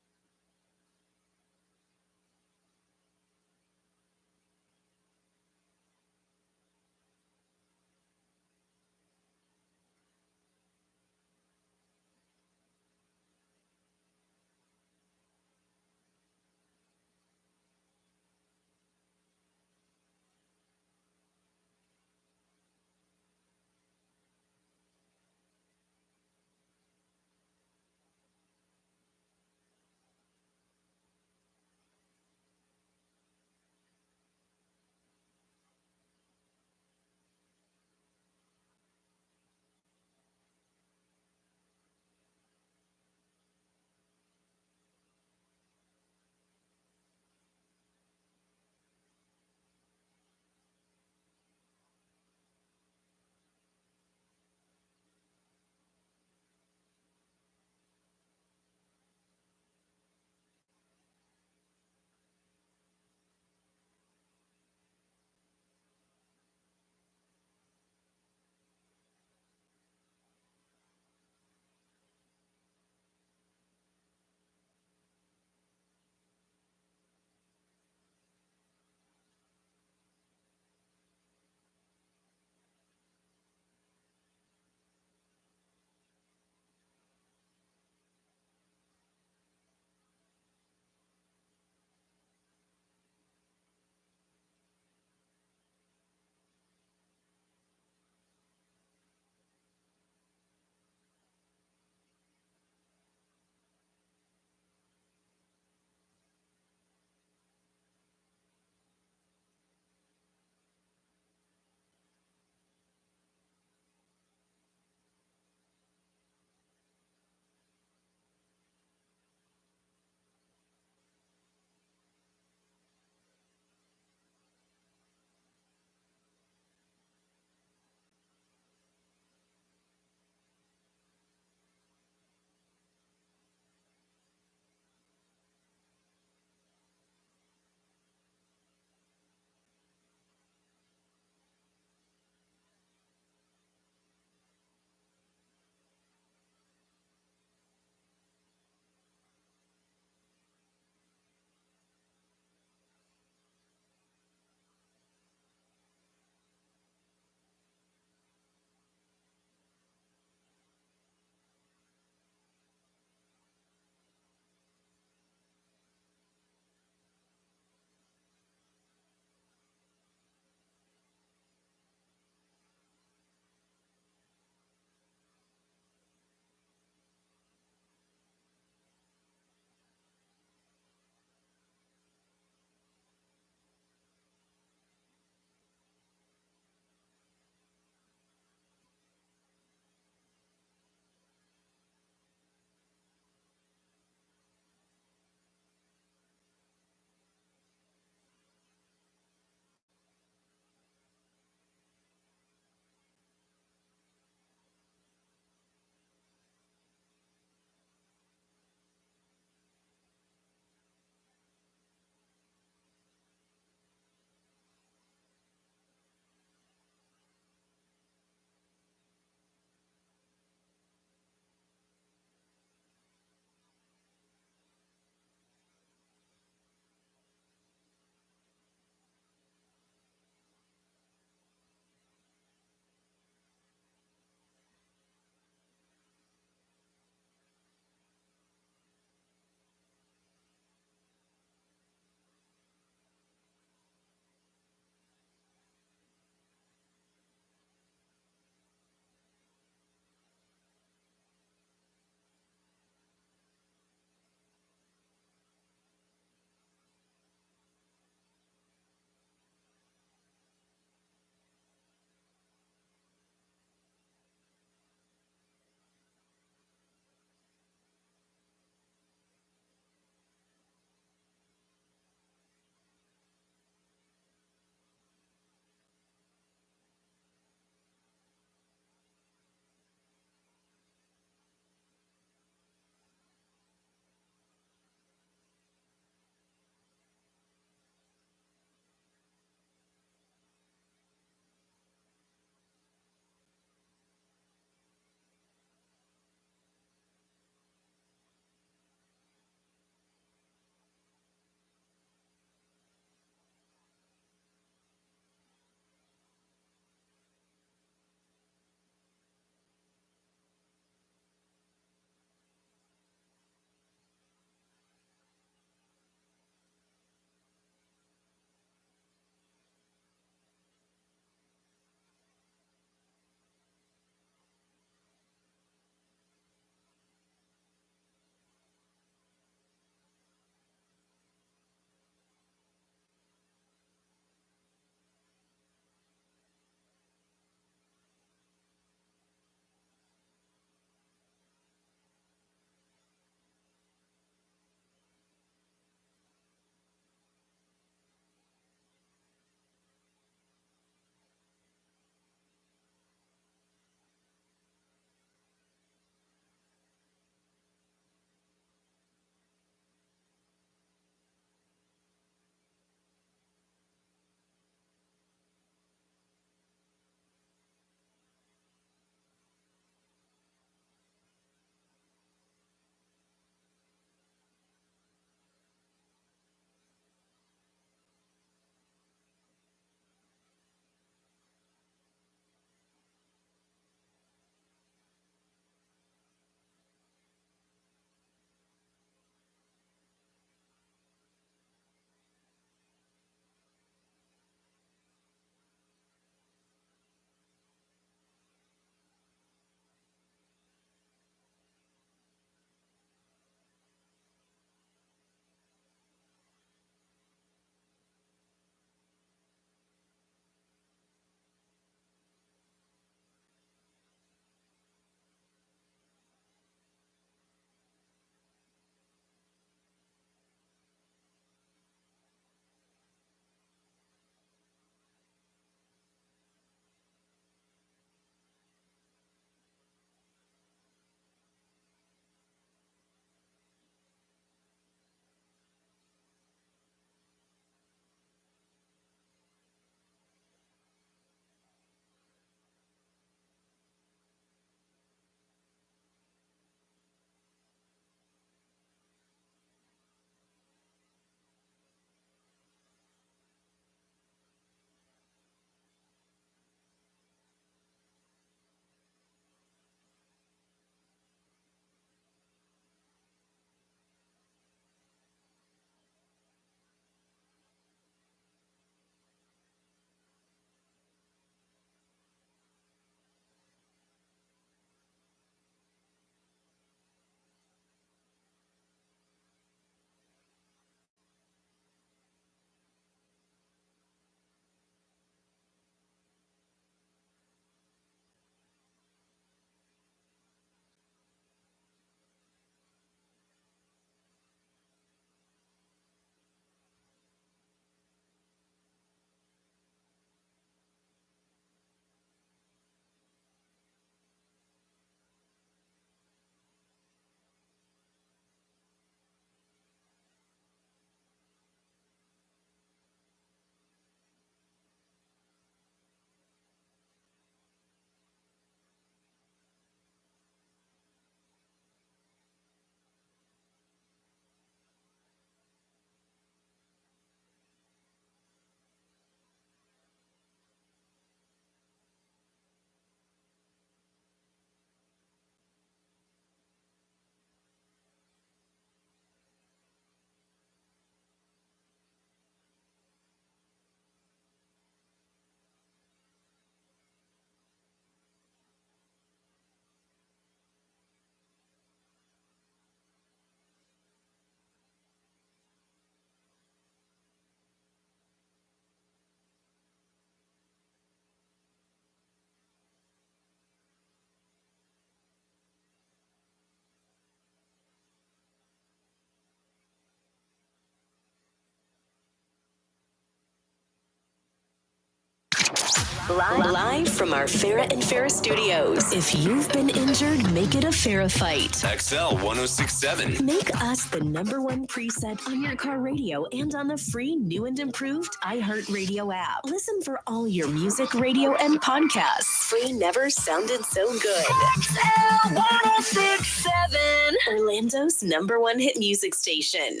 Live from our Farrah and Farrah studios. If you've been injured, make it a Farrah fight. XL 1067. Make us the #1 preset on your car radio and on the free new and improved iHeartRadio app. Listen for all your music, radio, and podcasts. Free never sounded so good. XL 1067. Orlando's #1 hit music station.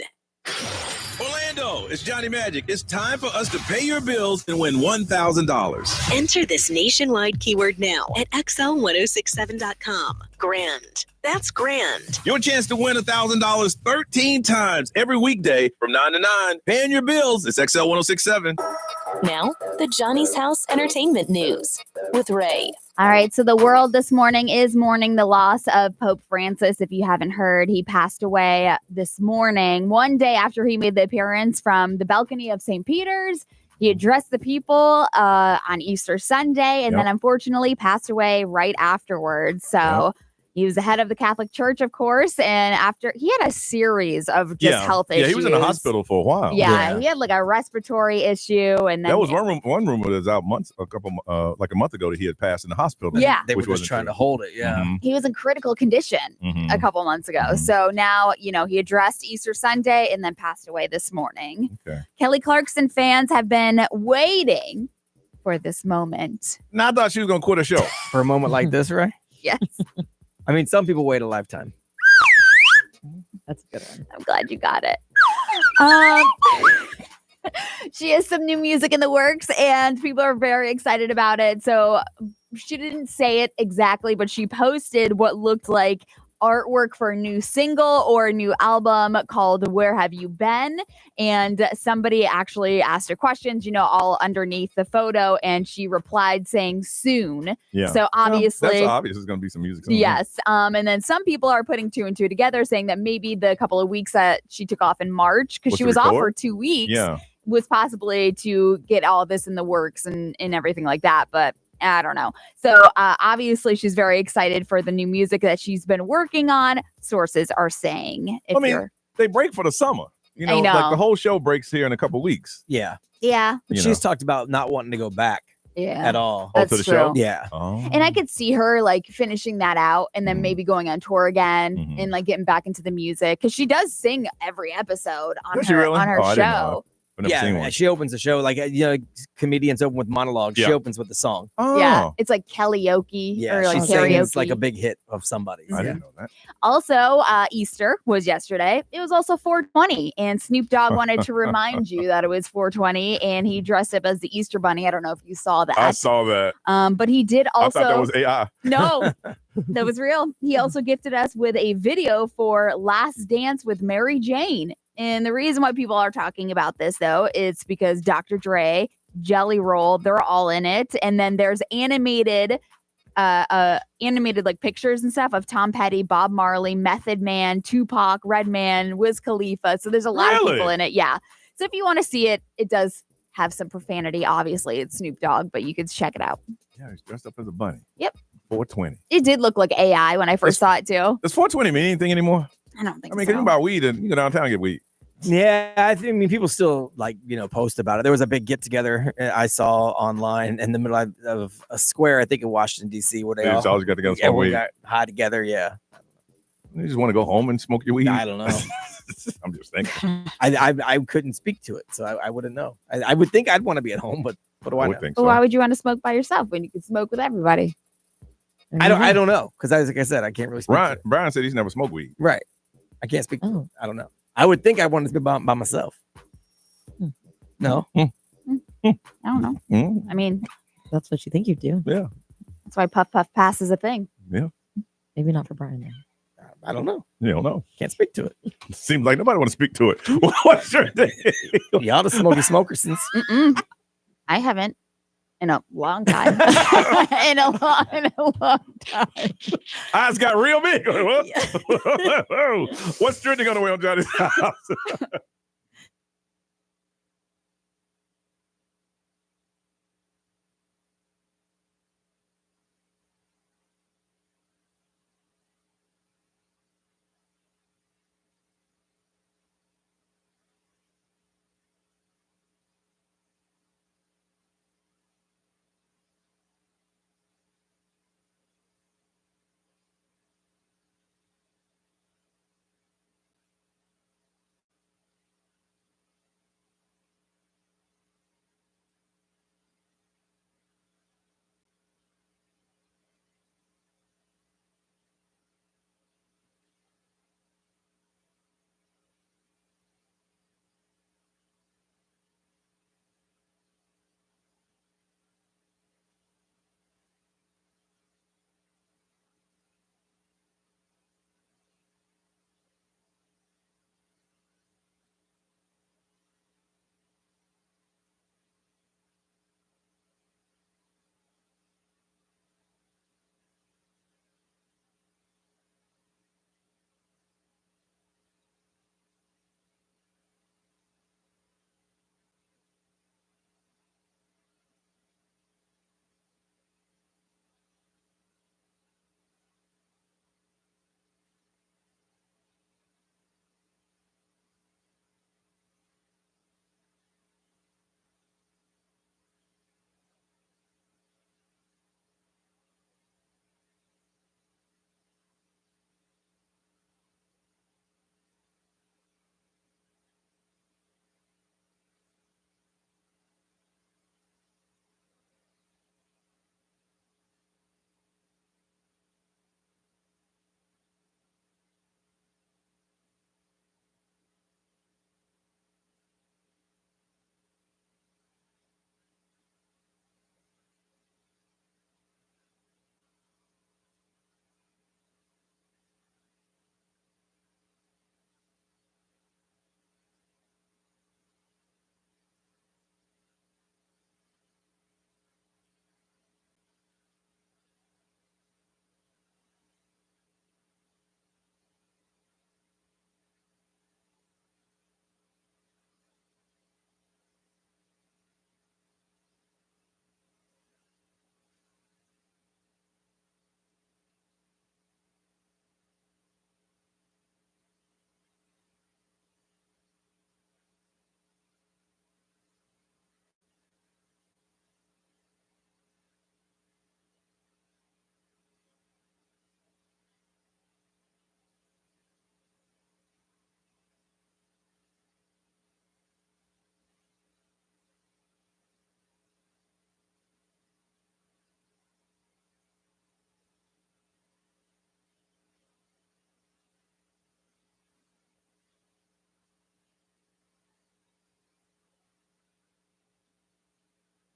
Orlando, it's Johnny Magic. It's time for us to pay your bills and win $1,000. Enter this nationwide keyword now at XL1067.com. Grand. That's grand. Your chance to win $1,000 13 times every weekday from 9 to 9. Paying your bills. It's XL 1067. Now, the Johnny's House Entertainment News with Ray. All right, so the world this morning is mourning the loss of Pope Francis. If you haven't heard, he passed away this morning, one day after he made the appearance from the balcony of St. Peter's. He addressed the people on Easter Sunday and then unfortunately passed away right afterwards. So he was the head of the Catholic Church, of course, and after he had a series of just health issues. Yeah, he was in the hospital for a while. Yeah, he had like a respiratory issue, and then that was one rumor that was out like a month ago that he had passed in the hospital. Yeah, they were just trying to hold it. Yeah, he was in critical condition a couple months ago. So now he addressed Easter Sunday and then passed away this morning. Okay. Kelly Clarkson fans have been waiting for this moment. Now I thought she was gonna quit a show for a moment like this, right? Yes. I mean, some people wait a lifetime. That's a good one. I'm glad you got it. She has some new music in the works and people are very excited about it. So she didn't say it exactly, but she posted what looked like artwork for a new single or a new album called Where Have You Been? And somebody actually asked her questions, all underneath the photo, and she replied saying soon. Yeah. So obviously that's obvious there's going to be some music. Yes. And then some people are putting 2 and 2 together, saying that maybe the couple of weeks that she took off in March, because she was off for 2 weeks, was possibly to get all this in the works and everything like that. But I don't know. So obviously she's very excited for the new music that she's been working on. Sources are saying. They break for the summer. I know. Like the whole show breaks here in a couple of weeks. Yeah. Yeah. But she's talked about not wanting to go back at all. That's to the true. show? Yeah. Oh. And I could see her like finishing that out and then maybe going on tour again and like getting back into the music, because she does sing every episode on Does she really? on her Oh, I didn't know. show. I've never seen one. She opens the show like comedians open with monologues. She opens with the song. Oh. Yeah, it's like karaoke or like she karaoke. sings like a big hit of somebody. I didn't know that. Also, Easter was yesterday. It was also 420, and Snoop Dogg wanted to remind you that it was 420, and he dressed up as the Easter Bunny. I don't know if you saw that. I saw that. But he did also. I thought that was AI. No, that was real. He also gifted us with a video for Last Dance with Mary Jane. And the reason why people are talking about this, though, is because Dr. Dre, Jelly Roll, they're all in it. And then there's animated like pictures and stuff of Tom Petty, Bob Marley, Method Man, Tupac, Redman, Wiz Khalifa. So there's a lot of people in it. Yeah. So if you want to see it, it does have some profanity. Obviously, it's Snoop Dogg, but you could check it out. Yeah, he's dressed up as a bunny. Yep. 420. It did look like AI when I first saw it, too. Does 420 mean anything anymore? I don't think I mean, so. can you buy weed and you go downtown and get weed? Yeah, I mean, people still post about it. There was a big get together I saw online in the middle of a square, I think in Washington D.C., where they all always got together. Everyone got high together. Yeah, you just want to go home and smoke your weed. I don't know. I'm just thinking. I couldn't speak to it, so I wouldn't know. I would think I'd want to be at home, but what do I know? Well, why would you want to smoke by yourself when you can smoke with everybody? I don't know, because like I said, I can't really speak. Brian said he's never smoked weed. Right. I can't speak. I don't know. I would think I wanted to be by myself. No. I don't know. I mean, that's what you think you do. Yeah. That's why Puff Puff Pass is a thing. Yeah. Maybe not for Brian. Then. I don't know. You don't know. Can't speak to it. Seems like nobody want to speak to it. What's your thing? Y'all the smoky smokers since. I haven't in a long time. in a long time. Eyes got real big. What's trending on the way on Johnny's House?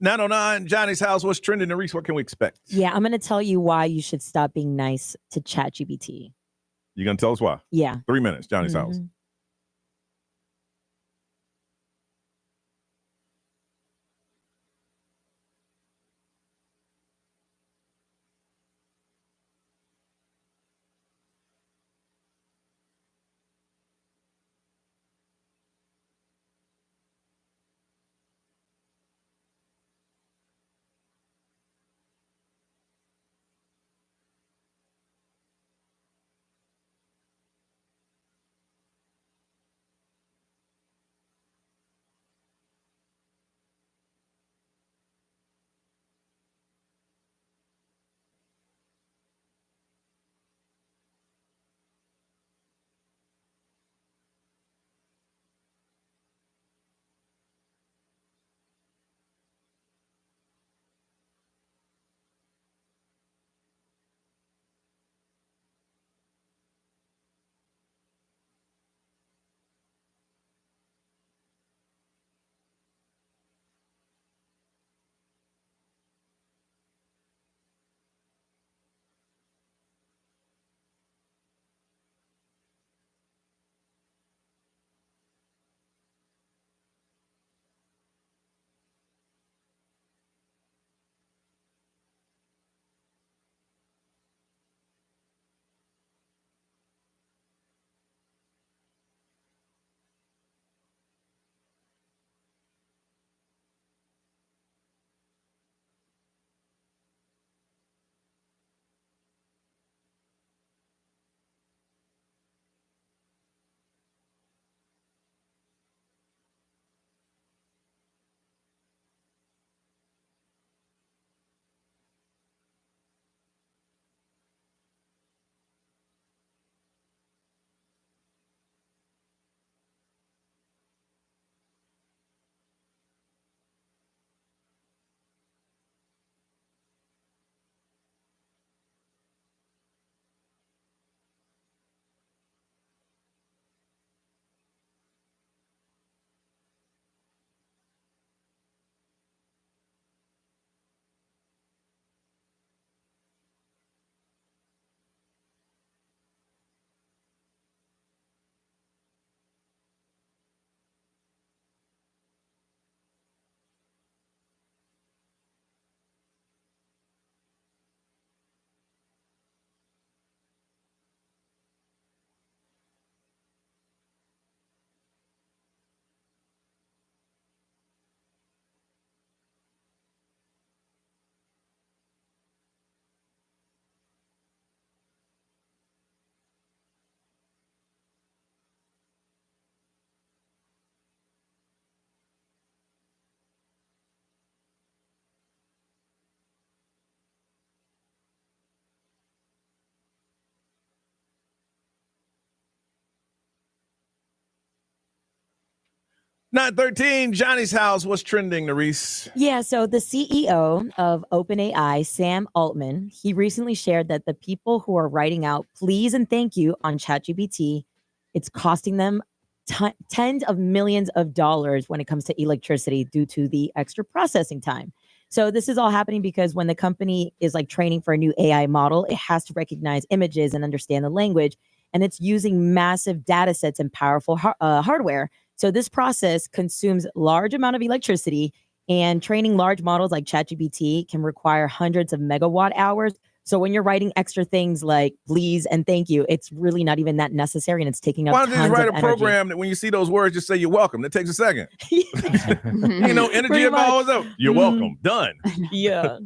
909, Johnny's house. What's trending, Reese? What can we expect? Yeah, I'm going to tell you why you should stop being nice to ChatGPT. You going to tell us why? Yeah. 3 minutes, Johnny's house. Not 13, Johnny's house. What's trending, Reese? Yeah, so the CEO of OpenAI, Sam Altman, he recently shared that the people who are writing out please and thank you on ChatGPT, it's costing them tens of millions of dollars when it comes to electricity due to the extra processing time. So this is all happening because when the company is like training for a new AI model, it has to recognize images and understand the language, and it's using massive data sets and powerful hardware. So this process consumes large amount of electricity, and training large models like ChatGPT can require hundreds of megawatt hours. So when you're writing extra things like please and thank you, it's really not even that necessary, and it's taking up Why don't you tons just write of a energy. program that when you see those words, just say you're welcome? That takes a second. Ain't no energy Pretty involved. much. You're welcome. Done. Yeah.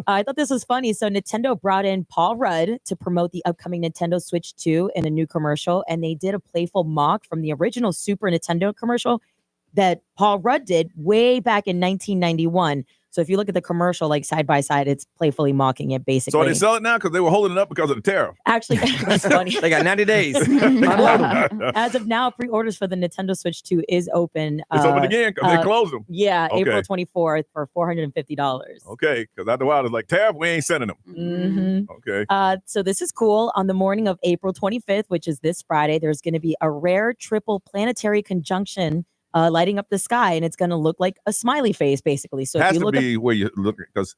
I thought this was funny. So Nintendo brought in Paul Rudd to promote the upcoming Nintendo Switch 2 in a new commercial, and they did a playful mock from the original Super Nintendo commercial that Paul Rudd did way back in 1991. So if you look at the commercial, like side by side, it's playfully mocking it, basically. So they sell it now because they were holding it up because of the tariff. Actually, that's funny. They got 90 days. As of now, pre-orders for the Nintendo Switch 2 is open. It's open again because they closed them. Yeah, Okay. April 24th for $450. Okay, because after a while, it's like, tariff, we ain't sending them. Mm-hmm. Okay. So this is cool. On the morning of April 25th, which is this Friday, there's going to be a rare triple planetary conjunction lighting up the sky, and it's going to look like a smiley face, basically. So Has if you to look be where you look, because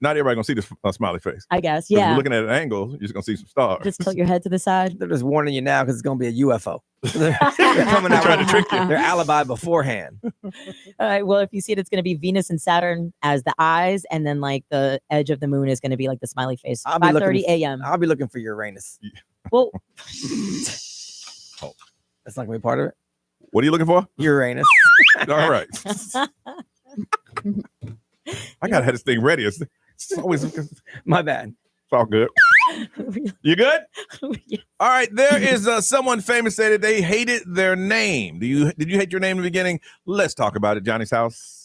not everybody gonna see this smiley face. I guess, If yeah. you're looking at an angle, you're just gonna see some stars. Just tilt your head to the side. They're just warning you now because it's going to be a UFO. They're coming out trying to trick you. Their alibi beforehand. All right. Well, if you see it, it's going to be Venus and Saturn as the eyes, and then like the edge of the moon is going to be like the smiley face. 5:30 a.m. I'll be looking for Uranus. Well, that's not going to be part of it. What are you looking for? Uranus. All right. I gotta have this thing ready. It's always my bad. It's all good. You good? All right. There is someone famous said that they hated their name. Did you hate your name in the beginning? Let's talk about it. Johnny's house.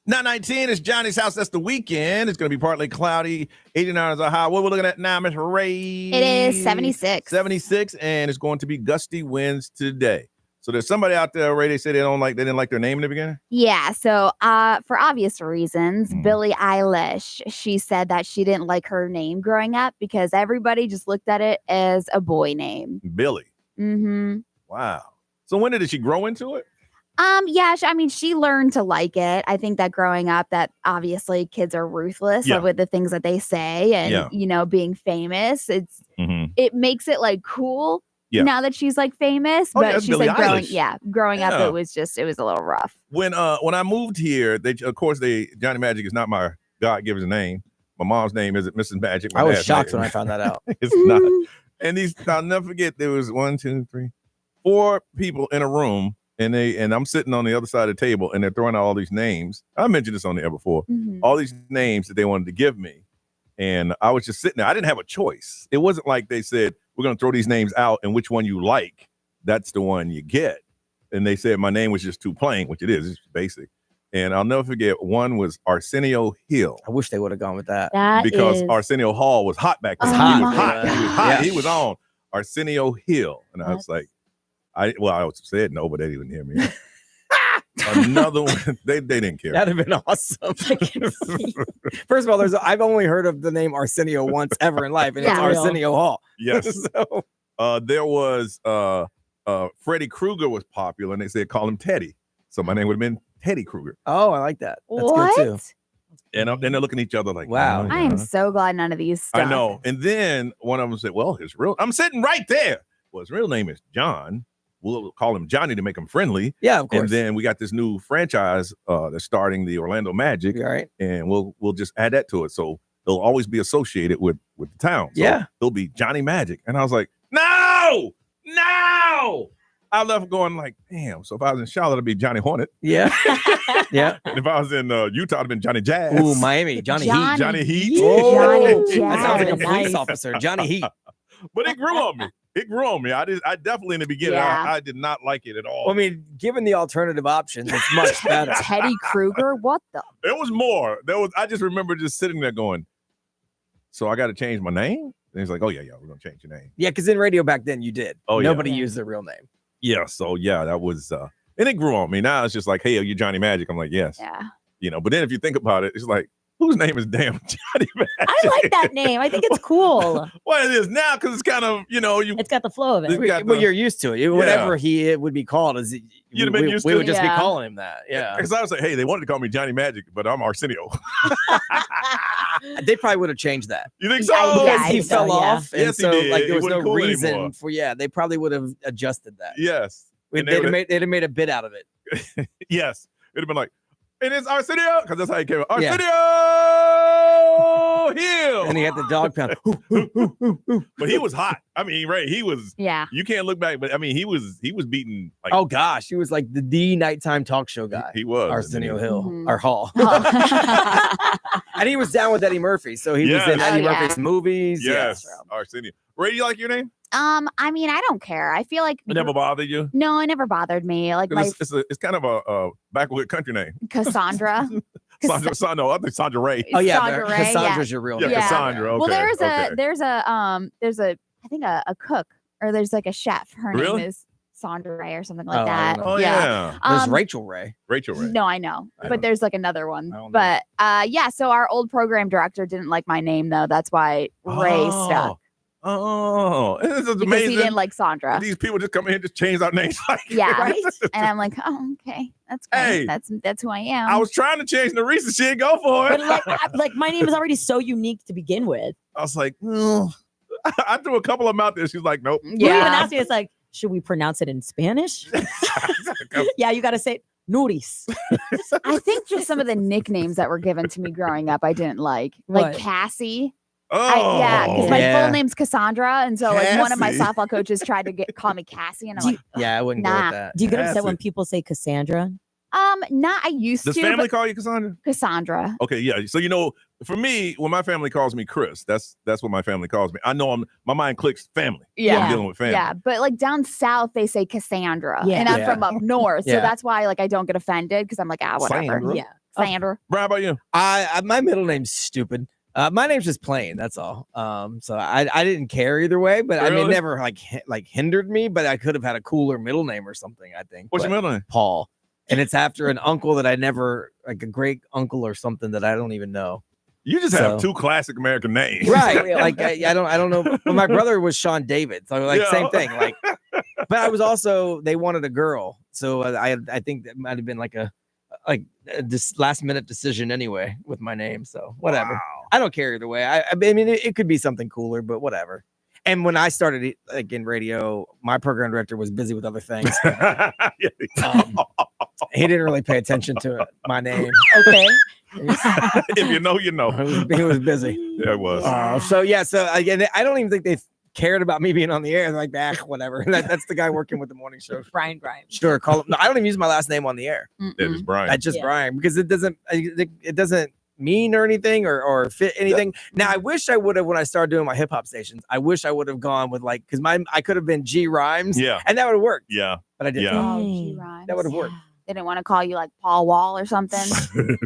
Now 19 is Johnny's house. That's the weekend. It's going to be partly cloudy. 89 is a high. What we're looking at now, Miss Ray? It is 76. 76, and it's going to be gusty winds today. So there's somebody out there, Ray, they say they didn't like their name in the beginning? Yeah, so for obvious reasons, Billie Eilish, she said that she didn't like her name growing up because everybody just looked at it as a boy name. Billie. Mm-hmm. Wow. So when did she grow into it? Yeah, I mean, she learned to like it. I think that growing up, that obviously kids are ruthless with the things that they say, and being famous, it makes it like cool now that she's like famous. But she said growing up, it was a little rough. When I moved here, Johnny Magic is not my God-given name. My mom's name isn't Mrs. Magic. I was shocked when I found that out. It's not. And I'll never forget, there was 1, 2, 3, 4 people in a room. And I'm sitting on the other side of the table, and they're throwing out all these names. I mentioned this on the air before. All these names that they wanted to give me, and I was just sitting there. I didn't have a choice. It wasn't like they said, "We're going to throw these names out, and which one you like, that's the one you get." And they said my name was just too plain, which it is. It's basic. And I'll never forget. One was Arsenio Hill. I wish they would have gone with that because Arsenio Hall was hot back then. He was hot. He was hot. He was on Arsenio Hill, and I was like. I said no, but they didn't hear me. Another one, they didn't care. That'd have been awesome. First of all, I've only heard of the name Arsenio once ever in life, and it's Arsenio Hall. Yes. There was Freddy Krueger was popular, and they said call him Teddy. So my name would have been Teddy Krueger. Oh, I like that. That's what? good too. And then they're looking at each other like, wow. I am so glad none of these stuff. I know. And then one of them said, well, I'm sitting right there. Well, his real name is John. We'll call him Johnny to make him friendly. Yeah, of course. And then we got this new franchise that's starting, the Orlando Magic. Right. And we'll just add that to it. So he'll always be associated with the town. So he'll be Johnny Magic. And I was like, no. I left going like, damn. So if I was in Charlotte, it'd be Johnny Hornet. Yeah. Yeah. And if I was in Utah, it'd been Johnny Jazz. Ooh, Miami. Johnny Heat. Johnny Heat. Oh, that sounds like a police officer. Johnny Heat. But it grew on me. I definitely in the beginning, I did not like it at all. Well, I mean, given the alternative options, it's much better. Teddy Krueger, what the? There was more. I just remember just sitting there going, so I got to change my name? And he's like, oh, yeah, we're going to change your name. Yeah, because in radio back then, you did. Oh, nobody used their real name. Yeah, so that was, and it grew on me. Now it's just like, hey, are you Johnny Magic? I'm like, yes. Yeah. But then if you think about it, it's like, whose name is damn Johnny Magic? I like that name. I think it's cool. Well, it is now because it's kind of, it's got the flow of it. Well, you're used to it. Whatever it would be called, You'd have been used to it. We would just be calling him that. Yeah. Because I was like, hey, they wanted to call me Johnny Magic, but I'm Arsenio. They probably would have changed that. You think so? Because he fell off. And Yes, so, he did. like, there was no cool reason anymore. they probably would have adjusted that. Yes. They'd have made a bit out of it. Yes. It'd have been like, and it's Arsenio, because that's how he came up. Arsenio Hill. And he had the dog pound. But he was hot. I mean, Ray, he was. Yeah. You can't look back, but I mean, he was beating. Like, oh gosh, he was like the nighttime talk show guy. He was Arsenio Hill, or Hall. And he was down with Eddie Murphy, so he was in Eddie Murphy's movies. Yes, Arsenio. Ray, do you like your name? I mean, I don't care. I feel like It never bothered you? No, it never bothered me. Like it's kind of a backward country name. Cassandra. No, I think Sandra Ray. Oh yeah, Sandra Ray, Cassandra's your real name. Yeah, Cassandra. Okay. Well, there's a I think a cook, or there's like a chef. Her name is Sandra Ray or something like that. Oh yeah. There's Rachel Ray. No, I know, but there's like another one. But so our old program director didn't like my name though. That's why Ray stuck. Oh, this is Because amazing. he didn't like Sandra. These people just come in and just change our names. Like, Right? And I'm like, oh, okay, that's great. Hey, that's who I am. I was trying to change Nerissa. She didn't go for it. But like my name is already so unique to begin with. I was like, I threw a couple of them out there. She's like, nope. You even asked me, it's like, should we pronounce it in Spanish? Yeah, you got to say Nuris. I think just some of the nicknames that were given to me growing up, I didn't like. Like What? Cassie. Oh, because my full name's Cassandra, and so like one of my Cassie. softball coaches tried to call me Cassie, and I'm like, Yeah, I wouldn't go Nah. with that. Do you get upset Cassie. when people say Cassandra? I used Does to. family but call you Cassandra? Cassandra. Okay, yeah. So for me, when my family calls me Chris, that's what my family calls me. I know my mind clicks family. Yeah. I'm dealing with family. Yeah, but like down south, they say Cassandra, Yeah. and I'm Yeah. from up north, so Yeah. that's why like I don't get offended because I'm like, whatever. Sandra. Yeah. Sandra. Brian, how about you? My middle name's stupid. My name's just plain. That's all. So I didn't care either way, but I mean, Really? it never like hindered me. But I could have had a cooler middle name or something. I think. What's But your middle name? Paul, and it's after an uncle that I never like a great uncle or something that I don't even know. You just have two classic American names. Right. Like I don't know. But my brother was Sean David. So like Yeah. same thing. Like But I was also, they wanted a girl. So I think that might have been like this last minute decision anyway with my name. So whatever. Wow. I don't care either way. I mean, it could be something cooler, but whatever. And when I started like in radio, my program director was busy with other things. He didn't really pay attention to my name. Okay. If you know, you know. He was busy. Yeah, it was. So again, I don't even think they cared about me being on the air. They're like, whatever. That's the guy working with the morning show. Brian Grimes. Sure, call him. No, I don't even use my last name on the air. That is Brian. That's just Brian, because it doesn't mean or anything or fit anything. Now I wish I would have, when I started doing my hip hop stations, I wish I would have gone with because I could have been G Rhymes. Yeah. And that would have worked. Yeah. But I didn't. Yeah. Oh, G Rhymes. That would have worked. They didn't want to call you like Paul Wall or something.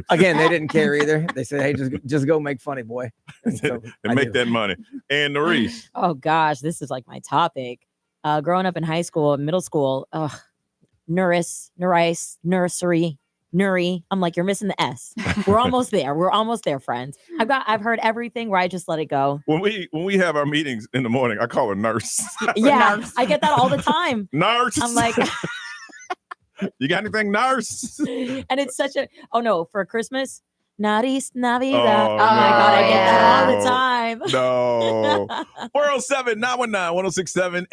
Again, they didn't care either. They said, "Hey, just go make funny, boy." And, so and make that money. And Norris. Oh gosh, this is like my topic. Growing up in high school, middle school, nursery. Nuri. I'm like, you're missing the S. We're almost there. We're almost there, friends. I've heard everything where I just let it go. When we have our meetings in the morning, I call her nurse. Yeah, nurse. I get that all the time. Nurse. I'm like, you got anything, nurse? And it's such for Christmas. Naris Navidad. Oh, my God, I get that all the time. No. 407-919-1067,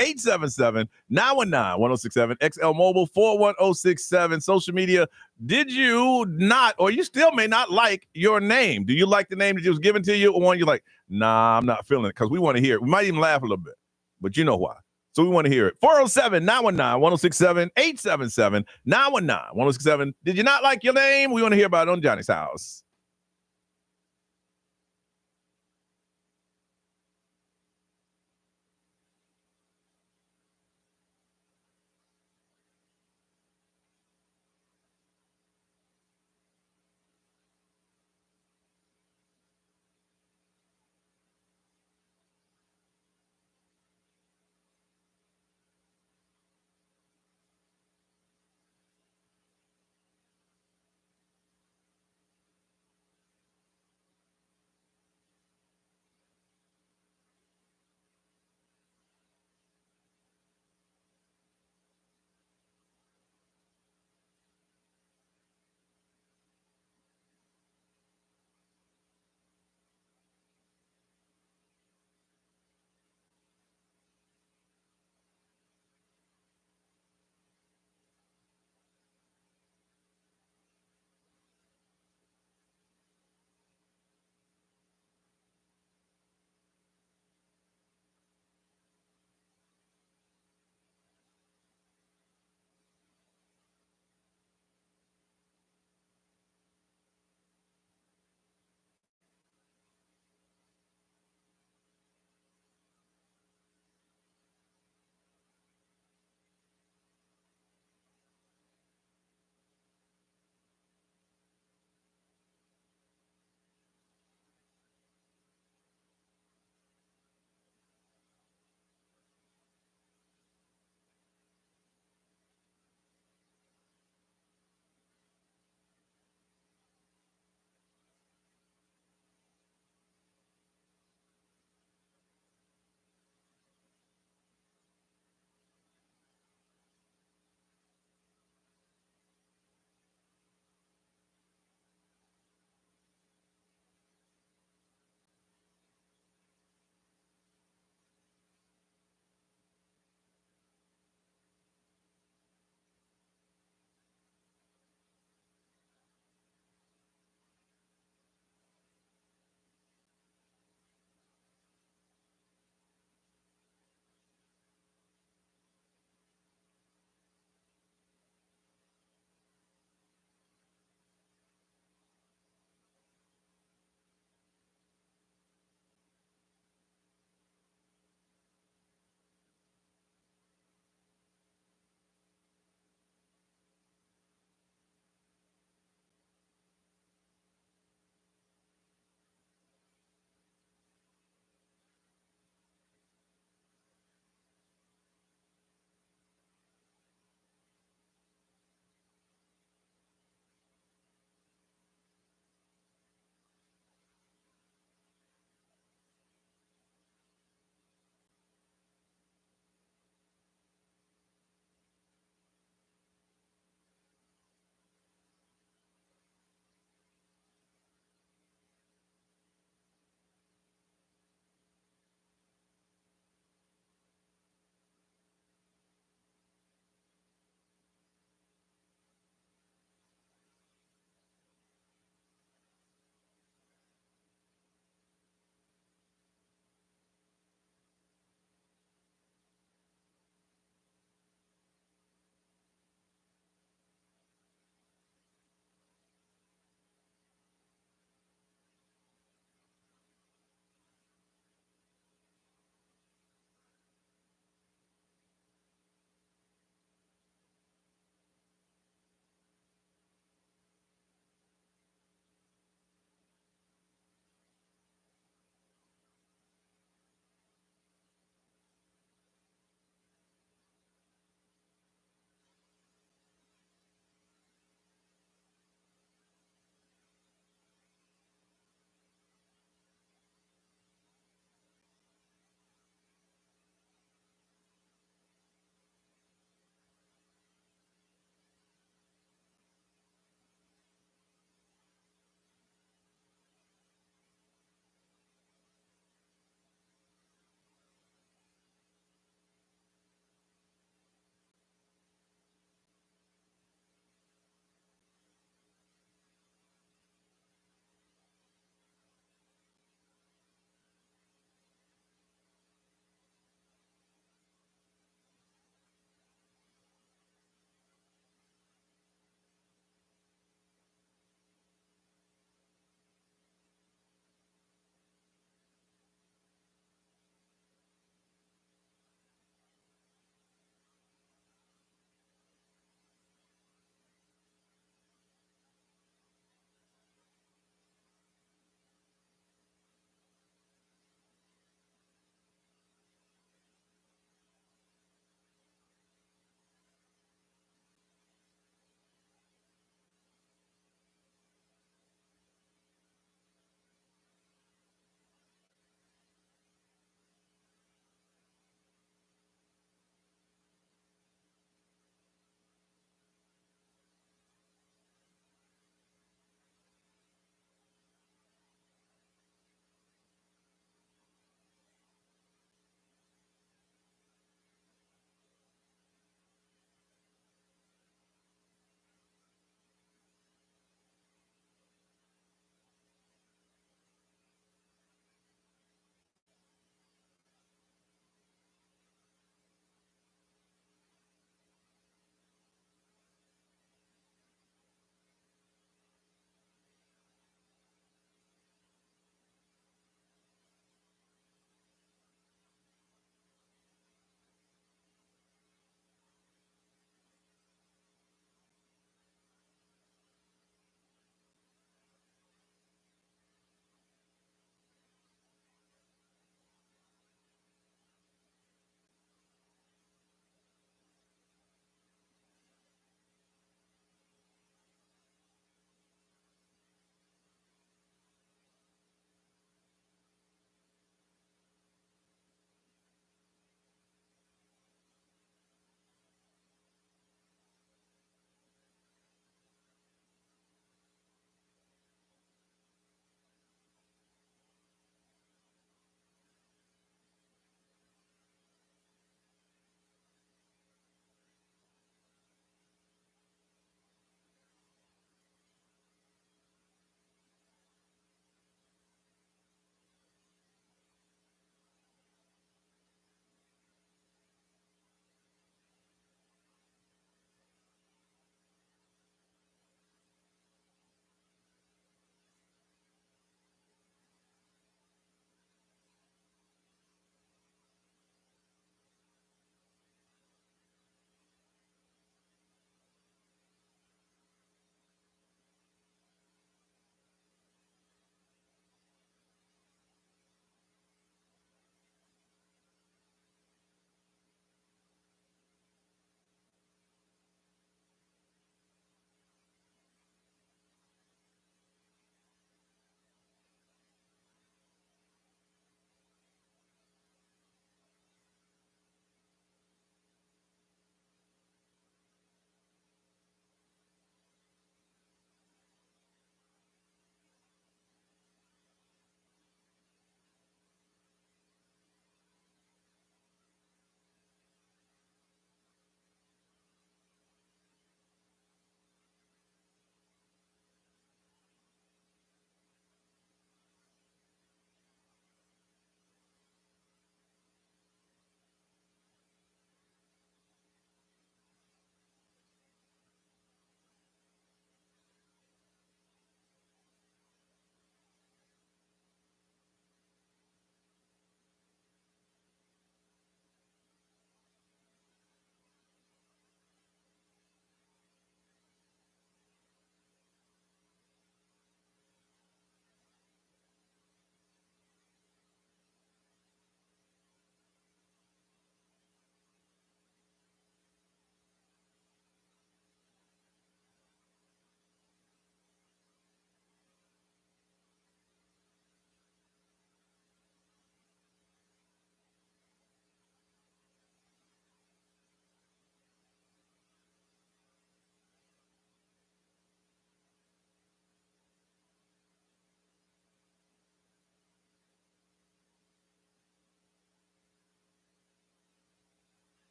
877-919-1067, XL Mobile 41067, social media. Did you not, or you still may not like your name? Do you like the name that was given to you, or one you're like, nah, I'm not feeling it? Because we want to hear it. We might even laugh a little bit, but you know why. So we want to hear it. 407-919-1067, 877-919-1067. Did you not like your name? We want to hear about it on Johnny's House.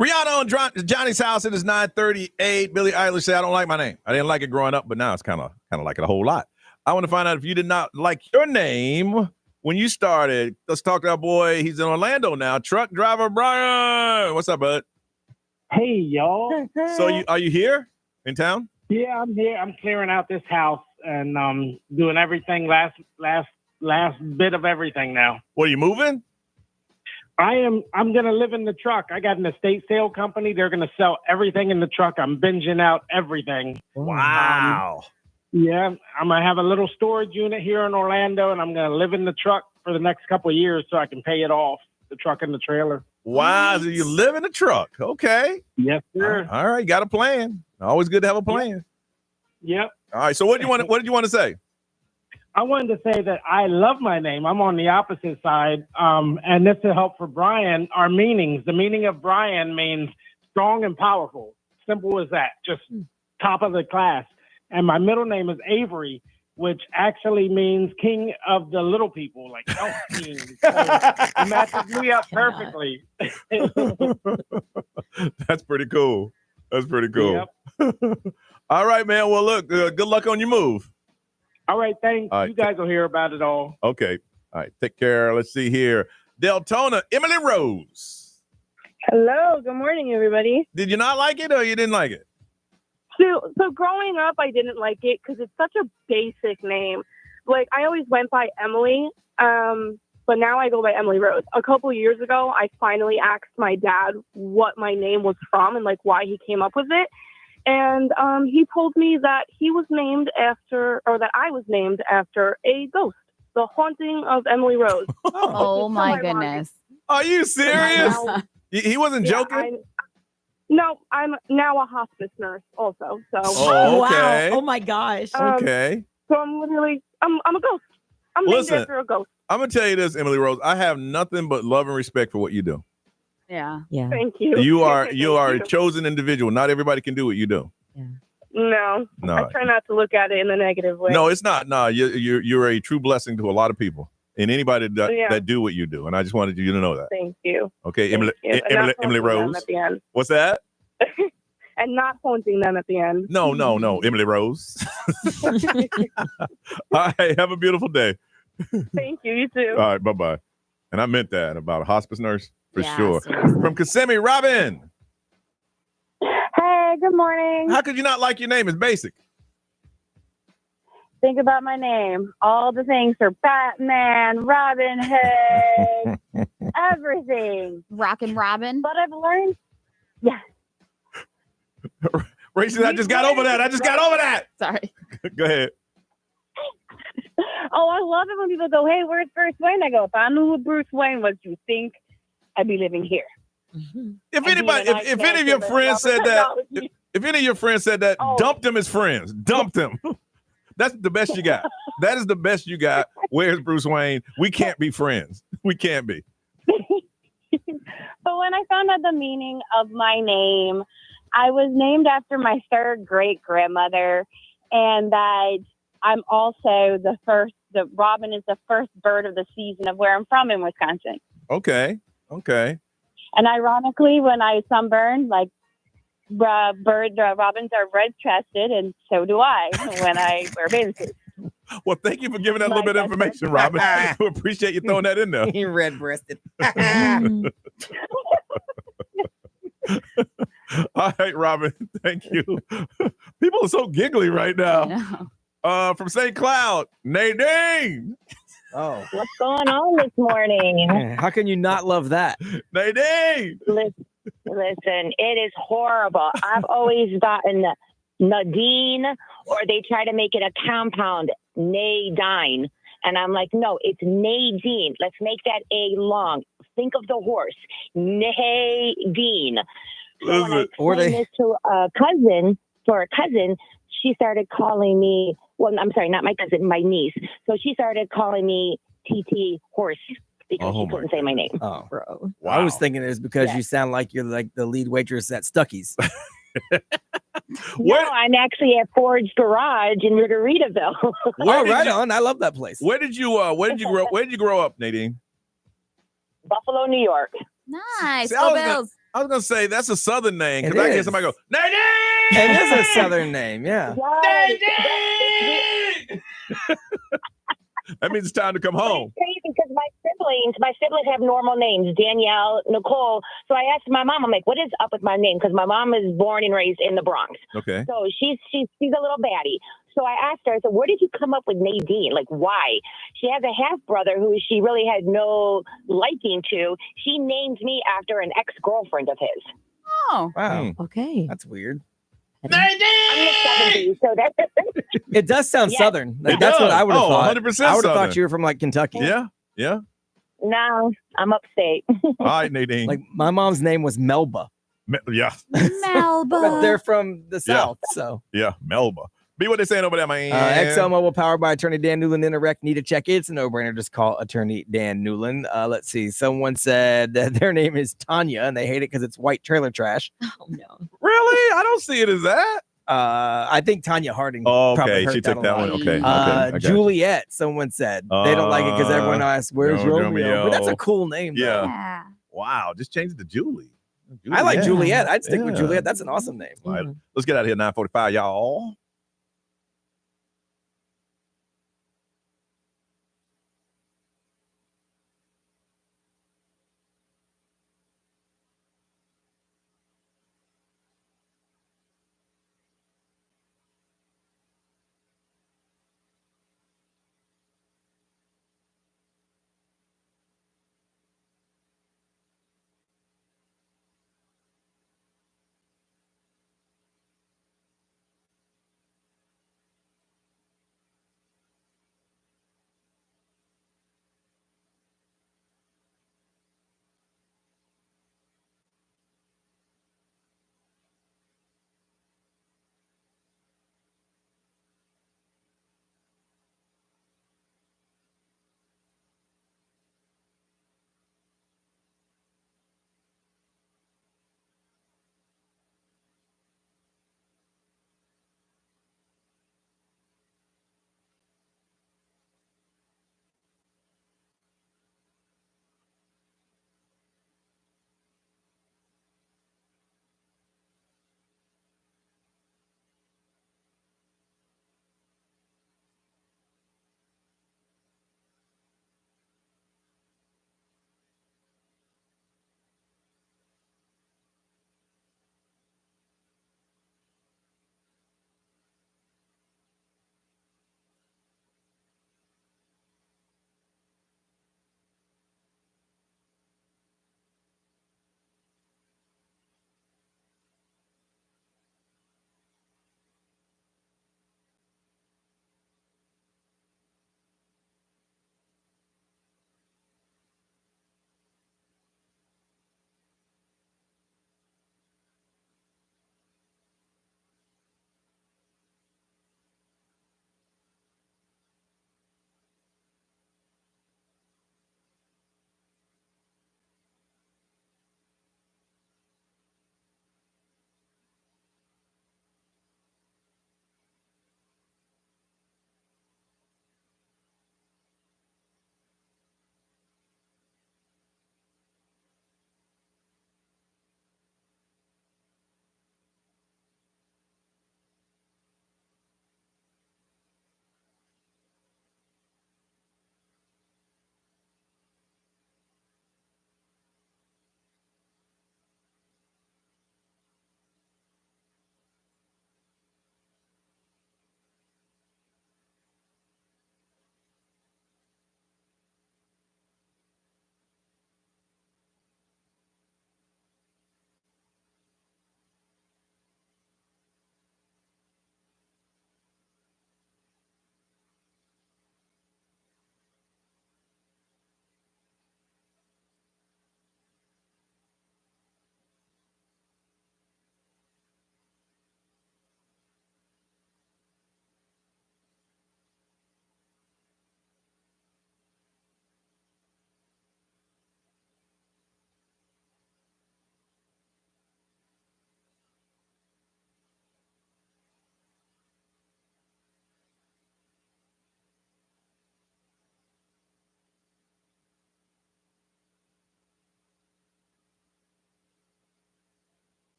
Rihanna on Johnny's house. It is 9:38. Billie Eilish said, I don't like my name. I didn't like it growing up, but now it's kind of like it a whole lot. I want to find out if you did not like your name when you started. Let's talk to our boy. He's in Orlando now. Truck driver Brian. What's up, bud? Hey, y'all. So are you here in town? Yeah, I'm here. I'm clearing out this house and doing everything, last bit of everything now. What, are you moving? I'm going to live in the truck. I got an estate sale company. They're going to sell everything in the truck. I'm binging out everything. Wow. Yeah, I'm going to have a little storage unit here in Orlando, and I'm going to live in the truck for the next couple of years so I can pay it off, the truck and the trailer. Wow, so you live in a truck. Okay. Yes, sir. All right, got a plan. Always good to have a plan. Yep. All right, so what did you want to say? I wanted to say that I love my name. I'm on the opposite side, and this will help for Brian. Our meanings. The meaning of Brian means strong and powerful. Simple as that. Just top of the class. And my middle name is Avery, which actually means king of the little people, like elf king. So it matches me up perfectly. That's pretty cool. Yep. All right, man. Well, look, good luck on your move. All right, thanks. All right. You guys will hear about it all. Okay. All right. Take care. Let's see here. Deltona, Emily Rose. Hello. Good morning, everybody. Did you not like it or you didn't like it? So growing up, I didn't like it because it's such a basic name. Like, I always went by Emily, but now I go by Emily Rose. A couple years ago, I finally asked my dad what my name was from and, like, why he came up with it. And he told me that he was named after, or that I was named after a ghost, the haunting of Emily Rose. Oh my goodness. Are you serious? He wasn't joking? No, I'm now a hospice nurse also. So. Oh, okay. Wow. Oh my gosh. Okay. So I'm literally, I'm a ghost. I'm named after a ghost. I'm going to tell you this, Emily Rose. I have nothing but love and respect for what you do. Yeah. Yeah. Thank you. You are a chosen individual. Not everybody can do what you do. No, I try not to look at it in a negative way. No, it's not. No, you're a true blessing to a lot of people and anybody that do what you do. And I just wanted you to know that. Thank you. Okay, Thank you. Emily Rose. At the end. What's that? And not haunting them at the end. No, Emily Rose. All right, have a beautiful day. Thank you. You too. All right, bye-bye. And I meant that about a hospice nurse for sure. Seriously. From Kissimmee, Robin. Hey, good morning. How could you not like your name? It's basic. Think about my name. All the things for Batman, Robin Hood, everything. Rockin' Robin. But I've learned, yes. Racing, I just got over that. Sorry. Go ahead. Oh, I love it when people go, hey, where's Bruce Wayne? I go, if I knew who Bruce Wayne was, you think I'd be living here. If any of your friends said that, dumped them as friends. Dumped them. That's the best you got. That is the best you got. Where's Bruce Wayne? We can't be friends. We can't be. But when I found out the meaning of my name, I was named after my third great grandmother, and that I'm also the robin is the first bird of the season of where I'm from in Wisconsin. Okay. And ironically, when I sunburn, like robins are red chested, and so do I when I wear bathing suits. Well, thank you for giving that little bit of information, Robin. We appreciate you throwing that in there. You're red-breasted. All right, Robin. Thank you. People are so giggly right now. From St. Cloud, Nadine. Oh. What's going on this morning? How can you not love that? Nadine. Listen, it is horrible. I've always gotten Nadine, or they try to make it a compound, Nadine. And I'm like, no, it's Nadine. Let's make that A long. Think of the horse, Nadine. So when I explained this to a cousin, she started calling me, well, I'm sorry, not my cousin, my niece. So she started calling me TT Horse because she couldn't say my name. Oh, bro. Wow. I was thinking it was because you sound like you're like the lead waitress at Stuckey's. No, I'm actually at Ford's Garage in Margaritaville. Oh, right on. I love that place. Where did you grow up, Nadine? Buffalo, New York. Nice. See, Go Bills. I was gonna say that's a Southern name because I hear somebody go, Nadine! It is a Southern name, yeah. That means it's time to come home. It's crazy because my siblings have normal names, Danielle, Nicole. So I asked my mom, I'm like, what is up with my name? Because my mom is born and raised in the Bronx. Okay. So she's a little baddie. So I asked her, I said, where did you come up with Nadine? Like, why? She has a half brother who she really had no liking to. She named me after an ex-girlfriend of his. Oh. Wow. Okay. That's weird. I'm the 70s, so that's It does sound Yes. Southern. Like, It that's what does. I would have Oh, thought. 100% I would have Southern. thought you were from like Kentucky. Yeah. Yeah. No, I'm upstate. All right, Nadine. Like my mom's name was Melba. Yeah. Melba. But they're from the Yeah. South, so. Yeah. Melba. Be what they saying over there, man. XL Mobile powered by Attorney Dan Newland. In a wreck, need a check. It's a no-brainer. Just call Attorney Dan Newland. Let's see. Someone said that their name is Tanya and they hate it because it's white trailer trash. Oh no. Really? I don't see it as that. I think Tanya Harding. Oh, probably okay. heard She took a that lot. one. Okay. I got you. Juliet, someone said. They don't like it because everyone asks, where's Romeo? But that's a cool name, though. Yeah. Wow. Just change it to Julie. I like Juliet. I'd stick with Yeah. Juliet. That's an awesome name. All right. Let's get out of here. 9:45, y'all.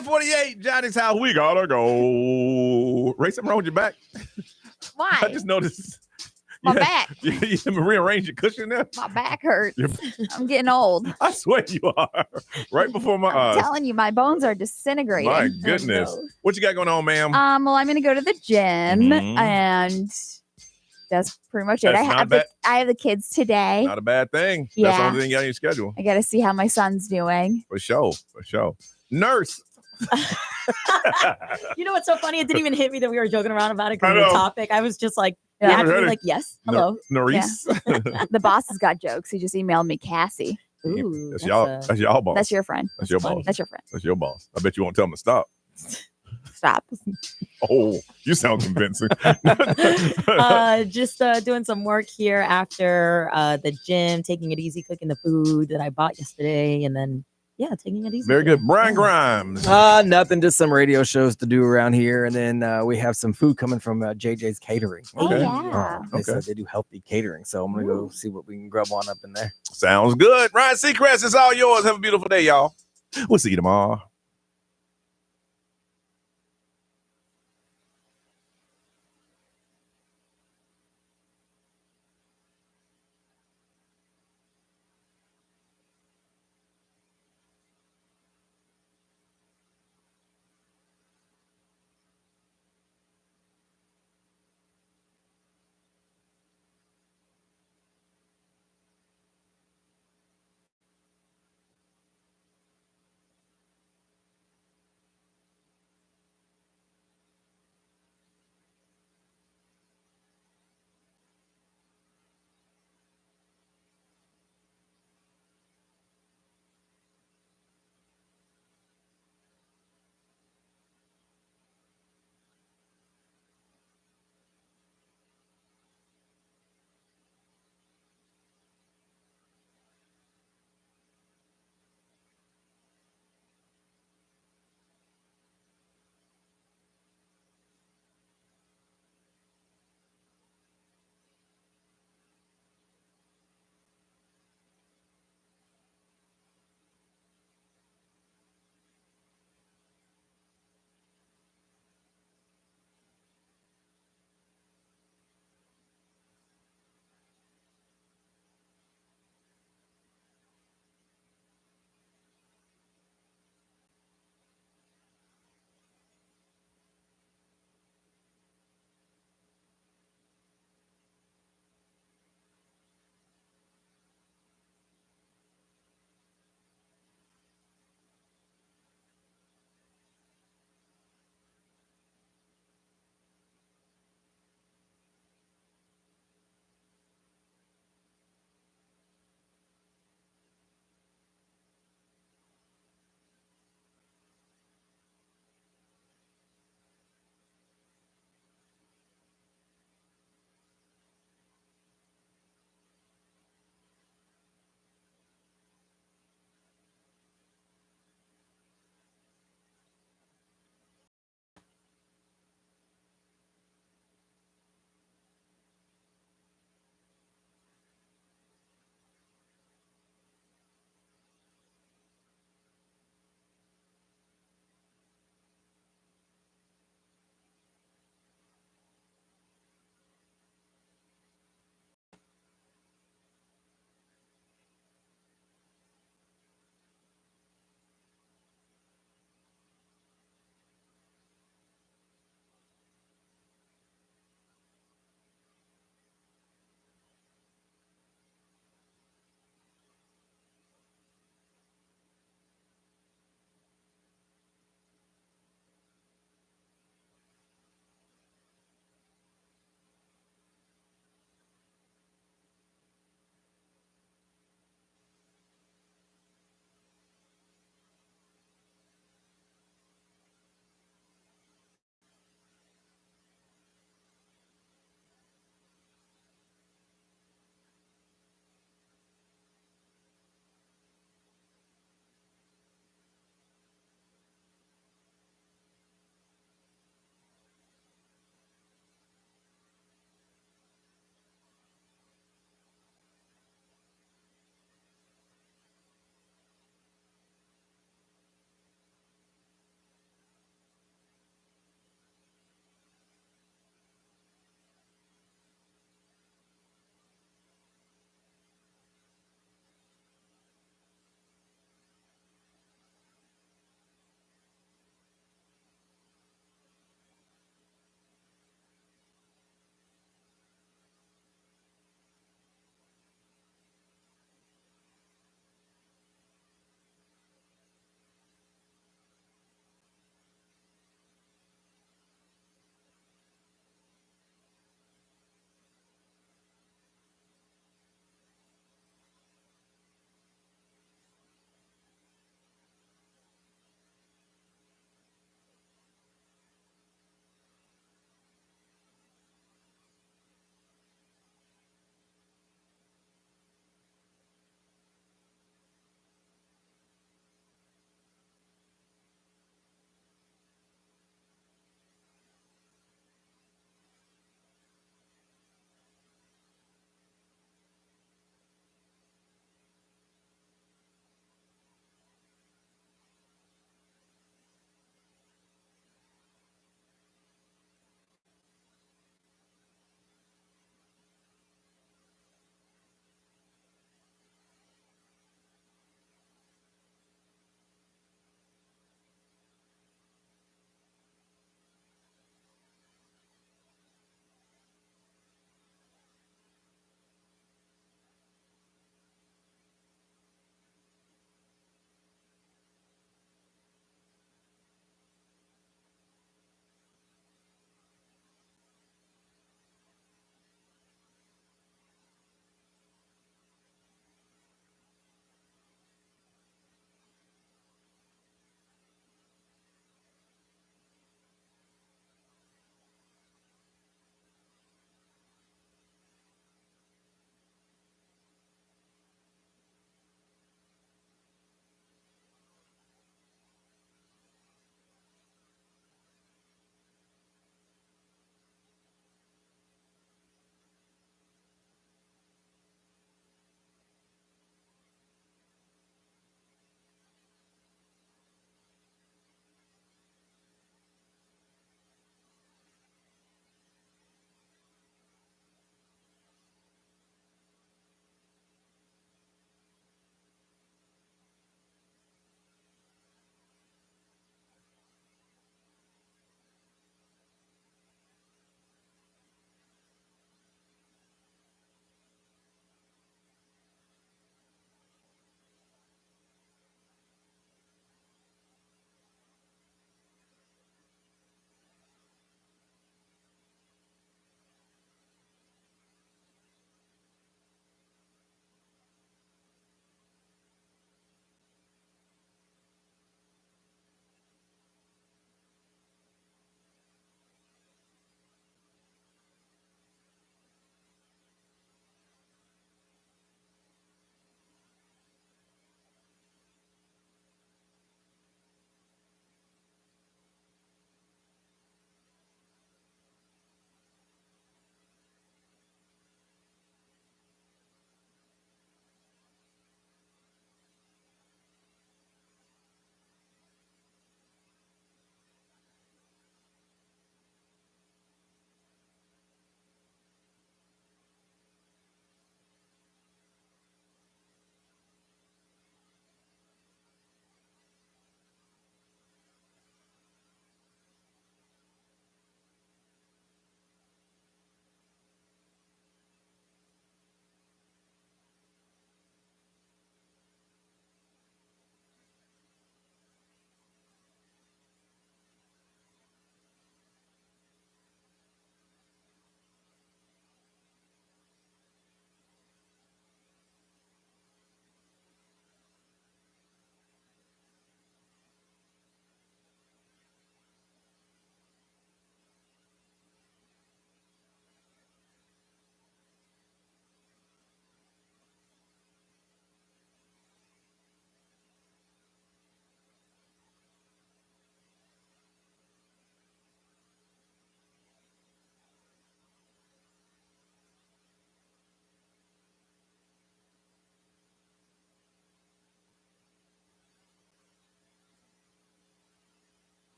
9:48, Johnny's house. We gotta go. Ray, something wrong with your back? Why? I just noticed. My back. You rearrange your cushion there? My back hurts. I'm getting old. I swear you are. Right before my eyes. I'm telling you, my bones are disintegrating. My goodness. What you got going on, ma'am? Well, I'm going to go to the gym, and that's pretty much it. I have the kids today. Not a bad thing. Yeah. That's the only thing you got on your schedule. I got to see how my son's doing. For sure. Nurse. You know what's so funny? It didn't even hit me that we were joking around about it because of the topic. I was just like, yes, hello. Nurse. Yeah. The boss has got jokes. He just emailed me Cassie. Ooh, that's y'all boss. That's your friend. That's your boss. That's your friend. That's your boss. I bet you won't tell him to stop. Stop. Oh, you sound convincing. Just doing some work here after the gym, taking it easy, cooking the food that I bought yesterday, and then taking it easy. Very good. Brian Grimes. Nothing, just some radio shows to do around here, and then we have some food coming from JJ's Catering. Okay. They said they do healthy catering, so I'm gonna go see what we can grub on up in there. Sounds good. Ryan Seacrest, it's all yours. Have a beautiful day, y'all. We'll see you tomorrow.